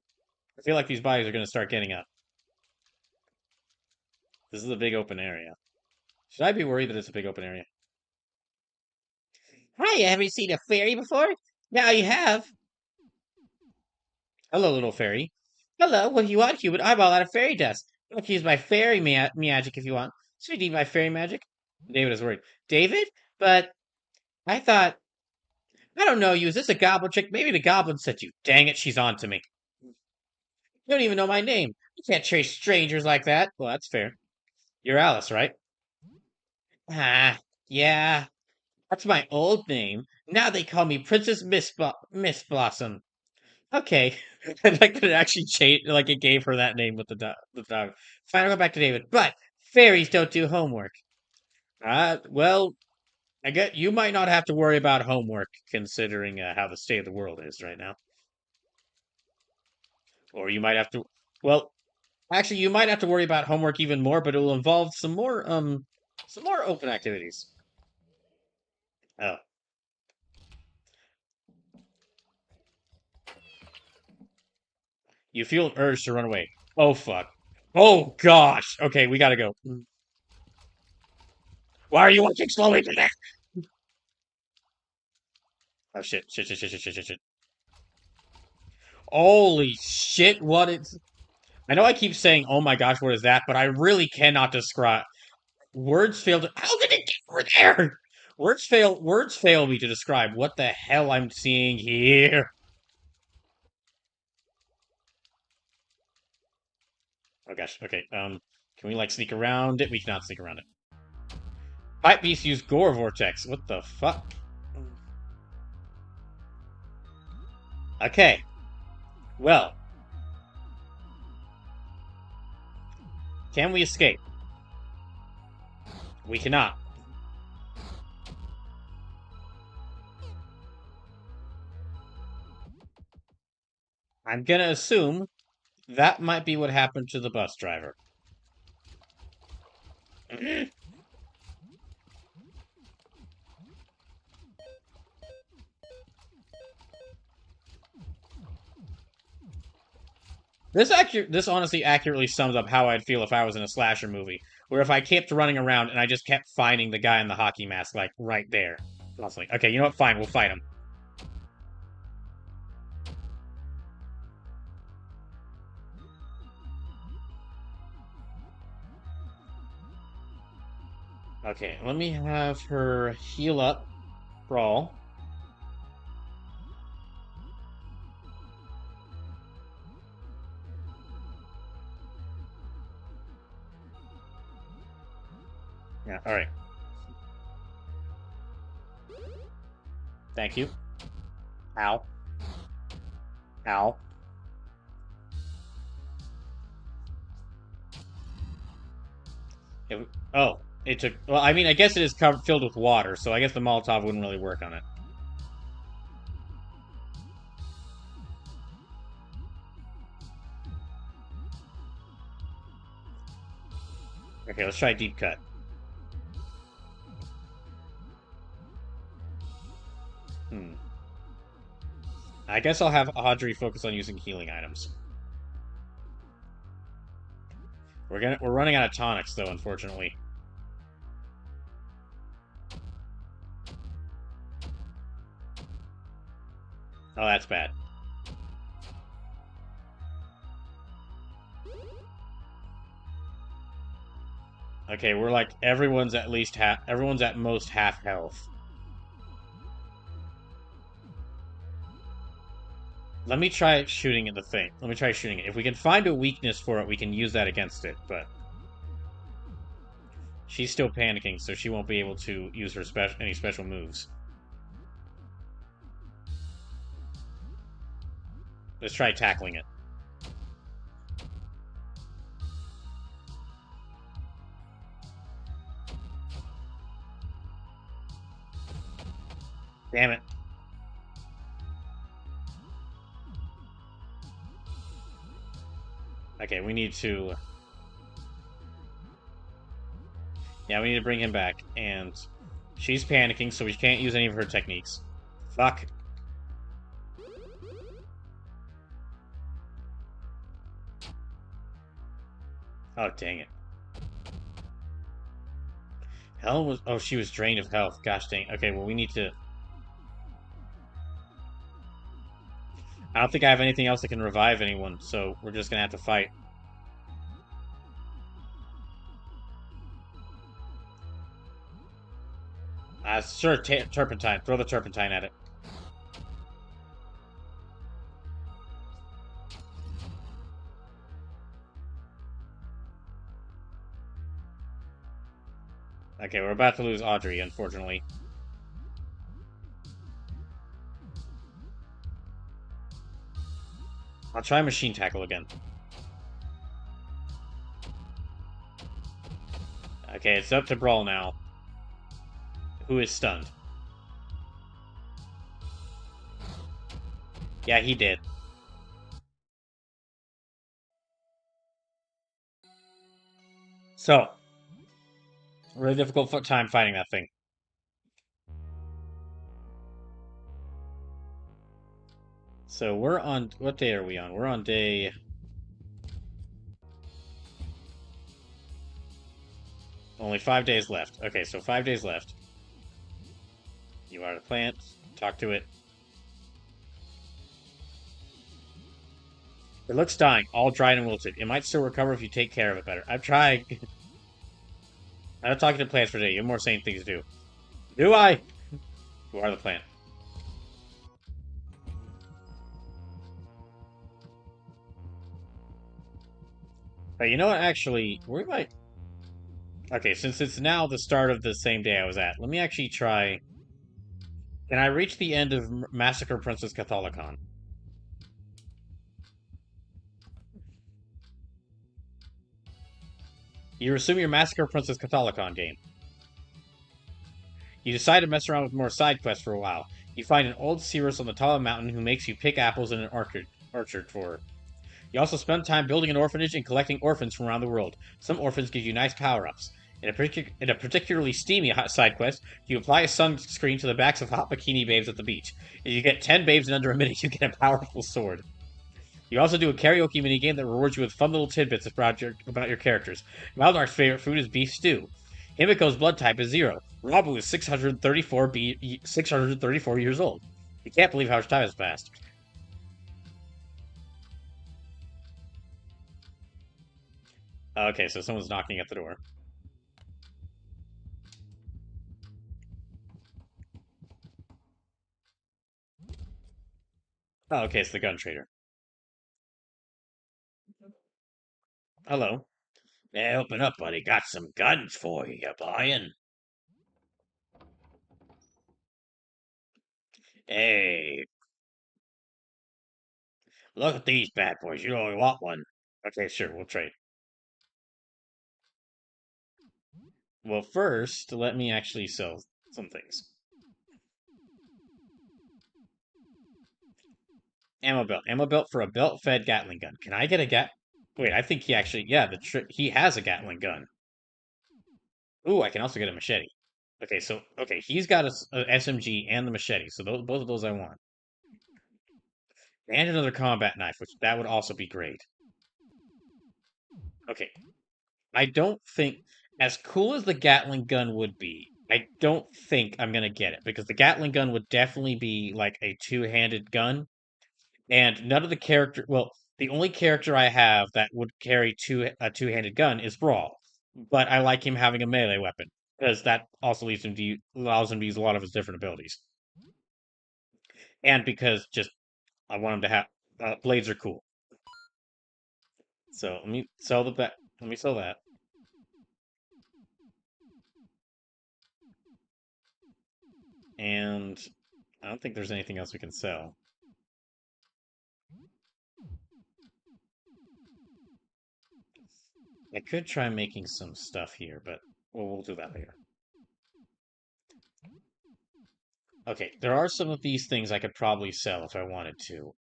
[SPEAKER 1] I feel like these bodies are going to start getting up. This is a big open area. Should I be worried that it's a big open area?
[SPEAKER 2] Hi, have you seen a fairy before? Now you have.
[SPEAKER 1] Hello, little fairy.
[SPEAKER 2] Hello, what do you want, human? I'm all out of fairy dust. You can use my fairy magic if you want. So you need my fairy magic?
[SPEAKER 1] David is worried.
[SPEAKER 2] David? But I thought, I don't know you. Is this a goblin trick? Maybe the goblin sent you.
[SPEAKER 1] Dang it, she's on to me.
[SPEAKER 2] You don't even know my name. You can't chase strangers like that.
[SPEAKER 1] Well, that's fair. You're Alice, right?
[SPEAKER 2] Ah, yeah. That's my old name. Now they call me Princess Miss Blossom.
[SPEAKER 1] Okay. I like that it actually changed, like it gave her that name with the dog.
[SPEAKER 2] Fine, I'll go back to David. But fairies don't do homework.
[SPEAKER 1] Well, I get you might not have to worry about homework considering how the state of the world is right now. Or you might have to, well, actually, you might have to worry about homework even more, but it will involve some more open activities. Oh. You feel an urge to run away. Oh, fuck. Oh, gosh. Okay, we gotta go. Why are you walking slowly today? Oh, shit. Shit. Holy shit, what is... I know I keep saying, oh my gosh, what is that? But I really cannot describe... Words fail to... How did it get over there? Words fail me to describe what the hell I'm seeing here. Oh gosh, okay, can we like sneak around it? We cannot sneak around it. Pipe Beast use Gore Vortex. What the fuck? Okay. Well. Can we escape? We cannot. I'm gonna assume that might be what happened to the bus driver. This honestly accurately sums up how I'd feel if I was in a slasher movie, where if I kept running around and I just kept finding the guy in the hockey mask, like, right there. I was like, okay, you know what? Fine, we'll fight him. Okay, let me have her heal up, Brawl. Yeah, alright. Thank you. Ow. Ow. Oh, it took... Well, I mean, I guess it is covered, filled with water, so I guess the Molotov wouldn't really work on it. Okay, let's try deep cut. I guess I'll have Audrey focus on using healing items. We're running out of tonics though, unfortunately. Oh, that's bad. Okay, we're like everyone's at most half health. Let me try shooting at the thing. Let me try shooting it. If we can find a weakness for it, we can use that against it, but she's still panicking, so she won't be able to use her any special moves. Let's try tackling it. Damn it. Okay, we need to... Yeah, we need to bring him back, and she's panicking, so we can't use any of her techniques. Fuck. Oh, dang it. Hell was... Oh, she was drained of health. Gosh dang. Okay, well, we need to... I don't think I have anything else that can revive anyone, so we're just gonna have to fight. Sure, turpentine. Throw the turpentine at it. Okay, we're about to lose Audrey, unfortunately. I'll try machine tackle again. Okay, it's up to Brawl now. Who is stunned? Yeah, he did. So, really difficult time fighting that thing. So we're on... What day are we on? We're on day... Only 5 days left. Okay, so 5 days left. You are the plant. Talk to it. It looks dying, all dried and wilted. It might still recover if you take care of it better. I've tried. I'm not talking to plants for today. You have more sane things to do. Do I? You are the plant. But you know what? Actually, we might... Okay, since it's now the start of the same day I was at, let me actually try... Can I reach the end of Massacre Princess Catholicon? You resume your Massacre Princess Catholicon game. You decide to mess around with more side quests for a while. You find an old seeress on the top of a mountain who makes you pick apples in an orchard for her. You also spend time building an orphanage and collecting orphans from around the world. Some orphans give you nice power-ups. In a particularly steamy side quest, you apply a sunscreen to the backs of hot bikini babes at the beach. If you get 10 babes in under a minute, you get a powerful sword. You can also do a karaoke minigame that rewards you with fun little tidbits about your characters. Maldark's favorite food is beef stew. Himiko's blood type is 0. Rabu is 634 years old. You can't believe how much time has passed. Okay, so someone's knocking at the door. Oh, okay, it's the gun trader. Hello.
[SPEAKER 2] Hey, open up, buddy. Got some guns for you. You buying? Hey, look at these bad boys. You only want one.
[SPEAKER 1] Okay, sure, we'll trade. Well, first, let me actually sell some things. Ammo belt. Ammo belt for a belt-fed Gatling gun. Can I get a Gat? Wait, I think he actually, yeah, he has a Gatling gun. Ooh, I can also get a machete. Okay, so he's got a SMG and the machete, so both of those I want. And another combat knife, which that would also be great. Okay, I don't think, as cool as the Gatling gun would be, I don't think I'm gonna get it because the Gatling gun would definitely be like a two-handed gun, and none of the character. Well, the only character I have that would carry a two-handed gun is Brawl, but I like him having a melee weapon because that also allows him to use a lot of his different abilities, and because just I want him to have blades are cool. So let me sell Let me sell that. And I don't think there's anything else we can sell. I could try making some stuff here, but we'll do that later. Okay, there are some of these things I could probably sell if I wanted to.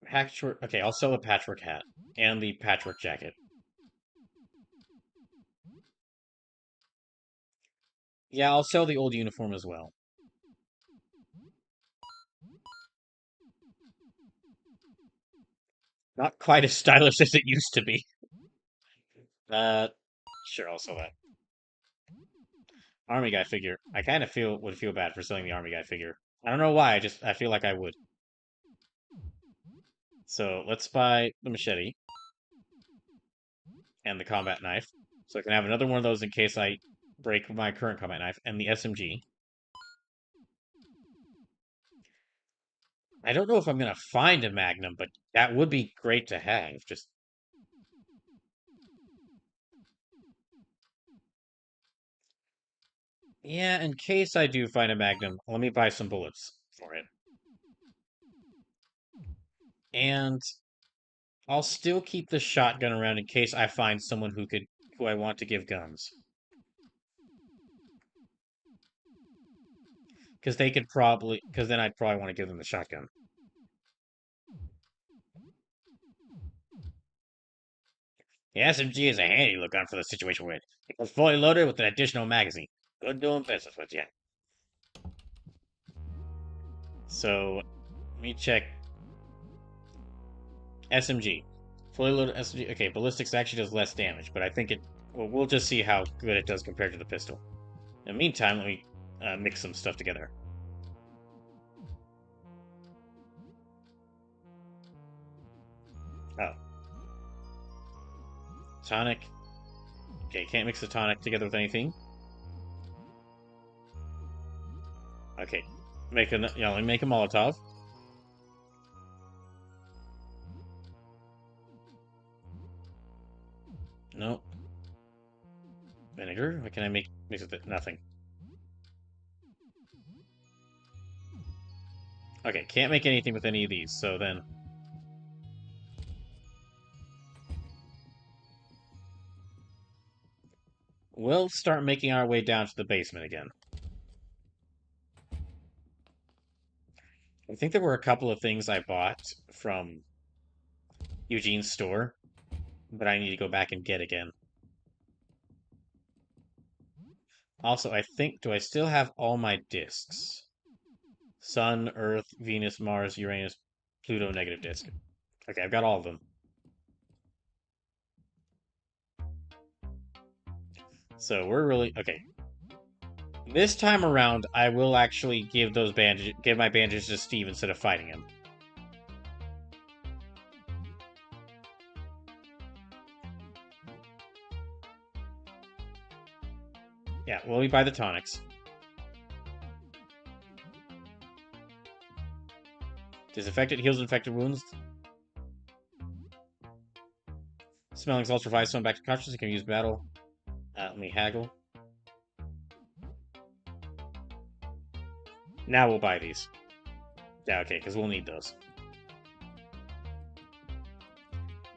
[SPEAKER 1] Patchwork. Okay, I'll sell the patchwork hat and the patchwork jacket. Yeah, I'll sell the old uniform as well. Not quite as stylish as it used to be. Uh, sure, I'll sell that. Army guy figure. I kind of would feel bad for selling the army guy figure. I don't know why. I feel like I would. So let's buy the machete and the combat knife. So I can have another one of those in case I break my current combat knife and the SMG. I don't know if I'm gonna find a Magnum, but that would be great to have. Just yeah, in case I do find a Magnum, let me buy some bullets for it. And I'll still keep the shotgun around in case I find someone who I want to give guns. Because then I'd probably want to give them the shotgun.
[SPEAKER 2] the SMG is a handy look on for the situation we're in. It was fully loaded with an additional magazine. Good doing business with you.
[SPEAKER 1] So let me check SMG. Fully loaded SMG. Okay, ballistics actually does less damage, but I think it. Well, we'll just see how good it does compared to the pistol. In the meantime, let me mix some stuff together. Oh, tonic. Okay, can't mix the tonic together with anything. Okay, let me make a Molotov. No. Vinegar? What can I mix with it? Nothing. Okay, can't make anything with any of these, so then... We'll start making our way down to the basement again. I think there were a couple of things I bought from Eugene's store, but I need to go back and get again. Also, I think, do I still have all my discs? Sun, Earth, Venus, Mars, Uranus, Pluto negative disc. Okay, I've got all of them. So we're really okay. This time around, I will actually give my bandages to Steve instead of fighting him. Yeah, well, we buy the tonics. Disinfected heals infected wounds. Smelling salts revives someone back to consciousness. You can use battle. Let me haggle. Now we'll buy these. Yeah, okay, because we'll need those.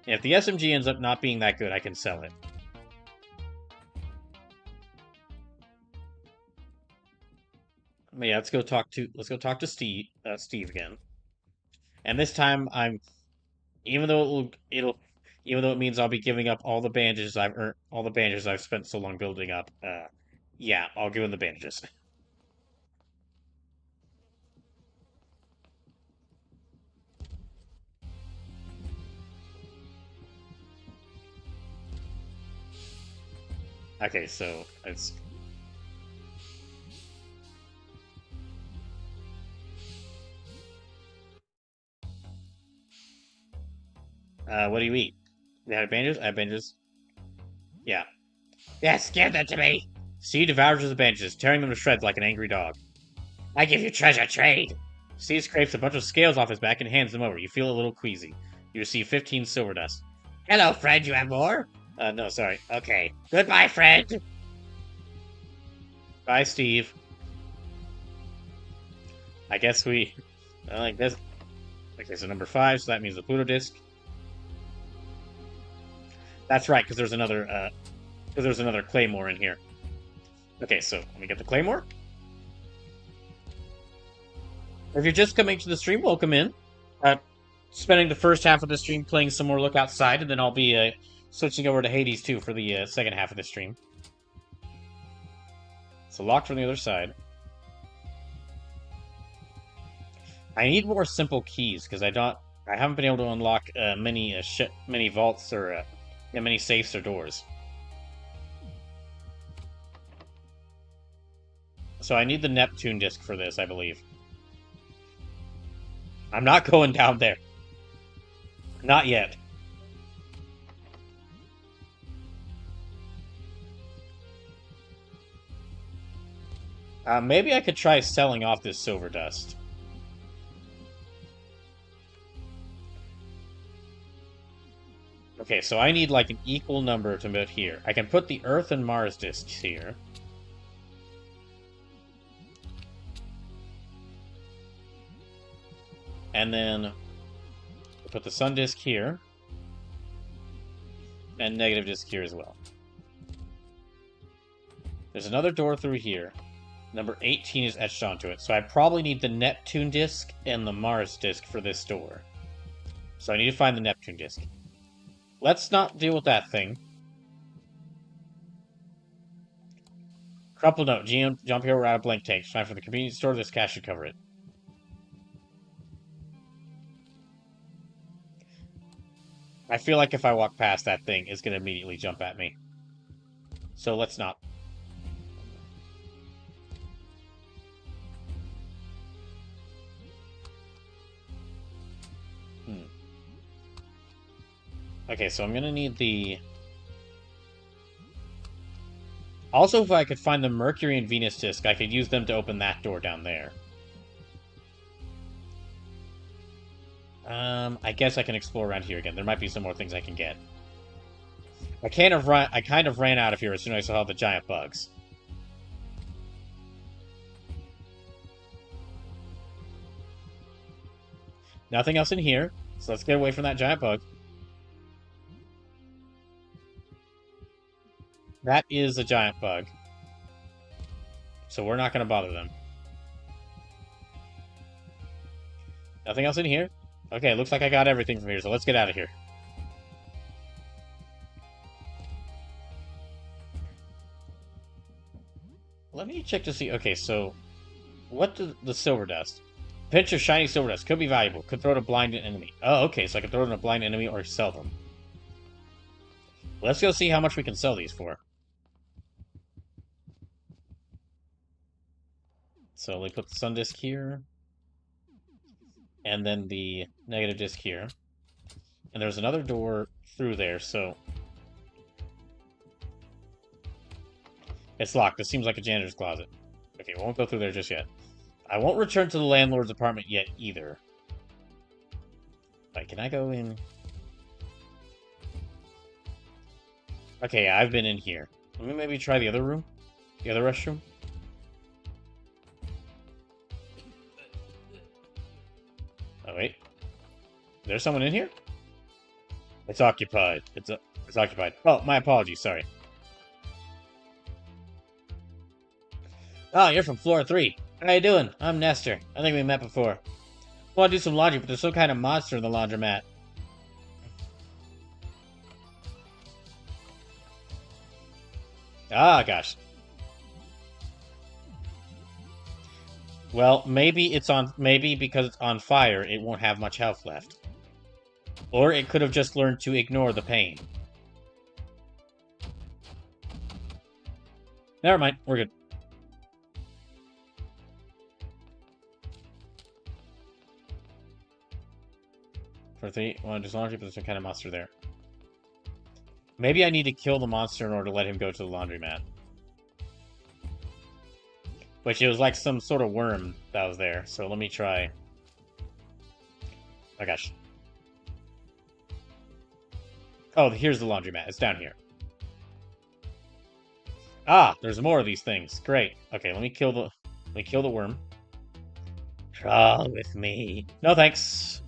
[SPEAKER 1] If the SMG ends up not being that good, I can sell it. But yeah, let's go talk to Steve again. And this time even though it means I'll be giving up all the bandages I've earned, all the bandages I've spent so long building up. Yeah, I'll give him the bandages. Okay, so it's what do you eat? You have bandages? I have bandages. Yeah.
[SPEAKER 2] Yes, give them to me.
[SPEAKER 1] Steve devours the bandages, tearing them to shreds like an angry dog.
[SPEAKER 2] I give you treasure trade.
[SPEAKER 1] Steve scrapes a bunch of scales off his back and hands them over. You feel a little queasy. You receive 15 silver dust.
[SPEAKER 2] Hello, friend. You have more?
[SPEAKER 1] No, sorry.
[SPEAKER 2] Okay. Goodbye, friend.
[SPEAKER 1] Bye, Steve. I guess we... I like this. Okay, so number 5, so that means the Pluto disc. That's right, because there's another Claymore in here. Okay, so let me get the Claymore. If you're just coming to the stream, welcome in. Spending the first half of the stream playing some more Look Outside, and then I'll be switching over to Hades 2 for the second half of the stream. So locked from the other side. I need more simple keys because I haven't been able to unlock many vaults or many safes or doors. So I need the Neptune disc for this, I believe. I'm not going down there. Not yet. Maybe I could try selling off this silver dust. Okay, so I need like an equal number to put here. I can put the Earth and Mars discs here. And then put the Sun disc here. And negative disc here as well. There's another door through here. Number 18 is etched onto it. So I probably need the Neptune disc and the Mars disc for this door. So I need to find the Neptune disc. Let's not deal with that thing. Crumpled note. GM, jump here, we're out of blank tanks. Time for the convenience store. This cash should cover it. I feel like if I walk past that thing, it's going to immediately jump at me. So let's not. Okay, so I'm going to need the... Also, if I could find the Mercury and Venus disc, I could use them to open that door down there. I guess I can explore around here again. There might be some more things I can get. I kind of ran out of here as soon as I saw the giant bugs. Nothing else in here, so let's get away from that giant bug. That is a giant bug. So we're not going to bother them. Nothing else in here? Okay, looks like I got everything from here, so let's get out of here. Let me check to see... Okay, so... What does the silver dust? Pinch of shiny silver dust. Could be valuable. Could throw it a blind enemy. Oh, okay, so I can throw it in a blind enemy or sell them. Let's go see how much we can sell these for. So we put the sun disk here. And then the negative disk here. And there's another door through there, so... It's locked. This seems like a janitor's closet. Okay, we won't go through there just yet. I won't return to the landlord's apartment yet, either. Alright, can I go in? Okay, I've been in here. Let me maybe try the other room? The other restroom? Oh, wait. There's someone in here? It's occupied. It's occupied. Oh, my apologies, sorry. Oh, you're from floor 3. How you doing? I'm Nestor. I think we met before. I want to do some laundry, but there's some kind of monster in the laundromat. Ah, gosh. Well, maybe because it's on fire, it won't have much health left. Or it could have just learned to ignore the pain. Never mind, we're good. For 3, I want to do laundry, but there's some kind of monster there. Maybe I need to kill the monster in order to let him go to the laundromat. Which it was like some sort of worm that was there, so let me try. Oh gosh. Oh, here's the laundromat. It's down here. Ah, there's more of these things. Great. Okay, let me kill the worm. Crawl with me. No thanks.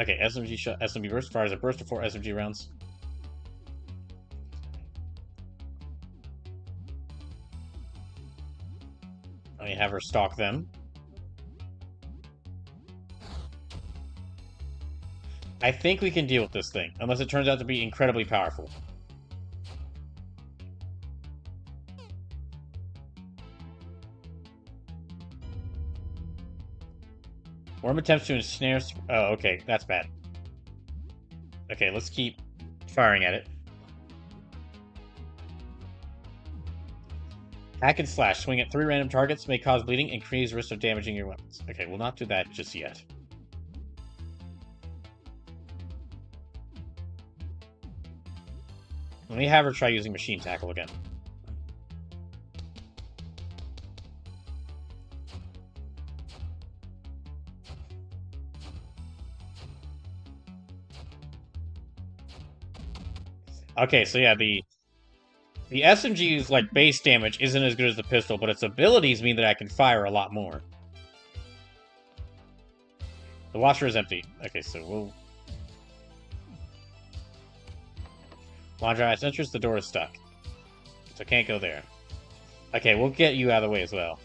[SPEAKER 1] Okay, SMG shot. SMG burst fires a burst of 4 SMG rounds. Let me have her stalk them. I think we can deal with this thing, unless it turns out to be incredibly powerful. Worm attempts to ensnare... Oh, okay, that's bad. Okay, let's keep firing at it. Hack and slash. Swing at 3 random targets, may cause bleeding, increase risk of damaging your weapons. Okay, we'll not do that just yet. Let me have her try using machine tackle again. Okay, so yeah, the SMG's like base damage isn't as good as the pistol, but its abilities mean that I can fire a lot more. The washer is empty. Okay, so we'll... Laundromat's entrance, the door is stuck. So can't go there. Okay, we'll get you out of the way as well.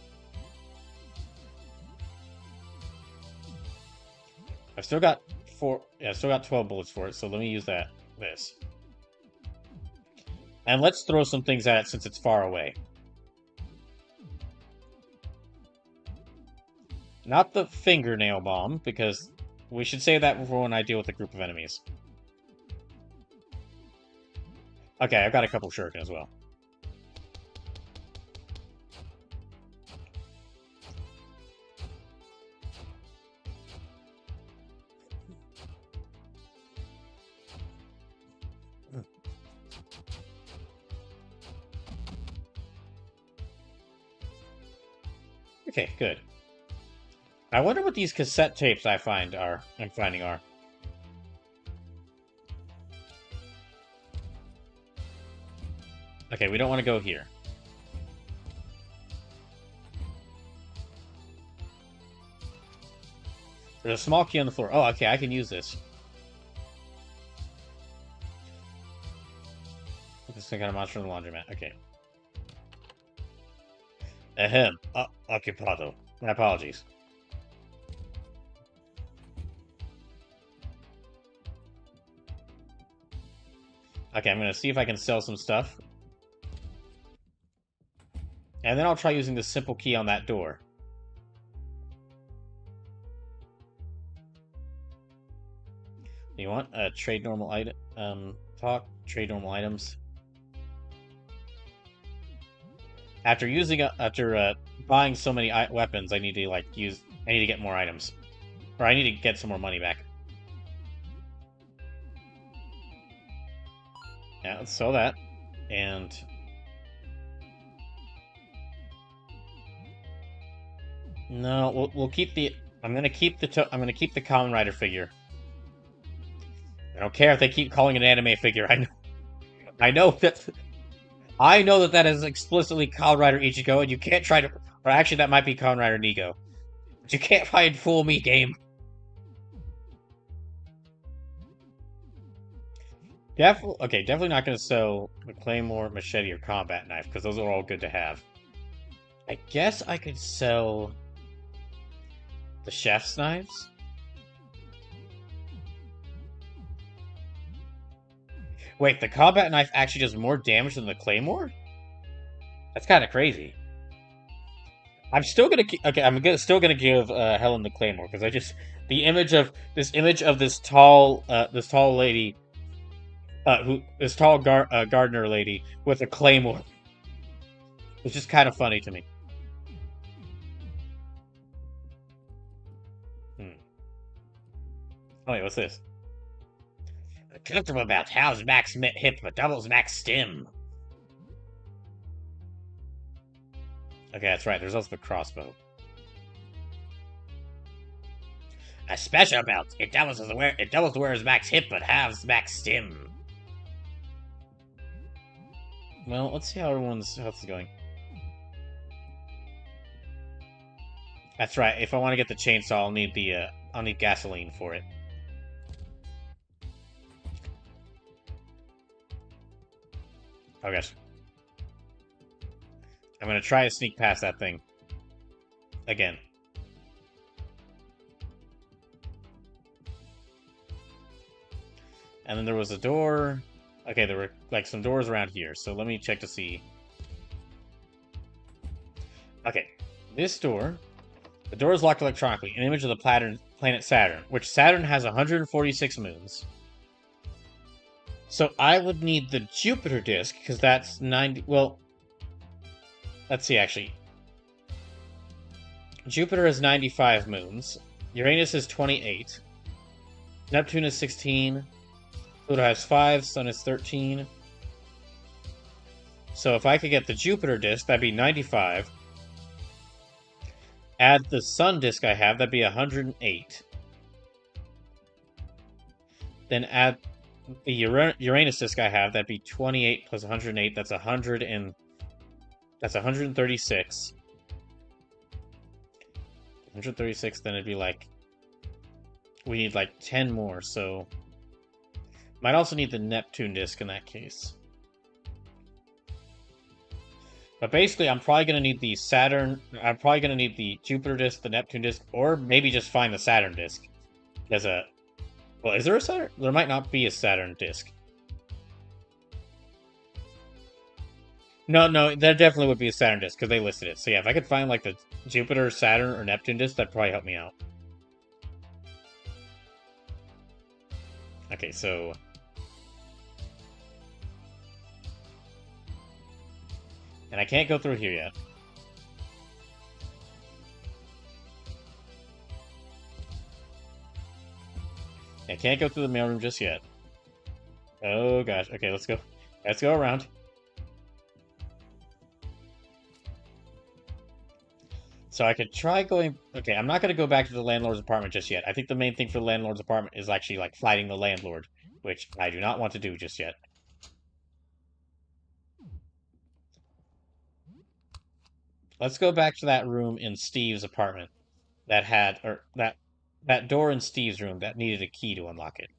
[SPEAKER 1] I've still got 12 bullets for it, so let me use this. And let's throw some things at it since it's far away. Not the fingernail bomb, because we should save that for when I deal with a group of enemies. Okay, I've got a couple shuriken as well. Okay, good. I wonder what these cassette tapes I'm finding are. Okay, we don't want to go here. There's a small key on the floor. Oh, okay, I can use this. This thing got a monster in the laundromat. Okay. Ahem. Occupado. My apologies. Okay, I'm gonna see if I can sell some stuff. And then I'll try using the simple key on that door. trade normal item. Trade normal items. After buying so many weapons, I need to I need to get more items, or I need to get some more money back. Yeah, let's sell that, and no, we'll keep the. I'm gonna keep the Kamen Rider figure. I don't care if they keep calling it an anime figure. I know that. I know that is explicitly Kamen Rider Ichigo, and you can't try to. Or actually, that might be Kamen Rider Nigo. But you can't try and fool me, game. Definitely not going to sell the Claymore, Machete, or Combat Knife, because those are all good to have. I guess I could sell the Chef's Knives? Wait, the Combat Knife actually does more damage than the Claymore? That's kind of crazy. I'm still gonna still gonna give Helen the Claymore because the image of this tall lady, this tall gardener lady with a Claymore. It's just kind of funny to me. Oh wait, what's this?
[SPEAKER 2] Comfortable about how's max hip but doubles max stim.
[SPEAKER 1] Okay, that's right. There's also the crossbow.
[SPEAKER 2] A special belt. It doubles the wearer's max hip but halves max stim.
[SPEAKER 1] Well, let's see how everyone's health is going. That's right. If I want to get the chainsaw, I'll need gasoline for it. Oh gosh. I'm gonna try to sneak past that thing. Again. And then there was a door. Okay, there were like some doors around here, so let me check to see. Okay, this door. The door is locked electronically. An image of the planet Saturn, which Saturn has 146 moons. So I would need the Jupiter disk, because that's 90... Well, let's see, actually. Jupiter has 95 moons. Uranus is 28. Neptune is 16. Pluto has 5. Sun is 13. So if I could get the Jupiter disk, that'd be 95. Add the Sun disk I have, that'd be 108. Then add the Uranus disk I have, that'd be 28 plus 108. That's 136. 136, then it'd be like... We need like 10 more, so... Might also need the Neptune disk in that case. But basically, I'm probably going to need the Saturn... I'm probably going to need the Jupiter disk, the Neptune disk, or maybe just find the Saturn disk. As a... Well, is there a Saturn? There might not be a Saturn disk. No, there definitely would be a Saturn disk, because they listed it. So yeah, if I could find, like, the Jupiter, Saturn, or Neptune disk, that'd probably help me out. Okay, so... And I can't go through here yet. I can't go through the mailroom just yet. Oh gosh. Okay, let's go. Let's go around. So I could try going... Okay, I'm not going to go back to the landlord's apartment just yet. I think the main thing for the landlord's apartment is actually, like, fighting the landlord, which I do not want to do just yet. Let's go back to that room in Steve's apartment that had... Or that door in Steve's room that needed a key to unlock it.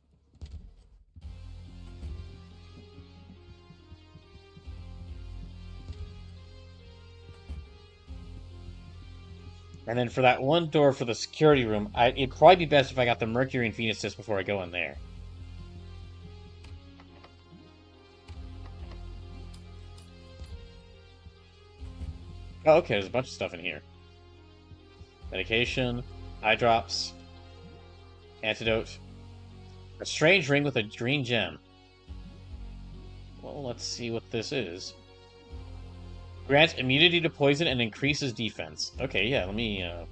[SPEAKER 1] And then for that one door for the security room, it'd probably be best if I got the Mercury and Venus disc before I go in there. Oh, okay, there's a bunch of stuff in here. Medication, eye drops, antidote, A strange ring with a green gem. Well, let's see what this is. Grants immunity to poison and increases defense. Okay, yeah, let me, yeah,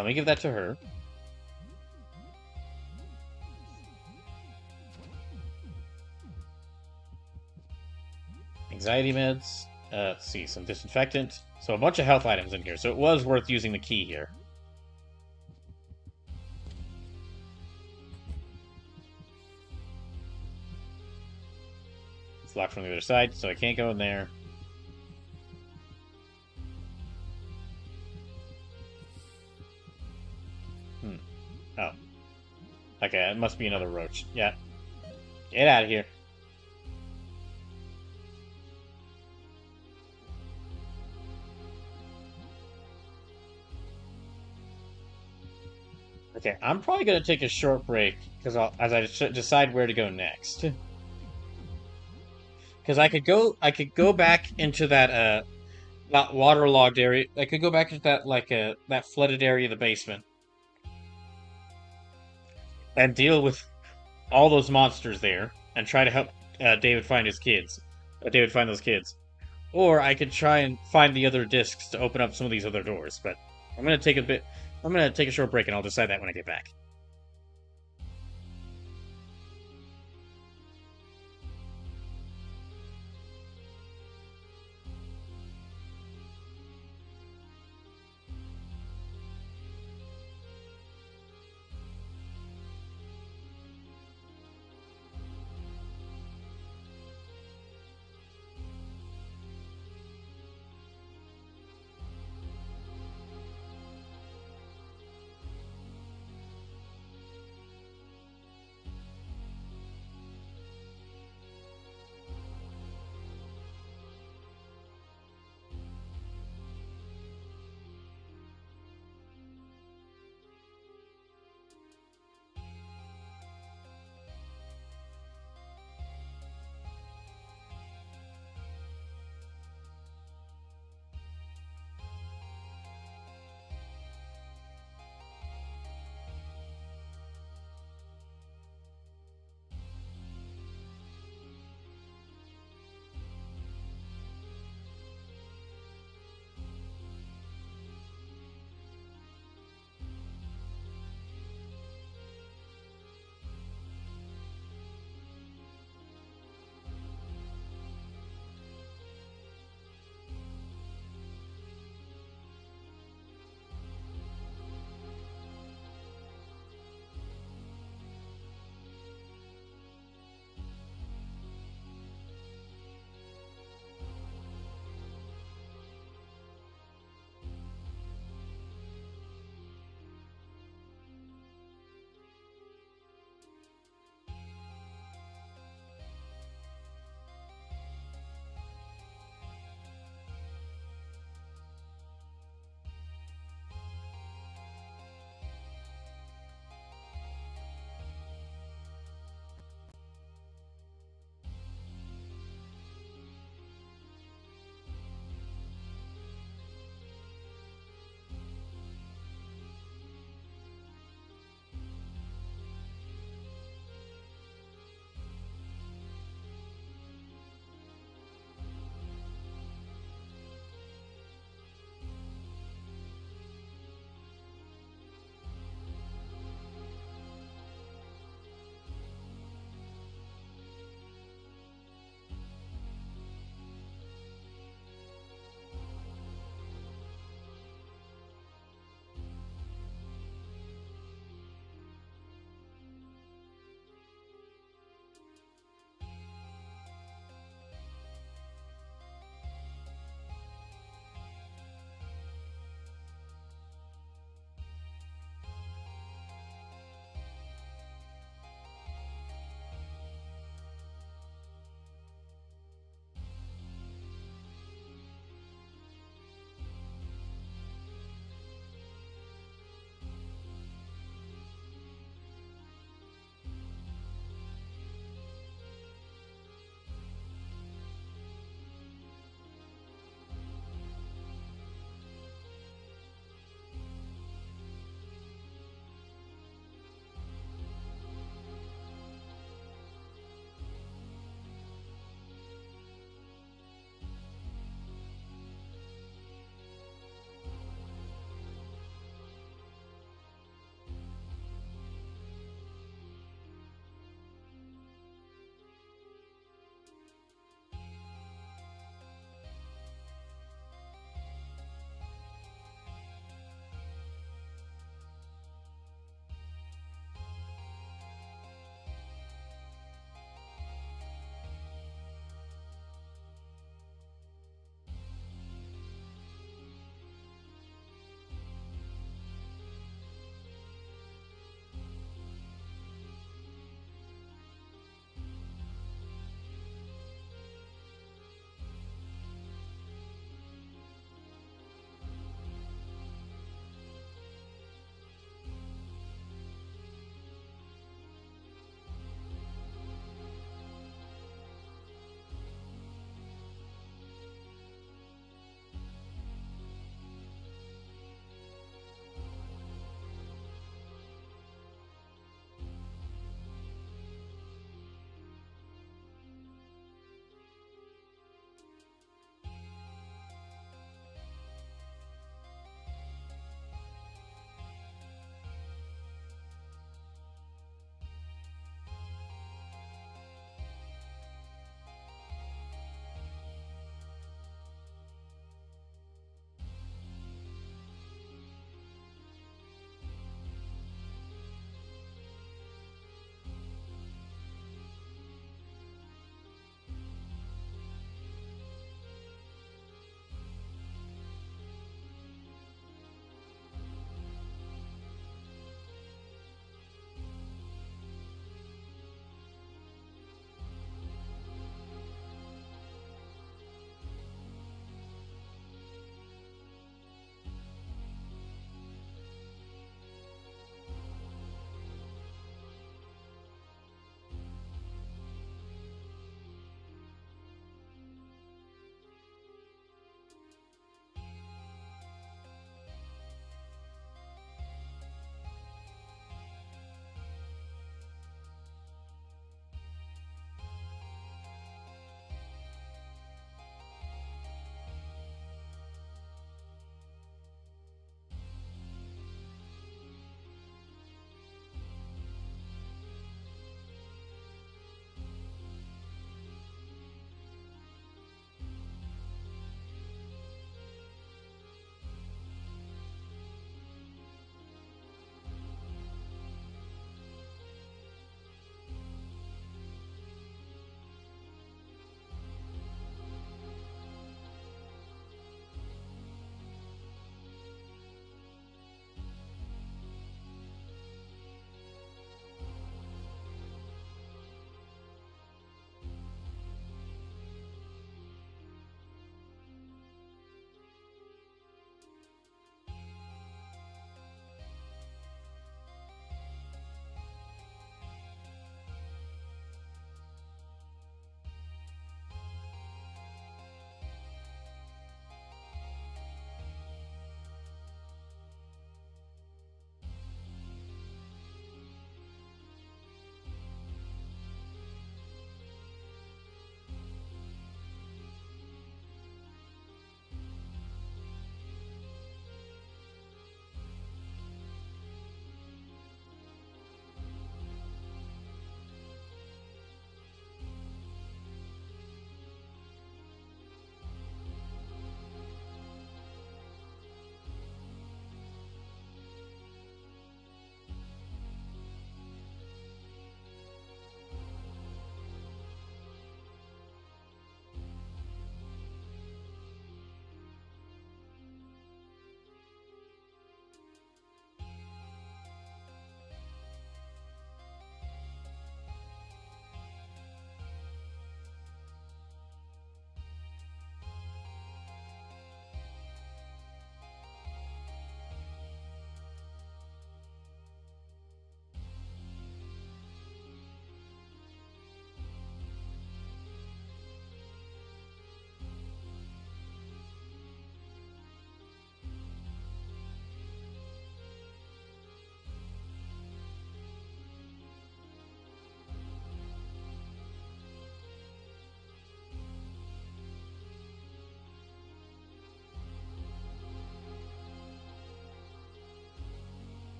[SPEAKER 1] let me give that to her. Anxiety meds. Let's see, some disinfectant. So a bunch of health items in here, so it was worth using the key here. It's locked from the other side, so I can't go in there. Oh. Okay, it must be another roach. Yeah. Get out of here. Okay, I'm probably gonna take a short break because as I decide where to go next. Because I could go back into that not waterlogged area. I could go back into that that flooded area of the basement and deal with all those monsters there and try to help David find his kids. David find those kids. Or I could try and find the other discs to open up some of these other doors. But I'm gonna take a bit. I'm gonna take a short break and I'll decide that when I get back.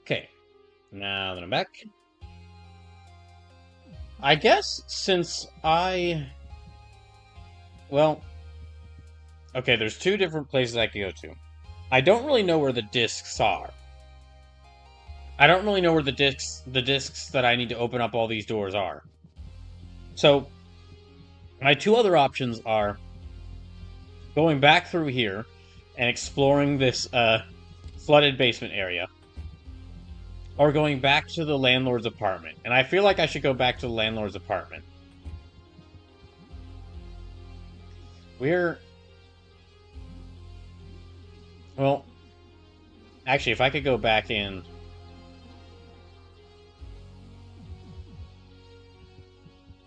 [SPEAKER 1] Okay. Now that I'm back. I guess since well, okay, there's two different places I could go to. I don't really know where the discs are. I don't really know where the discs that I need to open up all these doors are. So, my two other options are going back through here and exploring this flooded basement area, or going back to the landlord's apartment. And I feel like I should go back to the landlord's apartment. Well, actually, if I could go back in...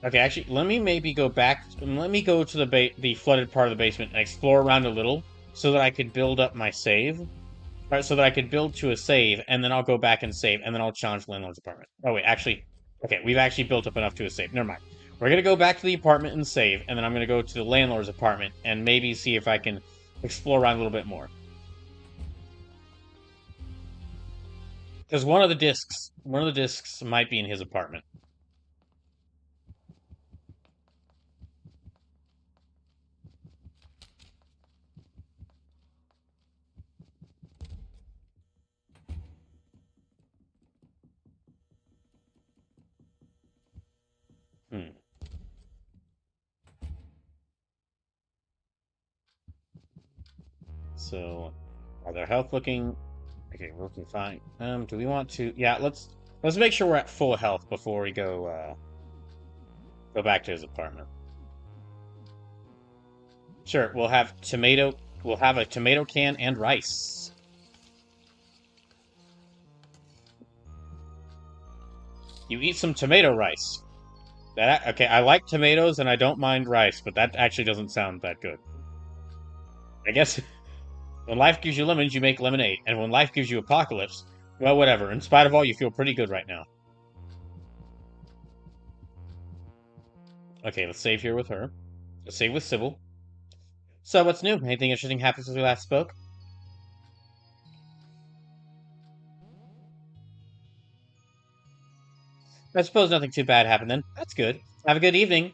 [SPEAKER 1] Okay, actually, let me maybe go back... Let me go to the flooded part of the basement and explore around a little, so that I could build up my save. Right, so that I could build to a save, and then I'll go back and save, and then I'll challenge the landlord's apartment. Oh, wait, actually... Okay, we've actually built up enough to a save. Never mind. We're going to go back to the apartment and save, and then I'm going to go to the landlord's apartment and maybe see if I can explore around a little bit more. Because one of the discs might be in his apartment. Hmm. So, are their health looking... Okay, we're looking fine. Do we want to... Yeah, let's make sure we're at full health before we go back to his apartment. Sure, we'll have a tomato can and rice. You eat some tomato rice. Okay, I like tomatoes and I don't mind rice, but that actually doesn't sound that good. I guess when life gives you lemons, you make lemonade, and when life gives you apocalypse, well, whatever. In spite of all, you feel pretty good right now. Okay, let's save here with her. Let's save with Sybil. So, what's new? Anything interesting happened since we last spoke? I suppose nothing too bad happened then. That's good. Have a good evening.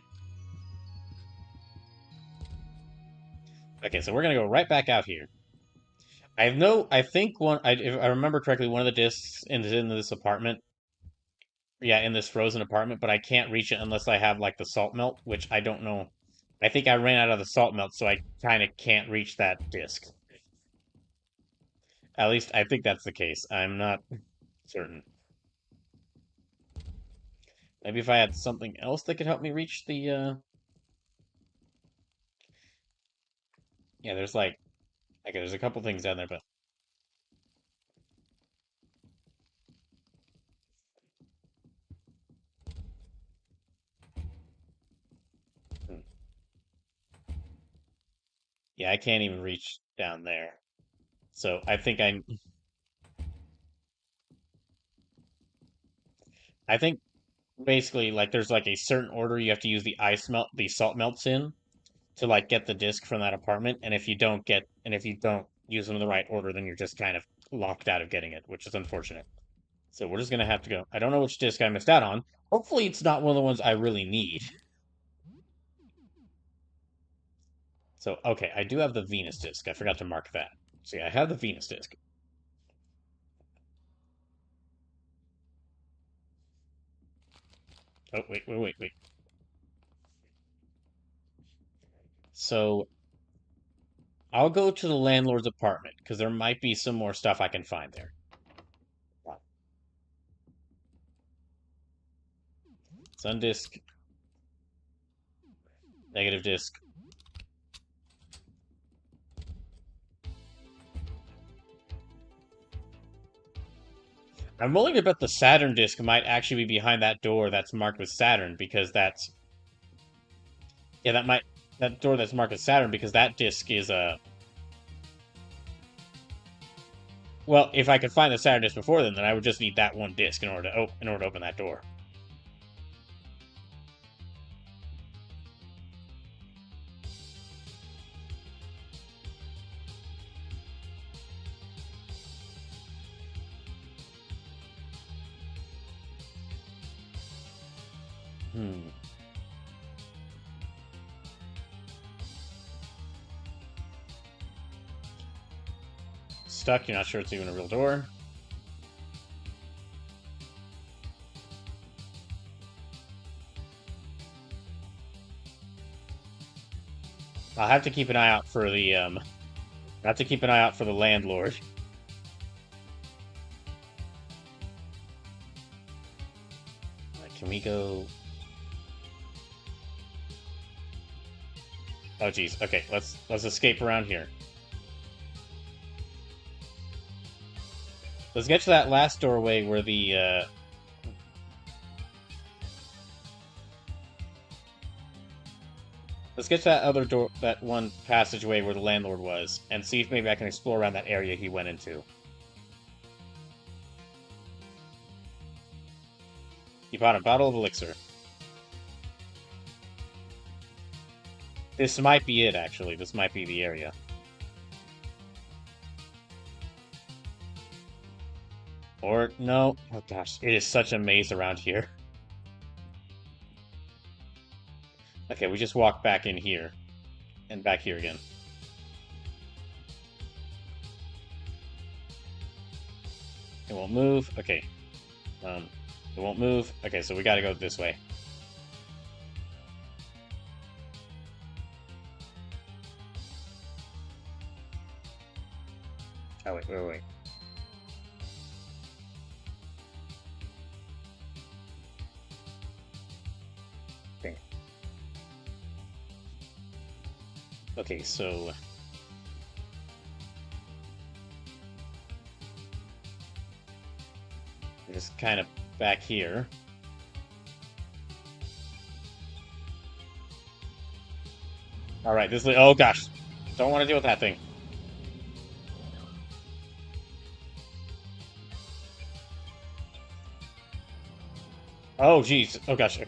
[SPEAKER 1] Okay, so we're gonna go right back out here. I think if I remember correctly, one of the discs in this apartment. Yeah, in this frozen apartment, but I can't reach it unless I have, like, the salt melt, which I don't know. I think I ran out of the salt melt, so I kind of can't reach that disc. At least, I think that's the case. I'm not certain. Maybe if I had something else that could help me reach the, Yeah, there's, like... Okay, there's a couple things down there, but... Hmm. Yeah, I can't even reach down there. So, I think basically, like, there's, like, a certain order you have to use the salt melts in to, like, get the disc from that apartment, and if you don't use them in the right order, then you're just kind of locked out of getting it, which is unfortunate. So we're just gonna have to go. I don't know which disc I missed out on. Hopefully it's not one of the ones I really need. So, okay, I do have the Venus disc. I forgot to mark that. So yeah, I have the Venus disc. Oh, wait. So I'll go to the landlord's apartment, because there might be some more stuff I can find there. Sun disk. Negative disk. I'm willing to bet the Saturn disk might actually be behind that door that's marked with Saturn, because that's... Yeah, that door that's marked with Saturn, because that disk is a... Well, if I could find the Saturn disk before then I would just need that one disk in order to open that door. Hmm. Stuck, you're not sure it's even a real door. I'll have to keep an eye out for the, I have to keep an eye out for the landlord. Can we go... Oh, geez. Okay, let's escape around here. Let's get to that last doorway where the, Let's get to that other door, that one passageway where the landlord was, and see if maybe I can explore around that area he went into. You bought a bottle of elixir. This might be it, actually. This might be the area. Or, no. Oh, gosh. It is such a maze around here. Okay, we just walk back in here. And back here again. It won't move. Okay. It won't move. Okay, so we gotta go this way. Oh, wait. Okay. Okay, so... just kind of back here. Alright, this... Oh, gosh. Don't want to deal with that thing. Oh, jeez. Oh, gosh.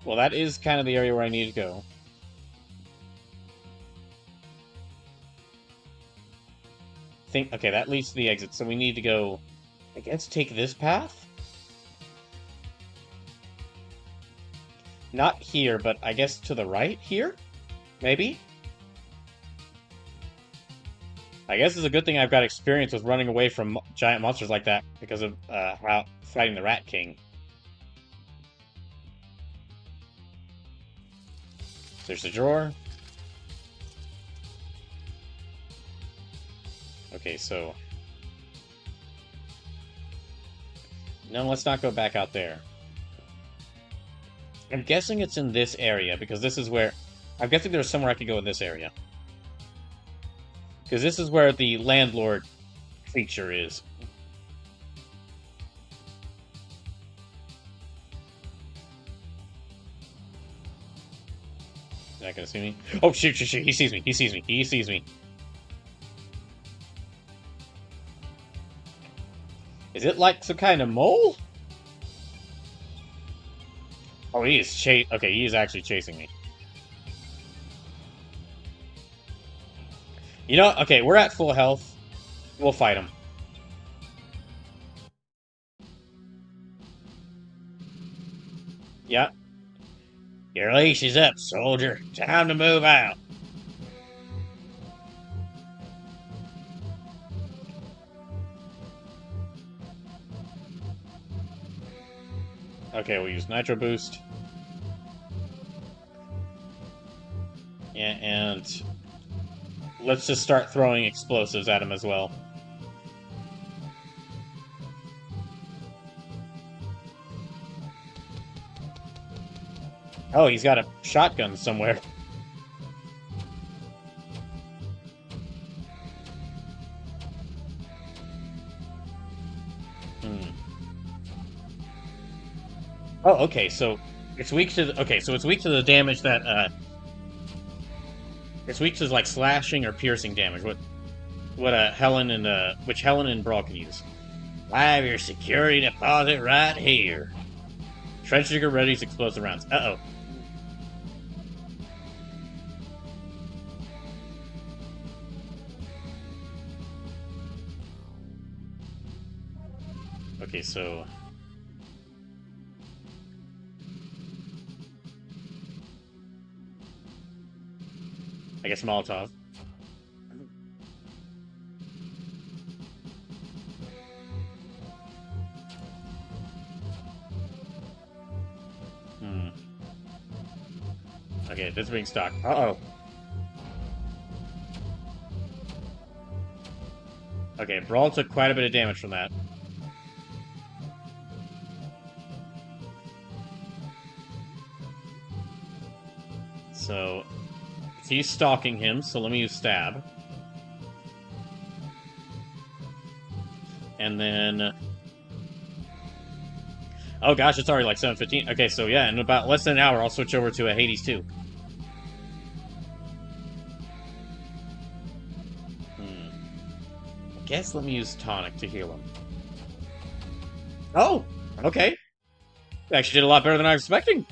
[SPEAKER 1] Well, that is kind of the area where I need to go. Okay, that leads to the exit, so we need to go, I guess, take this path? Not here, but I guess to the right here? Maybe? I guess it's a good thing I've got experience with running away from giant monsters like that because of how fighting the Rat King. There's the drawer. Okay, so... No, let's not go back out there. I'm guessing it's in this area, because this is where... I'm guessing there's somewhere I could go in this area. Because this is where the landlord feature is. Not gonna see me? Oh, shoot, he sees me, he sees me. Is it like some kind of mole? Oh, he is okay, he is actually chasing me. You know, okay, we're at full health. We'll fight him. Yeah. Your leash is up, soldier. Time to move out. Okay, we'll use Nitro Boost. Yeah, and let's just start throwing explosives at him as well. Oh, he's got a shotgun somewhere. Oh, okay, so it's weak to the, okay, so it's weak to the damage that it's weak to like slashing or piercing damage. What Helen and which Helen and Brawl can use.
[SPEAKER 2] I have your security deposit right here.
[SPEAKER 1] Trench Digger readies explosive rounds. Uh-oh. Okay, so... I guess Molotov. Hmm. Okay, this is being stock. Uh-oh. Okay, Brawl took quite a bit of damage from that. So, he's stalking him, so let me use Stab. And then... Oh gosh, it's already like 7:15. Okay, so yeah, in about less than an hour, I'll switch over to a Hades 2. I guess let me use Tonic to heal him. Oh! Okay. Actually did a lot better than I was expecting.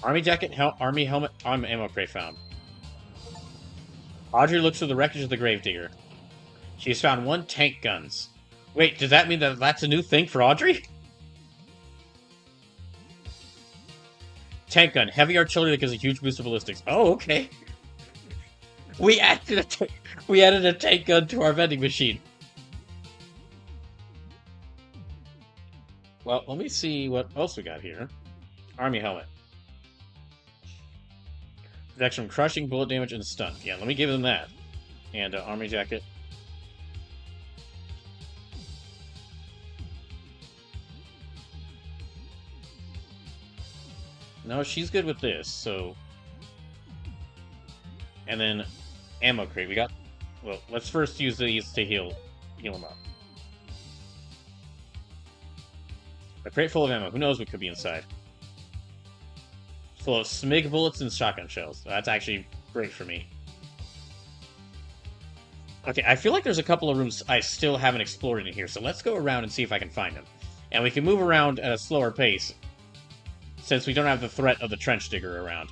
[SPEAKER 1] Army jacket, army helmet, ammo crate found. Audrey looks through the wreckage of the Gravedigger. She has found 1 tank guns. Wait, does that mean that that's a new thing for Audrey? Tank gun, heavy artillery that gives a huge boost of ballistics. Oh, okay. We added a tank gun to our vending machine. Well, let me see what else we got here. Army helmet. Protection from crushing, bullet damage, and stun. Yeah, let me give them that. And army jacket. No, she's good with this, so... And then ammo crate. We got... Well, let's first use these to heal them up. A crate full of ammo. Who knows what could be inside? Full of SMIG bullets and shotgun shells. That's actually great for me. Okay, I feel like there's a couple of rooms I still haven't explored in here, so let's go around and see if I can find them. And we can move around at a slower pace, since we don't have the threat of the trench digger around.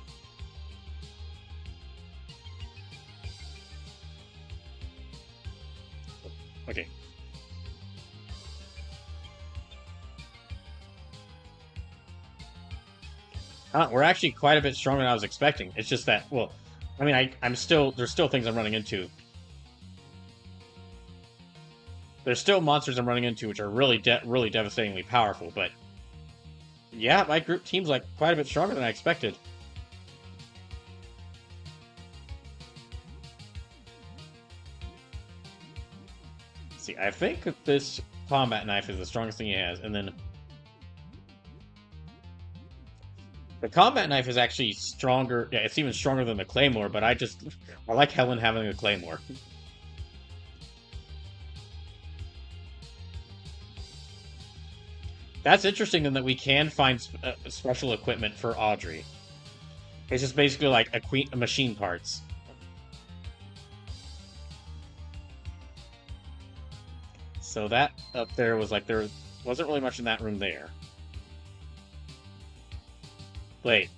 [SPEAKER 1] Okay. We're actually quite a bit stronger than I was expecting. It's just that, well, I mean, there's still things I'm running into. There's still monsters I'm running into which are really devastatingly powerful, but yeah, my group team's like quite a bit stronger than I expected. See, I think that this combat knife is the strongest thing he has, and then the combat knife is actually stronger. Yeah, it's even stronger than the Claymore, but I like Helen having a Claymore. That's interesting, then, that we can find special equipment for Audrey. It's just basically like a machine parts. So that up there was like, there wasn't really much in that room there. Wait.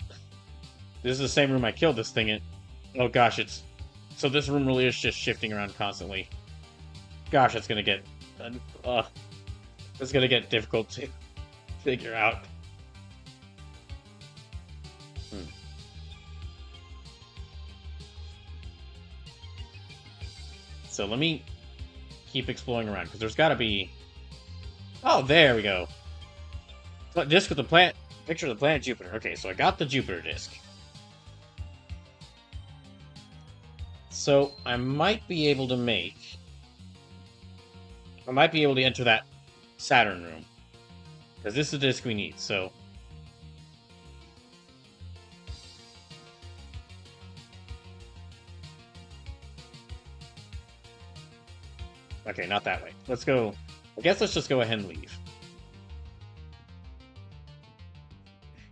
[SPEAKER 1] This is the same room I killed this thing in. Oh gosh, so this room really is just shifting around constantly. Gosh, it's gonna get... it's gonna get difficult to figure out. So let me keep exploring around, because there's gotta be... Oh, there we go. Disc with the planet... Picture of the planet Jupiter. Okay, so I got the Jupiter disc. So I might be able to enter that Saturn room. Because this is the disc we need, so... Okay, not that way. Let's go... I guess let's just go ahead and leave.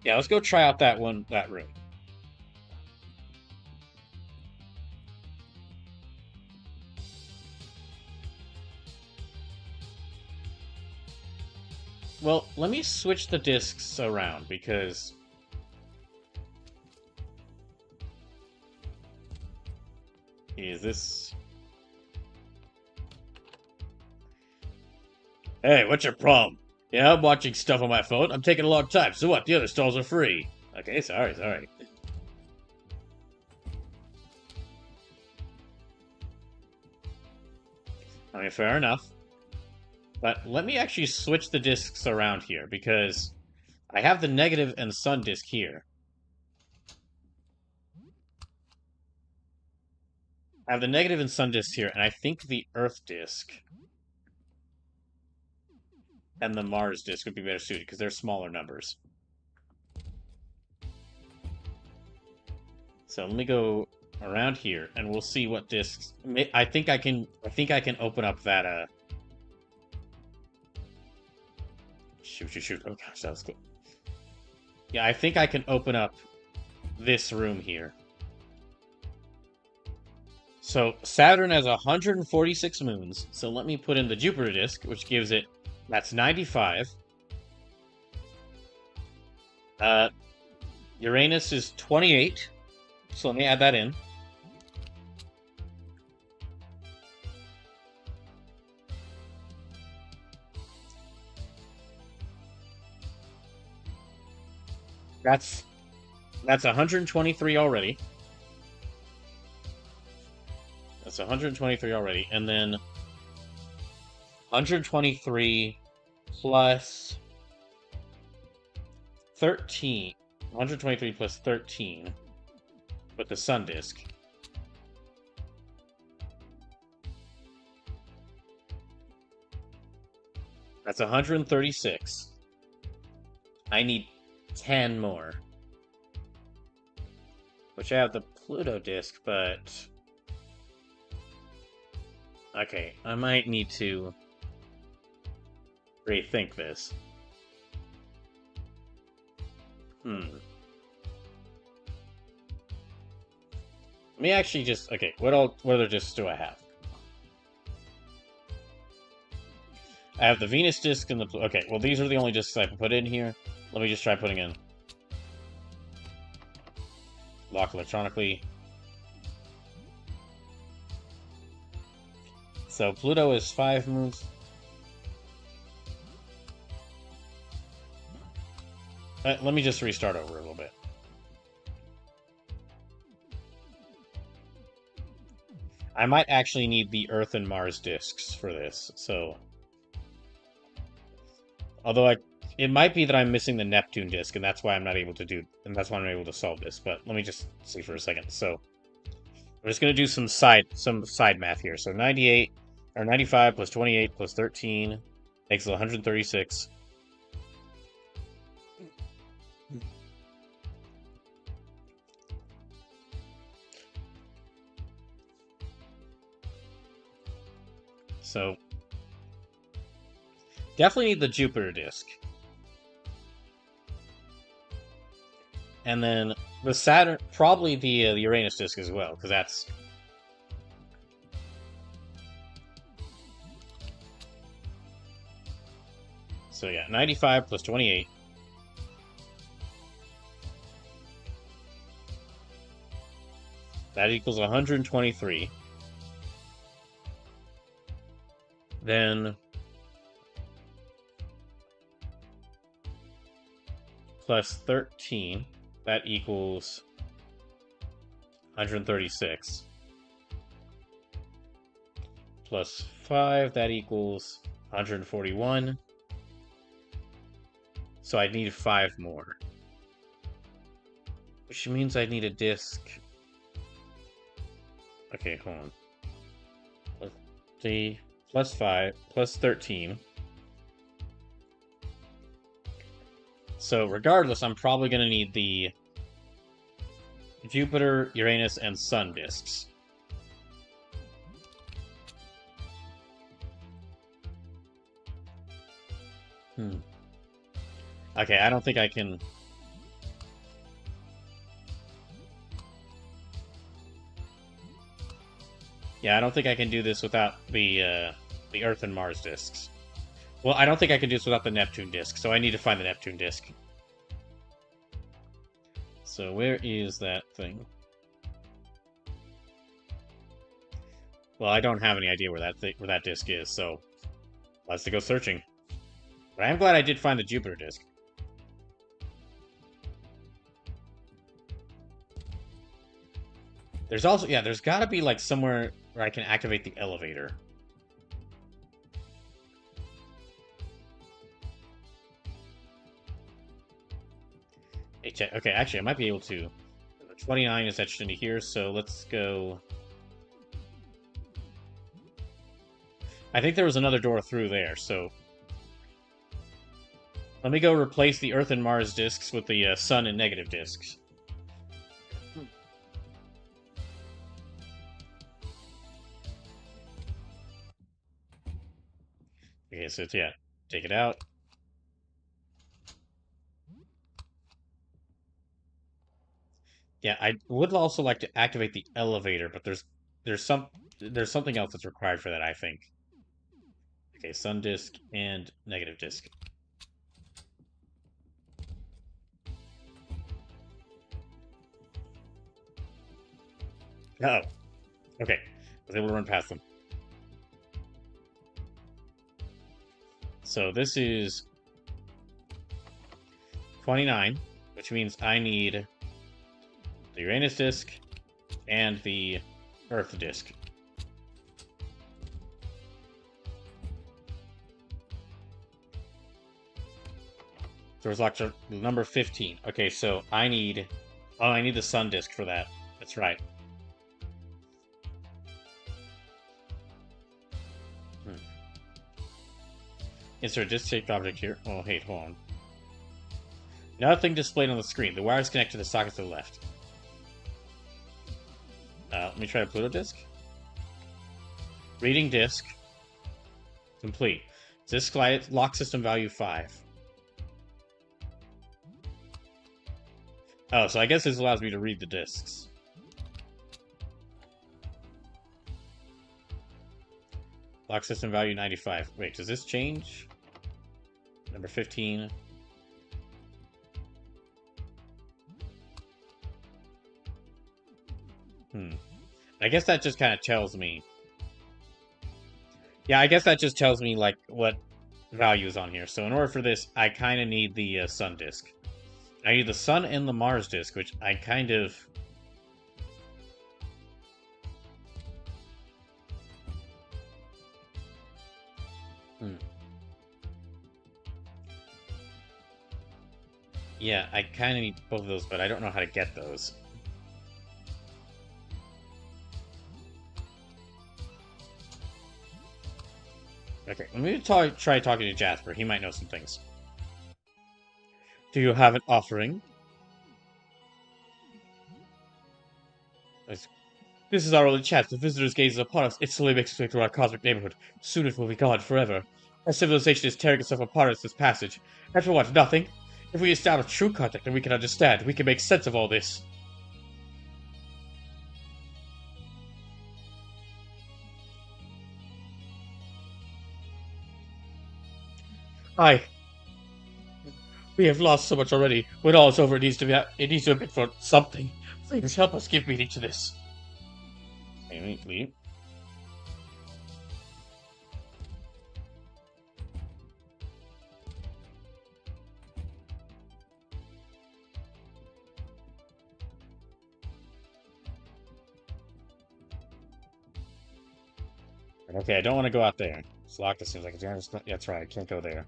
[SPEAKER 1] Yeah, let's go try out that room. Well, let me switch the discs around, because... Is this... Hey, what's your problem? Yeah, I'm watching stuff on my phone. I'm taking a long time. So what? The other stalls are free. Okay, sorry. I mean, fair enough. But let me actually switch the discs around here, because I have the negative and sun disc here. I have the negative and sun disc here, and I think the Earth disc and the Mars disc would be better suited, because they're smaller numbers. So let me go around here, and we'll see what discs. I think I can open up that. Shoot! Oh gosh, that was cool. Yeah, I think I can open up this room here. So Saturn has 146 moons. So let me put in the Jupiter disk, which gives it, that's 95. Uranus is 28. So let me add that in. That's 123 already. That's 123 already. And then 123 plus 13. 123 plus 13 with the sun disk. That's 136. I need 10 more. Which I have the Pluto disk, but... Okay, I might need to rethink this. Let me actually just... Okay, what other discs do I have? I have the Venus disk and the... Okay, well, these are the only discs I can put in here. Let me just try putting in. Lock electronically. So Pluto is 5 moons. Let me just restart over a little bit. I might actually need the Earth and Mars discs for this, so... Although it might be that I'm missing the Neptune disk, and that's why I'm not able to do... And that's why I'm not able to solve this, but let me just see for a second. So, we're just going to do some side math here. So 98, or 95 plus 28 plus 13 makes it 136. So, definitely need the Jupiter disk. And then the Saturn, probably the Uranus disk as well, because that's... So yeah, 95 plus 28. That equals 123. Then... plus 13, that equals 136. Plus 5, that equals 141. So I need 5 more. Which means I need a disk. Okay, hold on. Let's see. Plus 5, plus 13. So regardless, I'm probably going to need the Jupiter, Uranus, and Sun disks. Okay, I don't think I can... Yeah, I don't think I can do this without the Earth and Mars disks. Well, I don't think I can do this without the Neptune disk, so I need to find the Neptune disk. So where is that thing? Well, I don't have any idea where that disk is, so Let's go searching. But I am glad I did find the Jupiter disk. There's also, yeah, there's gotta be, like, somewhere where I can activate the elevator. Okay, actually, I might be able to. 29 is etched into here, so let's go... I think there was another door through there, so... Let me go replace the Earth and Mars disks with the Sun and negative disks. Okay, so yeah, take it out. Yeah, I would also like to activate the elevator, but there's something else that's required for that, I think. Okay, Sun disk and negative disk. Oh, okay. I was able to run past them. So this is 29, which means I need the Uranus disk and the Earth disk. Doors locked number 15. Okay, so I need... Oh, I need the Sun disk for that. That's right. Insert a disk-shaped object here. Oh, hey, hold on. Nothing displayed on the screen. The wires connect to the sockets to the left. Let me try a Pluto disk. Reading disk. Complete. Disk lock system value 5. Oh, so I guess this allows me to read the disks. Lock system value 95. Wait, does this change? Number 15. I guess that just kind of tells me. Yeah, I guess that just tells me, like, what value is on here. So in order for this, I kind of need the Sun disk. I need the Sun and the Mars disk, which I kind of... Yeah, I kind of need both of those, but I don't know how to get those. Okay, let me try talking to Jasper. He might know some things. Do you have an offering? This is our only chance. The visitors gaze upon us. It slowly makes its way through our cosmic neighborhood. Soon it will be gone forever. Our civilization is tearing itself apart as this passage. And for what? Nothing? If we establish true contact, then we can understand. We can make sense of all this. We have lost so much already. When all is over, it needs to be been for something. Please help us give meaning to this. Leave. Okay, I don't want to go out there. It's locked. It seems like it's... Yeah, that's right. I can't go there.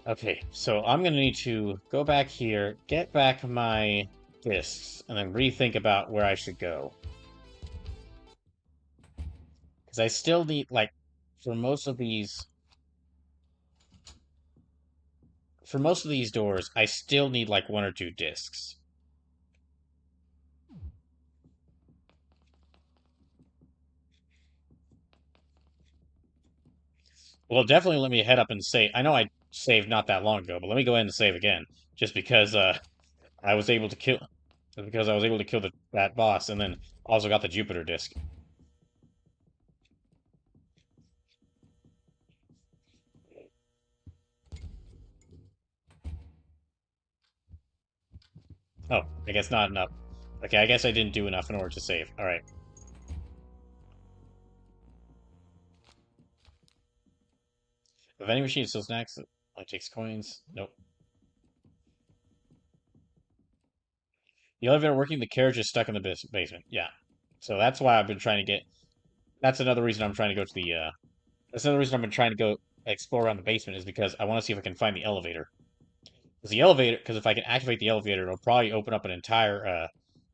[SPEAKER 1] Okay, so I'm going to need to go back here, get back my discs, and then rethink about where I should go. Because I still need, like, for most of these doors, I still need, like, 1 or 2 discs. Well, definitely let me head up and save. I know I saved not that long ago, but let me go ahead and save again, just because I was able to kill that boss, and then also got the Jupiter disc. Oh, I guess not enough. Okay, I guess I didn't do enough in order to save. All right. The vending machine still snacks. It takes coins. Nope. The elevator working. The carriage is stuck in the basement. Yeah. So that's why I've been trying to get. That's another reason I'm trying to go to the. That's another reason I've been trying to go explore around the basement is because I want to see if I can find the elevator. Because if I can activate the elevator, it'll probably open up an entire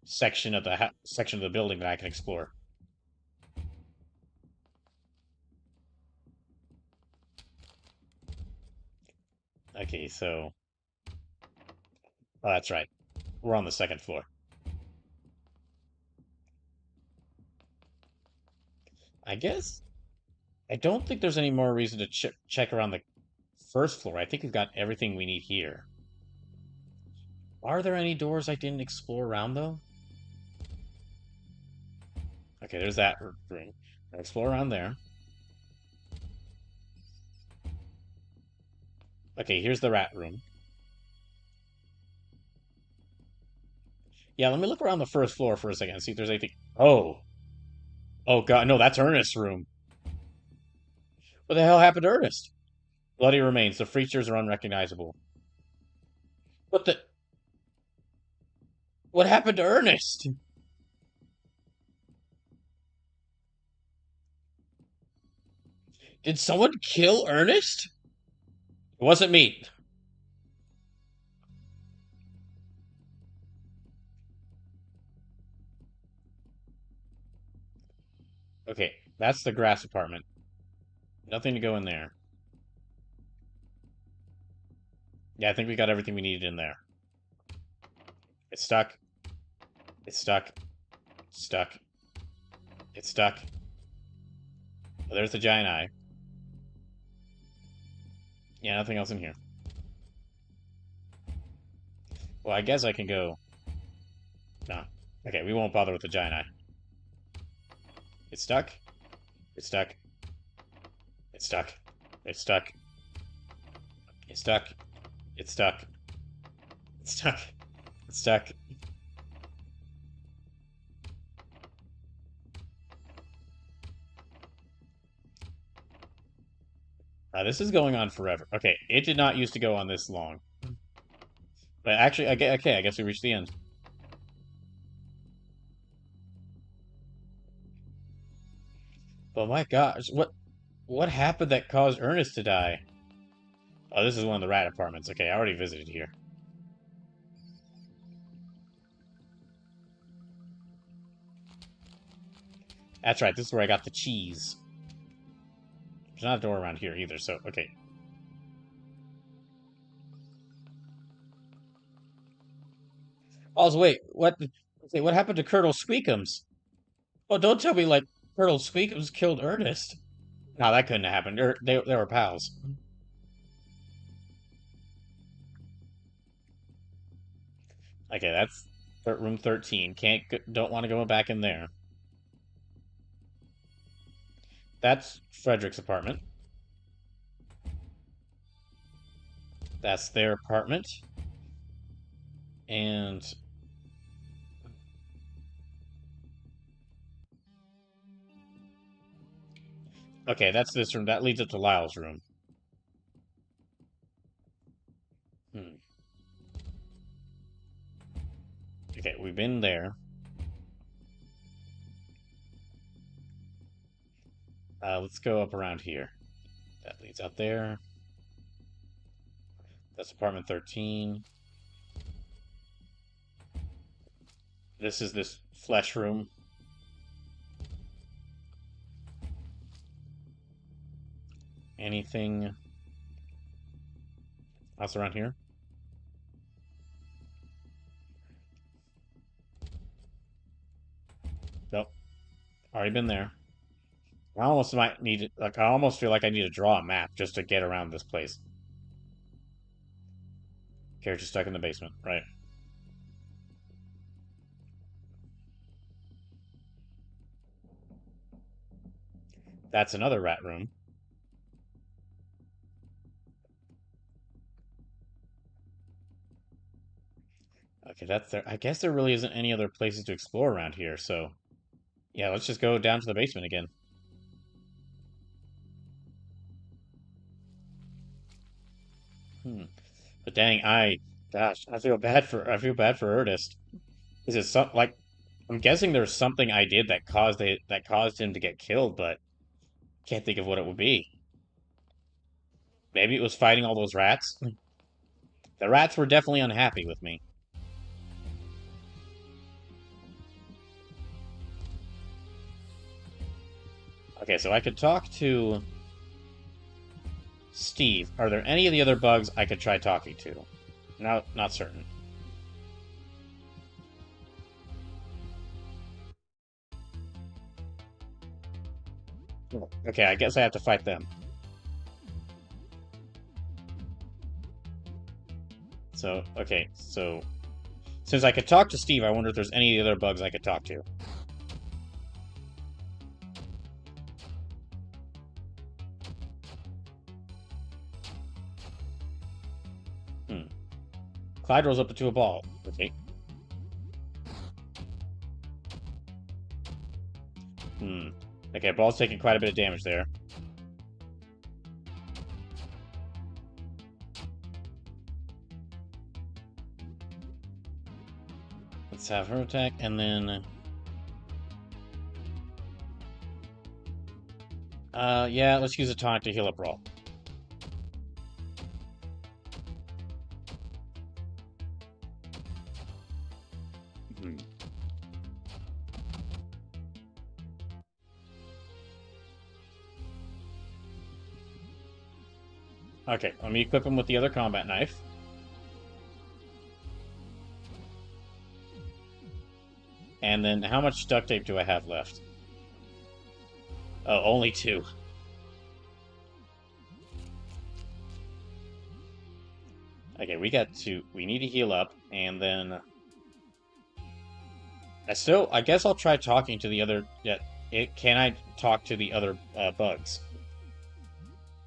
[SPEAKER 1] section of the building that I can explore. Okay, so oh, that's right. We're on the second floor. I guess I don't think there's any more reason to check around the first floor. I think we've got everything we need here. Are there any doors I didn't explore around though? Okay, there's that room. I'll explore around there. Okay, here's the rat room. Yeah, let me look around the first floor for a second and see if there's anything. Oh, oh God, no, that's Ernest's room. What the hell happened to Ernest? Bloody remains. The features are unrecognizable. What the? What happened to Ernest? Did someone kill Ernest? It wasn't me. Okay, that's the grass apartment. Nothing to go in there. Yeah, I think we got everything we needed in there. It's stuck. It's stuck. It's stuck. It's stuck. Oh, there's the giant eye. Yeah, nothing else in here. Well, I guess I can go... No. Okay, we won't bother with the giant eye. It's stuck. It's stuck. It's stuck. It's stuck. It's stuck. It's stuck. It's stuck. It's stuck. This is going on forever. Okay, it did not used to go on this long. But actually, okay, I guess we reached the end. But my gosh, what happened that caused Ernest to die? Oh, this is one of the rat apartments. Okay, I already visited here. That's right, this is where I got the cheese. There's not a door around here either, so, okay. Also, wait, what happened to Colonel Squeakums? Oh, don't tell me, like, Colonel Squeakums killed Ernest. No, that couldn't have happened. They were pals. Okay, that's room 13. Don't want to go back in there. That's Frederick's apartment. That's their apartment. And okay, that's this room. That leads up to Lyle's room. Hmm. Okay, we've been there. Let's go up around here. That leads out there. That's apartment 13. This is this flesh room. Anything else around here? Nope. Already been there. I almost might need like I almost feel like I need to draw a map just to get around this place. Character stuck in the basement, right? That's another rat room. Okay, that's there. I guess there really isn't any other places to explore around here, so yeah, let's just go down to the basement again. But dang, gosh, I feel bad for Ernest. Is it some like I'm guessing there's something I did that caused him to get killed, but can't think of what it would be. Maybe it was fighting all those rats. The rats were definitely unhappy with me. Okay, so I could talk to Steve. Are there any of the other bugs I could try talking to? No, not certain. Okay, I guess I have to fight them. So, okay, so since I could talk to Steve, I wonder if there's any of the other bugs I could talk to. Hmm. Clyde rolls up into a ball. Okay. Hmm. Okay, ball's taking quite a bit of damage there. Let's have her attack, and then... yeah, let's use a tonic to heal up Brawl. Hmm. Okay, let me equip him with the other combat knife. And then how much duct tape do I have left? Oh, only 2. Okay, we need to heal up, and then... I guess I'll try talking to the other... Yeah, can I talk to the other bugs?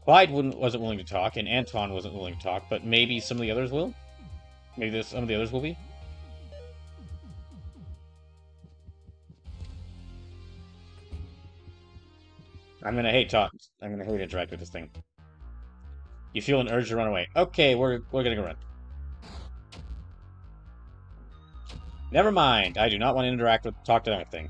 [SPEAKER 1] Clyde wasn't willing to talk, and Anton wasn't willing to talk, but maybe some of the others will? Maybe some of the others will be? I'm gonna hate interact with this thing. You feel an urge to run away. Okay, we're gonna go run. Never mind. I do not want to talk to that thing.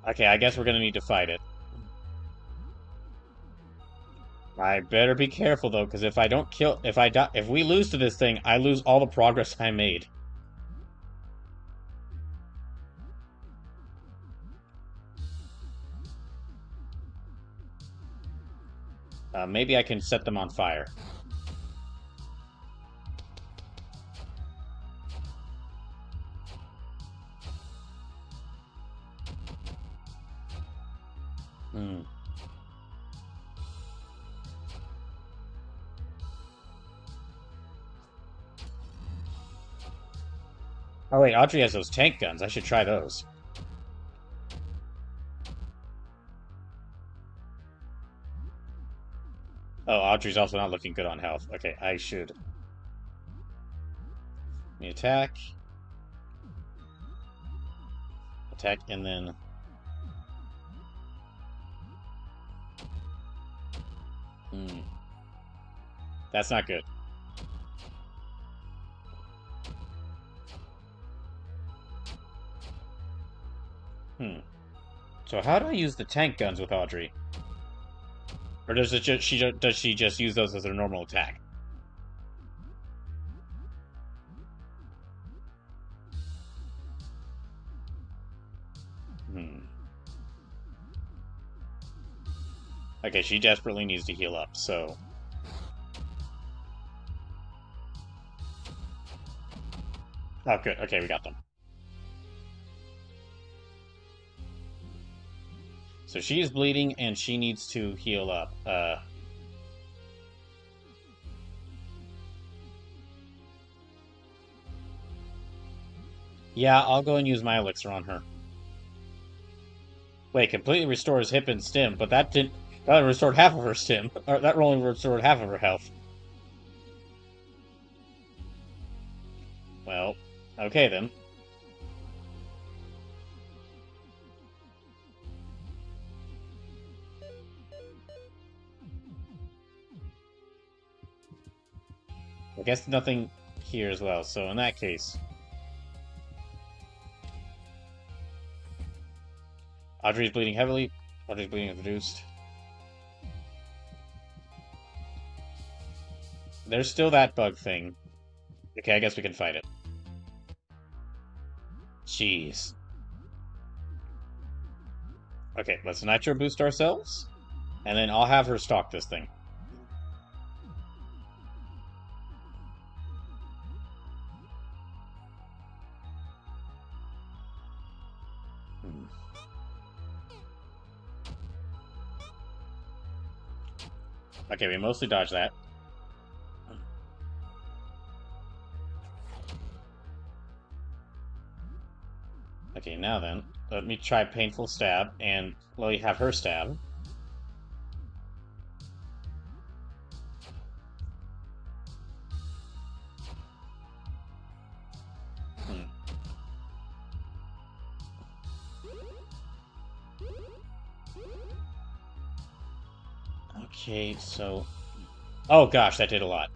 [SPEAKER 1] Okay, I guess we're gonna need to fight it. I better be careful though, because if I don't kill, if we lose to this thing, I lose all the progress I made. Maybe I can set them on fire. Hmm. Oh wait, Audrey has those tank guns. I should try those. Oh, Audrey's also not looking good on health. Okay, I should. Let me attack. Attack, and then... Hmm. That's not good. Hmm. So how do I use the tank guns with Audrey? Or does she just use those as her normal attack? Hmm. Okay, she desperately needs to heal up, so... Oh, good. Okay, we got them. So she's bleeding, and she needs to heal up. Yeah, I'll go and use my elixir on her. Wait, completely restores hip and stim, but that only restored half of her stim. Or that only restored half of her health. Well, okay then. guess nothing here as well, so in that case... Audrey's bleeding heavily. Audrey's bleeding is reduced. There's still that bug thing. Okay, I guess we can fight it. Jeez. Okay, let's Nitro boost ourselves. And then I'll have her stalk this thing. Okay, we mostly dodge that. Okay, now then, let me try Painful Stab, and let me have her stab. Okay, so... Oh gosh, that did a lot.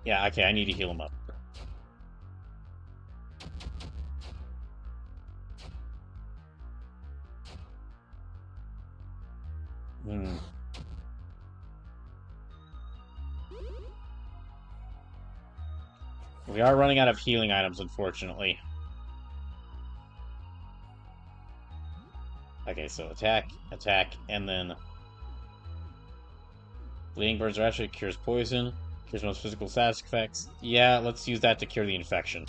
[SPEAKER 1] Yeah, okay, I need to heal him up. We are running out of healing items, unfortunately. Okay, so attack, attack, and then... Bleeding Burns actually cures poison, cures most physical status effects. Yeah, let's use that to cure the infection.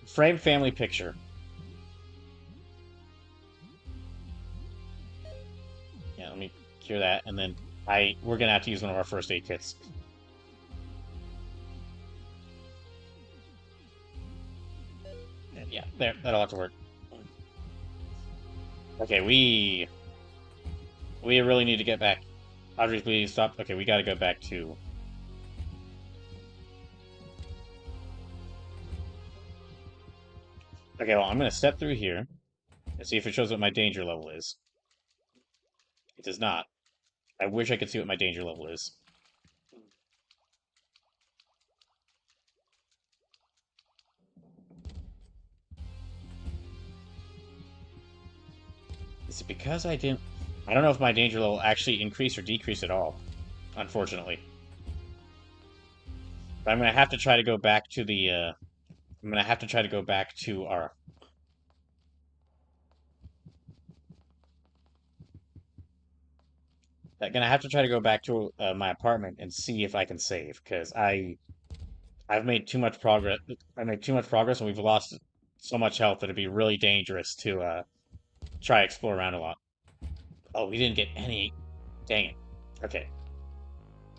[SPEAKER 1] Frame family picture. Yeah, let me cure that, and then we're gonna have to use one of our first aid kits. And yeah, there, that'll have to work. Okay, we really need to get back. Audrey's bleeding stopped. Okay, we gotta go back to... Okay, well, I'm gonna step through here and see if it shows what my danger level is. It does not. I wish I could see what my danger level is. Is it because I didn't... I don't know if my danger level actually increased or decreased at all, unfortunately. But I'm gonna have to try to go back to the, I'm gonna have to try to go back to our... I'm gonna have to try to go back to my apartment and see if I can save, because I've made too much progress. I made too much progress, and we've lost so much health that it'd be really dangerous to try explore around a lot. Oh, we didn't get any. Dang it. Okay.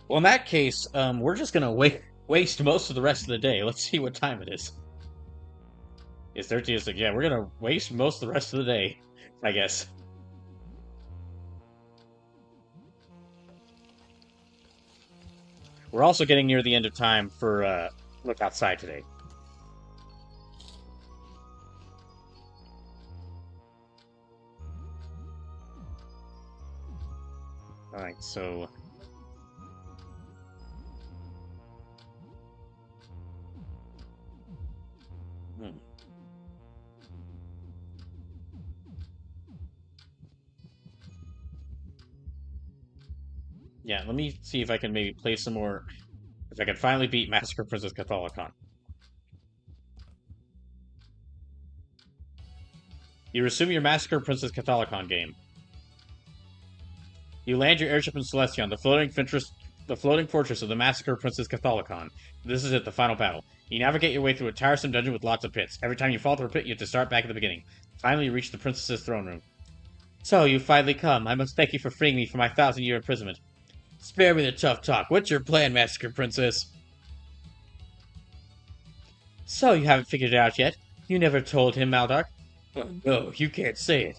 [SPEAKER 1] Well, in that case, we're just gonna waste most of the rest of the day. Let's see what time it is. It's 13. It's like, yeah, we're gonna waste most of the rest of the day, I guess. We're also getting near the end of time for Look Outside today. Alright, so... Yeah, let me see if I can maybe play some more... If I can finally beat Massacre Princess Catholicon. You resume your Massacre Princess Catholicon game. You land your airship in Celestion, the floating fortress of the Massacre Princess Catholicon. This is it, the final battle. You navigate your way through a tiresome dungeon with lots of pits. Every time you fall through a pit, you have to start back at the beginning. Finally, you reach the princess's throne room. So, you've finally come. I must thank you for freeing me from my 1,000-year imprisonment. Spare me the tough talk. What's your plan, Massacre Princess? So, you haven't figured it out yet? You never told him, Maldark? Oh, no, you can't say it.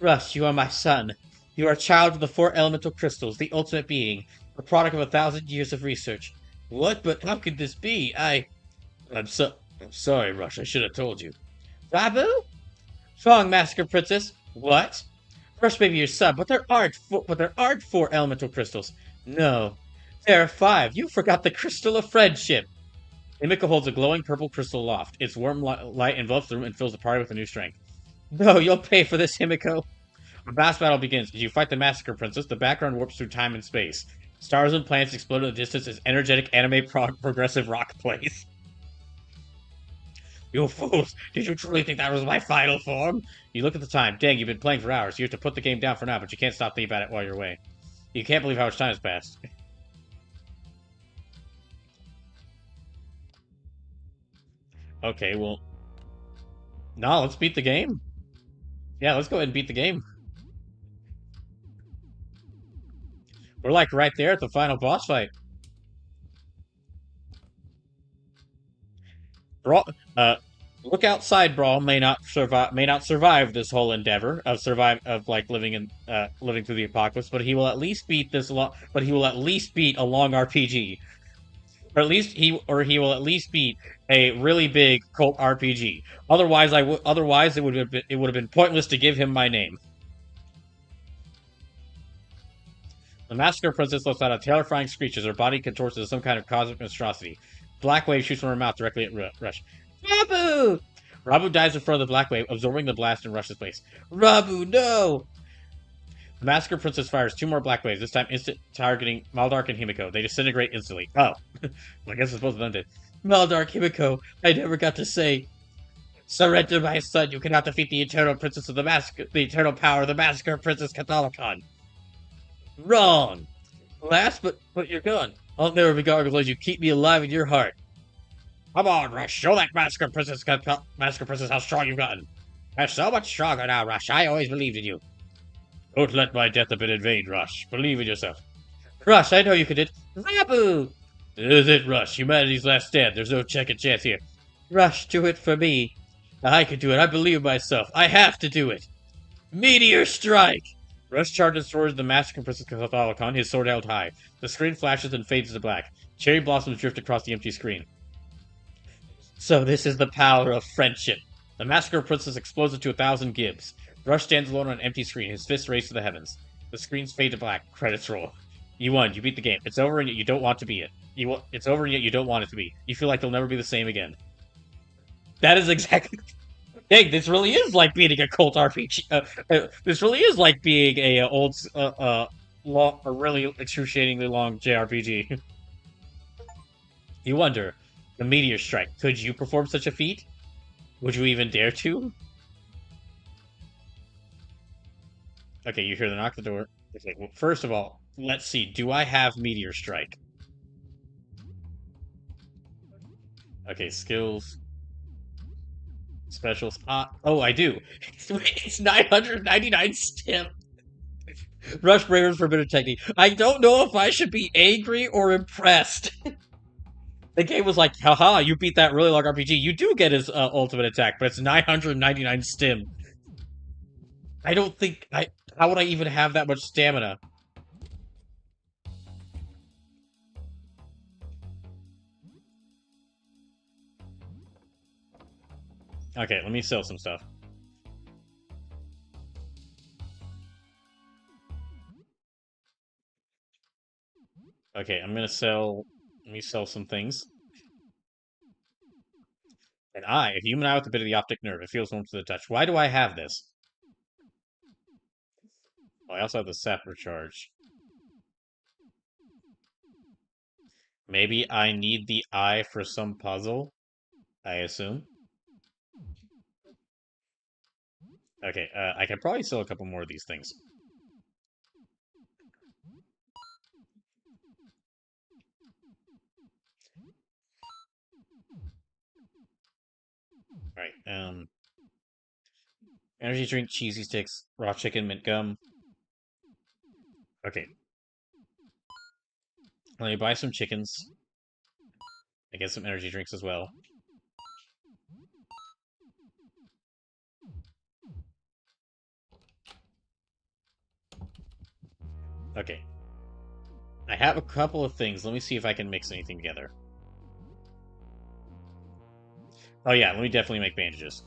[SPEAKER 1] Russ, you are my son. You are a child of the four elemental crystals, the ultimate being, the product of 1,000 years of research. What? But how could this be? I'm sorry, Rush. I should have told you. Rabu? Wrong, Massacre Princess. What? Rush may be your son, but there aren't four elemental crystals. No, there are five. You forgot the crystal of friendship. Himiko holds a glowing purple crystal aloft. Its warm light envelops the room and fills the party with a new strength. No, you'll pay for this, Himiko. The mass battle begins. As you fight the Massacre Princess, the background warps through time and space. Stars and planets explode in the distance as energetic anime progressive rock plays. You fools! Did you truly think that was my final form? You look at the time. Dang, you've been playing for hours. You have to put the game down for now, but you can't stop thinking about it while you're away. You can't believe how much time has passed. Okay, well... No, let's beat the game. Yeah, let's go ahead and beat the game. We're like right there at the final boss fight. Brawl, look outside. Brawl may not survive this whole endeavor of like living through the apocalypse, but he will at least beat but he will at least beat a long RPG, or he will at least beat a really big cult RPG. Otherwise it would have been pointless to give him my name. The Massacre Princess lets out a terrifying screech as her body contorts into some kind of cosmic monstrosity. Black wave shoots from her mouth directly at Rush. Rabu! Rabu dives in front of the black wave, absorbing the blast in Rush's place. Rabu, no! The Massacre Princess fires two more black waves, this time instant targeting Maldark and Himiko. They disintegrate instantly. Oh. I guess it's both of them did. Maldark, Himiko, I never got to say. Surrender, my son. You cannot defeat the eternal princess of the eternal power of the Massacre Princess Catholicon. Wrong. Last, but you're gone. I'll never be gone as long as you keep me alive in your heart. Come on, Rush. Show that Massacre Princess how strong you've gotten. You're so much stronger now, Rush. I always believed in you. Don't let my death have been in vain, Rush. Believe in yourself. Rush, I know you can do it. Rabu! This is it, Rush. Humanity's last stand. There's no second chance here. Rush, do it for me. I can do it. I believe in myself. I have to do it. Meteor Strike! Rush charges towards the Massacre Princess Catholicon, his sword held high. The screen flashes and fades to black. Cherry blossoms drift across the empty screen. So this is the power of friendship. The Massacre Princess explodes into 1,000 gibs. Rush stands alone on an empty screen, his fists raised to the heavens. The screens fade to black. Credits roll. You won. You beat the game. It's over and yet you don't want to be it. It's over and yet you don't want it to be. You feel like they'll never be the same again. That is exactly... Dang, this really is like beating a cult RPG. This really is like being a really excruciatingly long JRPG. You wonder, the Meteor Strike. Could you perform such a feat? Would you even dare to? Okay, you hear the knock at the door. Okay, well, first of all, let's see. Do I have Meteor Strike? Okay, skills. Specials. Oh, I do. It's 999 stim. Rush Braver's Forbidden Technique. I don't know if I should be angry or impressed. The game was like, haha, you beat that really long RPG. You do get his ultimate attack, but it's 999 stim. I don't think... How would I even have that much stamina? Okay, let me sell some stuff. Okay, I'm gonna sell... Let me sell some things. An eye. A human eye with a bit of the optic nerve. It feels warm to the touch. Why do I have this? Oh, I also have the sap recharge. Maybe I need the eye for some puzzle? I assume. Okay, I can probably sell a couple more of these things. Alright, energy drink, cheesy sticks, raw chicken, mint gum. Okay. Let me buy some chickens. I get some energy drinks as well. Okay. I have a couple of things. Let me see if I can mix anything together. Oh yeah, let me definitely make bandages.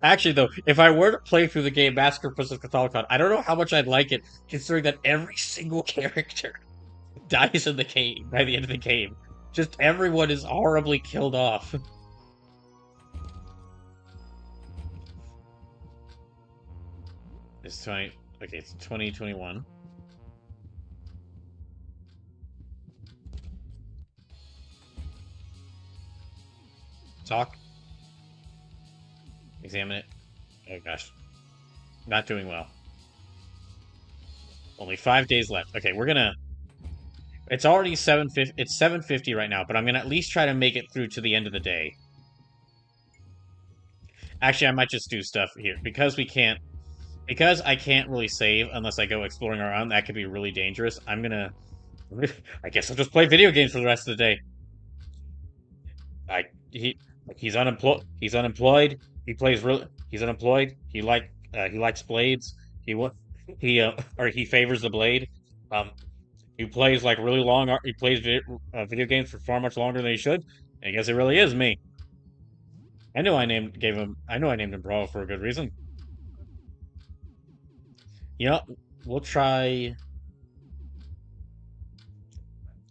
[SPEAKER 1] Actually, though, if I were to play through the game Massacre vs. Catholicon, I don't know how much I'd like it, considering that every single character dies in the game by the end of the game. Just everyone is horribly killed off. It's 20. Okay, it's 2021. Talk. Examine it. Oh gosh. Not doing well. Only 5 days left. Okay, we're gonna. It's already 750. It's 750 right now, but I'm gonna at least try to make it through to the end of the day. Actually, I might just do stuff here because we can't. Because I can't really save unless I go exploring around. That could be really dangerous. I'm gonna. I guess I'll just play video games for the rest of the day. I he's unemployed. He's unemployed. He plays real. He's unemployed. He likes blades. He what or he favors the blade. Um, he plays like really long. He plays video games for far much longer than he should. I guess it really is me. I know I named him Brawl for a good reason. You know, we'll try.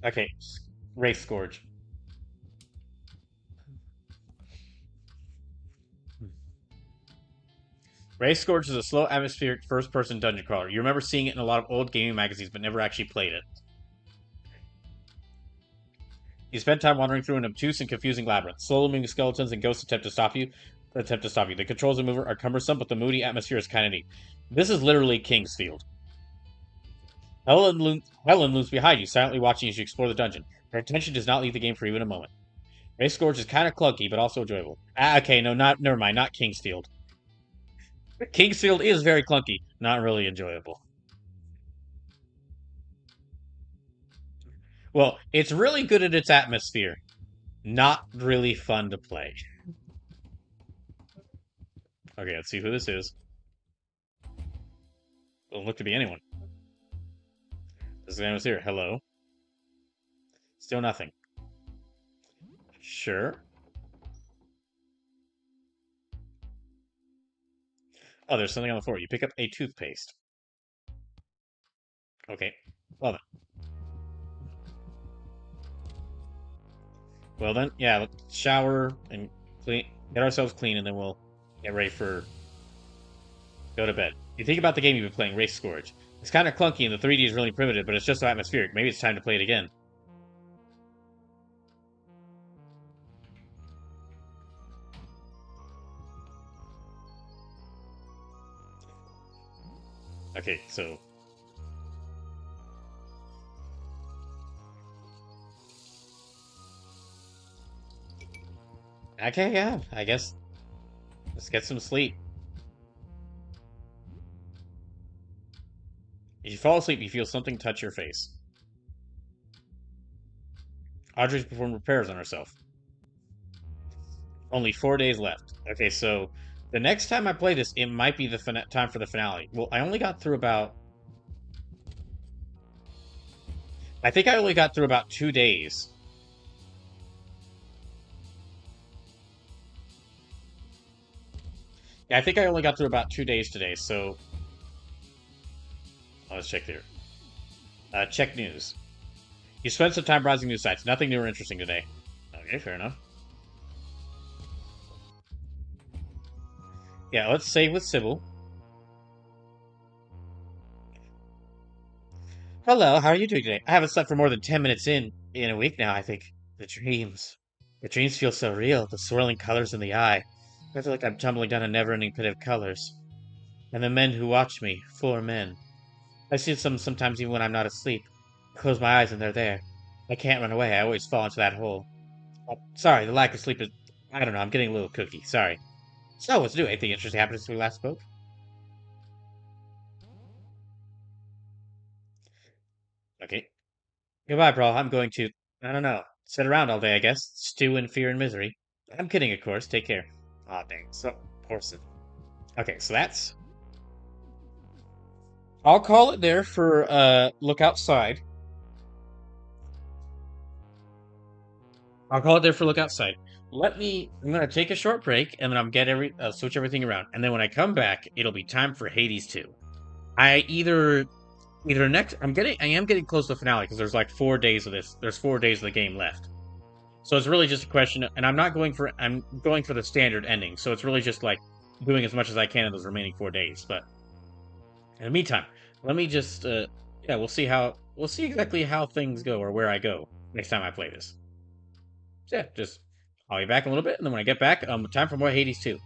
[SPEAKER 1] Okay, Wraith Scourge. Wraith Scourge is a slow atmospheric first-person dungeon crawler. You remember seeing it in a lot of old gaming magazines, but never actually played it. You spend time wandering through an obtuse and confusing labyrinth. Slowly moving skeletons and ghosts attempt to stop you. The controls of the mover are cumbersome, but the moody atmosphere is kind of neat. This is literally Kingsfield. Helen looms behind you, silently watching as you explore the dungeon. Her attention does not leave the game for even a moment. Wraith Scourge is kind of clunky, but also enjoyable. Okay, no, never mind, not Kingsfield. Kingsfield is very clunky, not really enjoyable. Well, it's really good at its atmosphere, not really fun to play. Okay, let's see who this is. Doesn't look to be anyone. This guy was here. Hello. Still nothing. Sure. Oh, there's something on the floor. You pick up a toothpaste. Okay. Love it. Well then, yeah, let's shower and clean, get ourselves clean, and then we'll get ready for go to bed. You think about the game you've been playing, Wraith Scourge. It's kind of clunky and the 3D is really primitive, but it's just so atmospheric. Maybe it's time to play it again. Okay, so okay, yeah, I guess let's get some sleep. If you fall asleep, you feel something touch your face. Audrey's performed repairs on herself. Only 4 days left. Okay, so the next time I play this, it might be the time for the finale. Well, I only got through about. I think I only got through about 2 days. Yeah, I think I only got through about 2 days today, so. Let's check here. Check news. You spent some time browsing news sites. Nothing new or interesting today. Okay, fair enough. Yeah, let's save with Sybil. Hello, how are you doing today? I haven't slept for more than 10 minutes in a week now, I think. The dreams. The dreams feel so real, the swirling colors in the eye. I feel like I'm tumbling down a never-ending pit of colors. And the men who watch me, 4 men. I see them sometimes even when I'm not asleep. I close my eyes and they're there. I can't run away, I always fall into that hole. Oh, sorry, the lack of sleep is... I don't know, I'm getting a little cookie, sorry. So, what's new? Anything interesting happened since we last spoke? Okay. Goodbye, bro. I'm going to... I don't know. Sit around all day, I guess. Stew in fear and misery. I'm kidding, of course. Take care.
[SPEAKER 2] Aw, dang. So, Porson.
[SPEAKER 1] Okay, so that's. I'll call it there for look outside. I'll call it there for look outside. I'm gonna take a short break, and then switch everything around, and then when I come back, it'll be time for Hades 2. I either next. I am getting close to the finale because there's like 4 days of this. There's 4 days of the game left, so it's really just a question. And I'm going for the standard ending, so it's really just like doing as much as I can in those remaining 4 days. But in the meantime, let me just yeah, we'll see exactly how things go or where I go next time I play this. So yeah, just I'll be back in a little bit, and then when I get back, time for more Hades 2.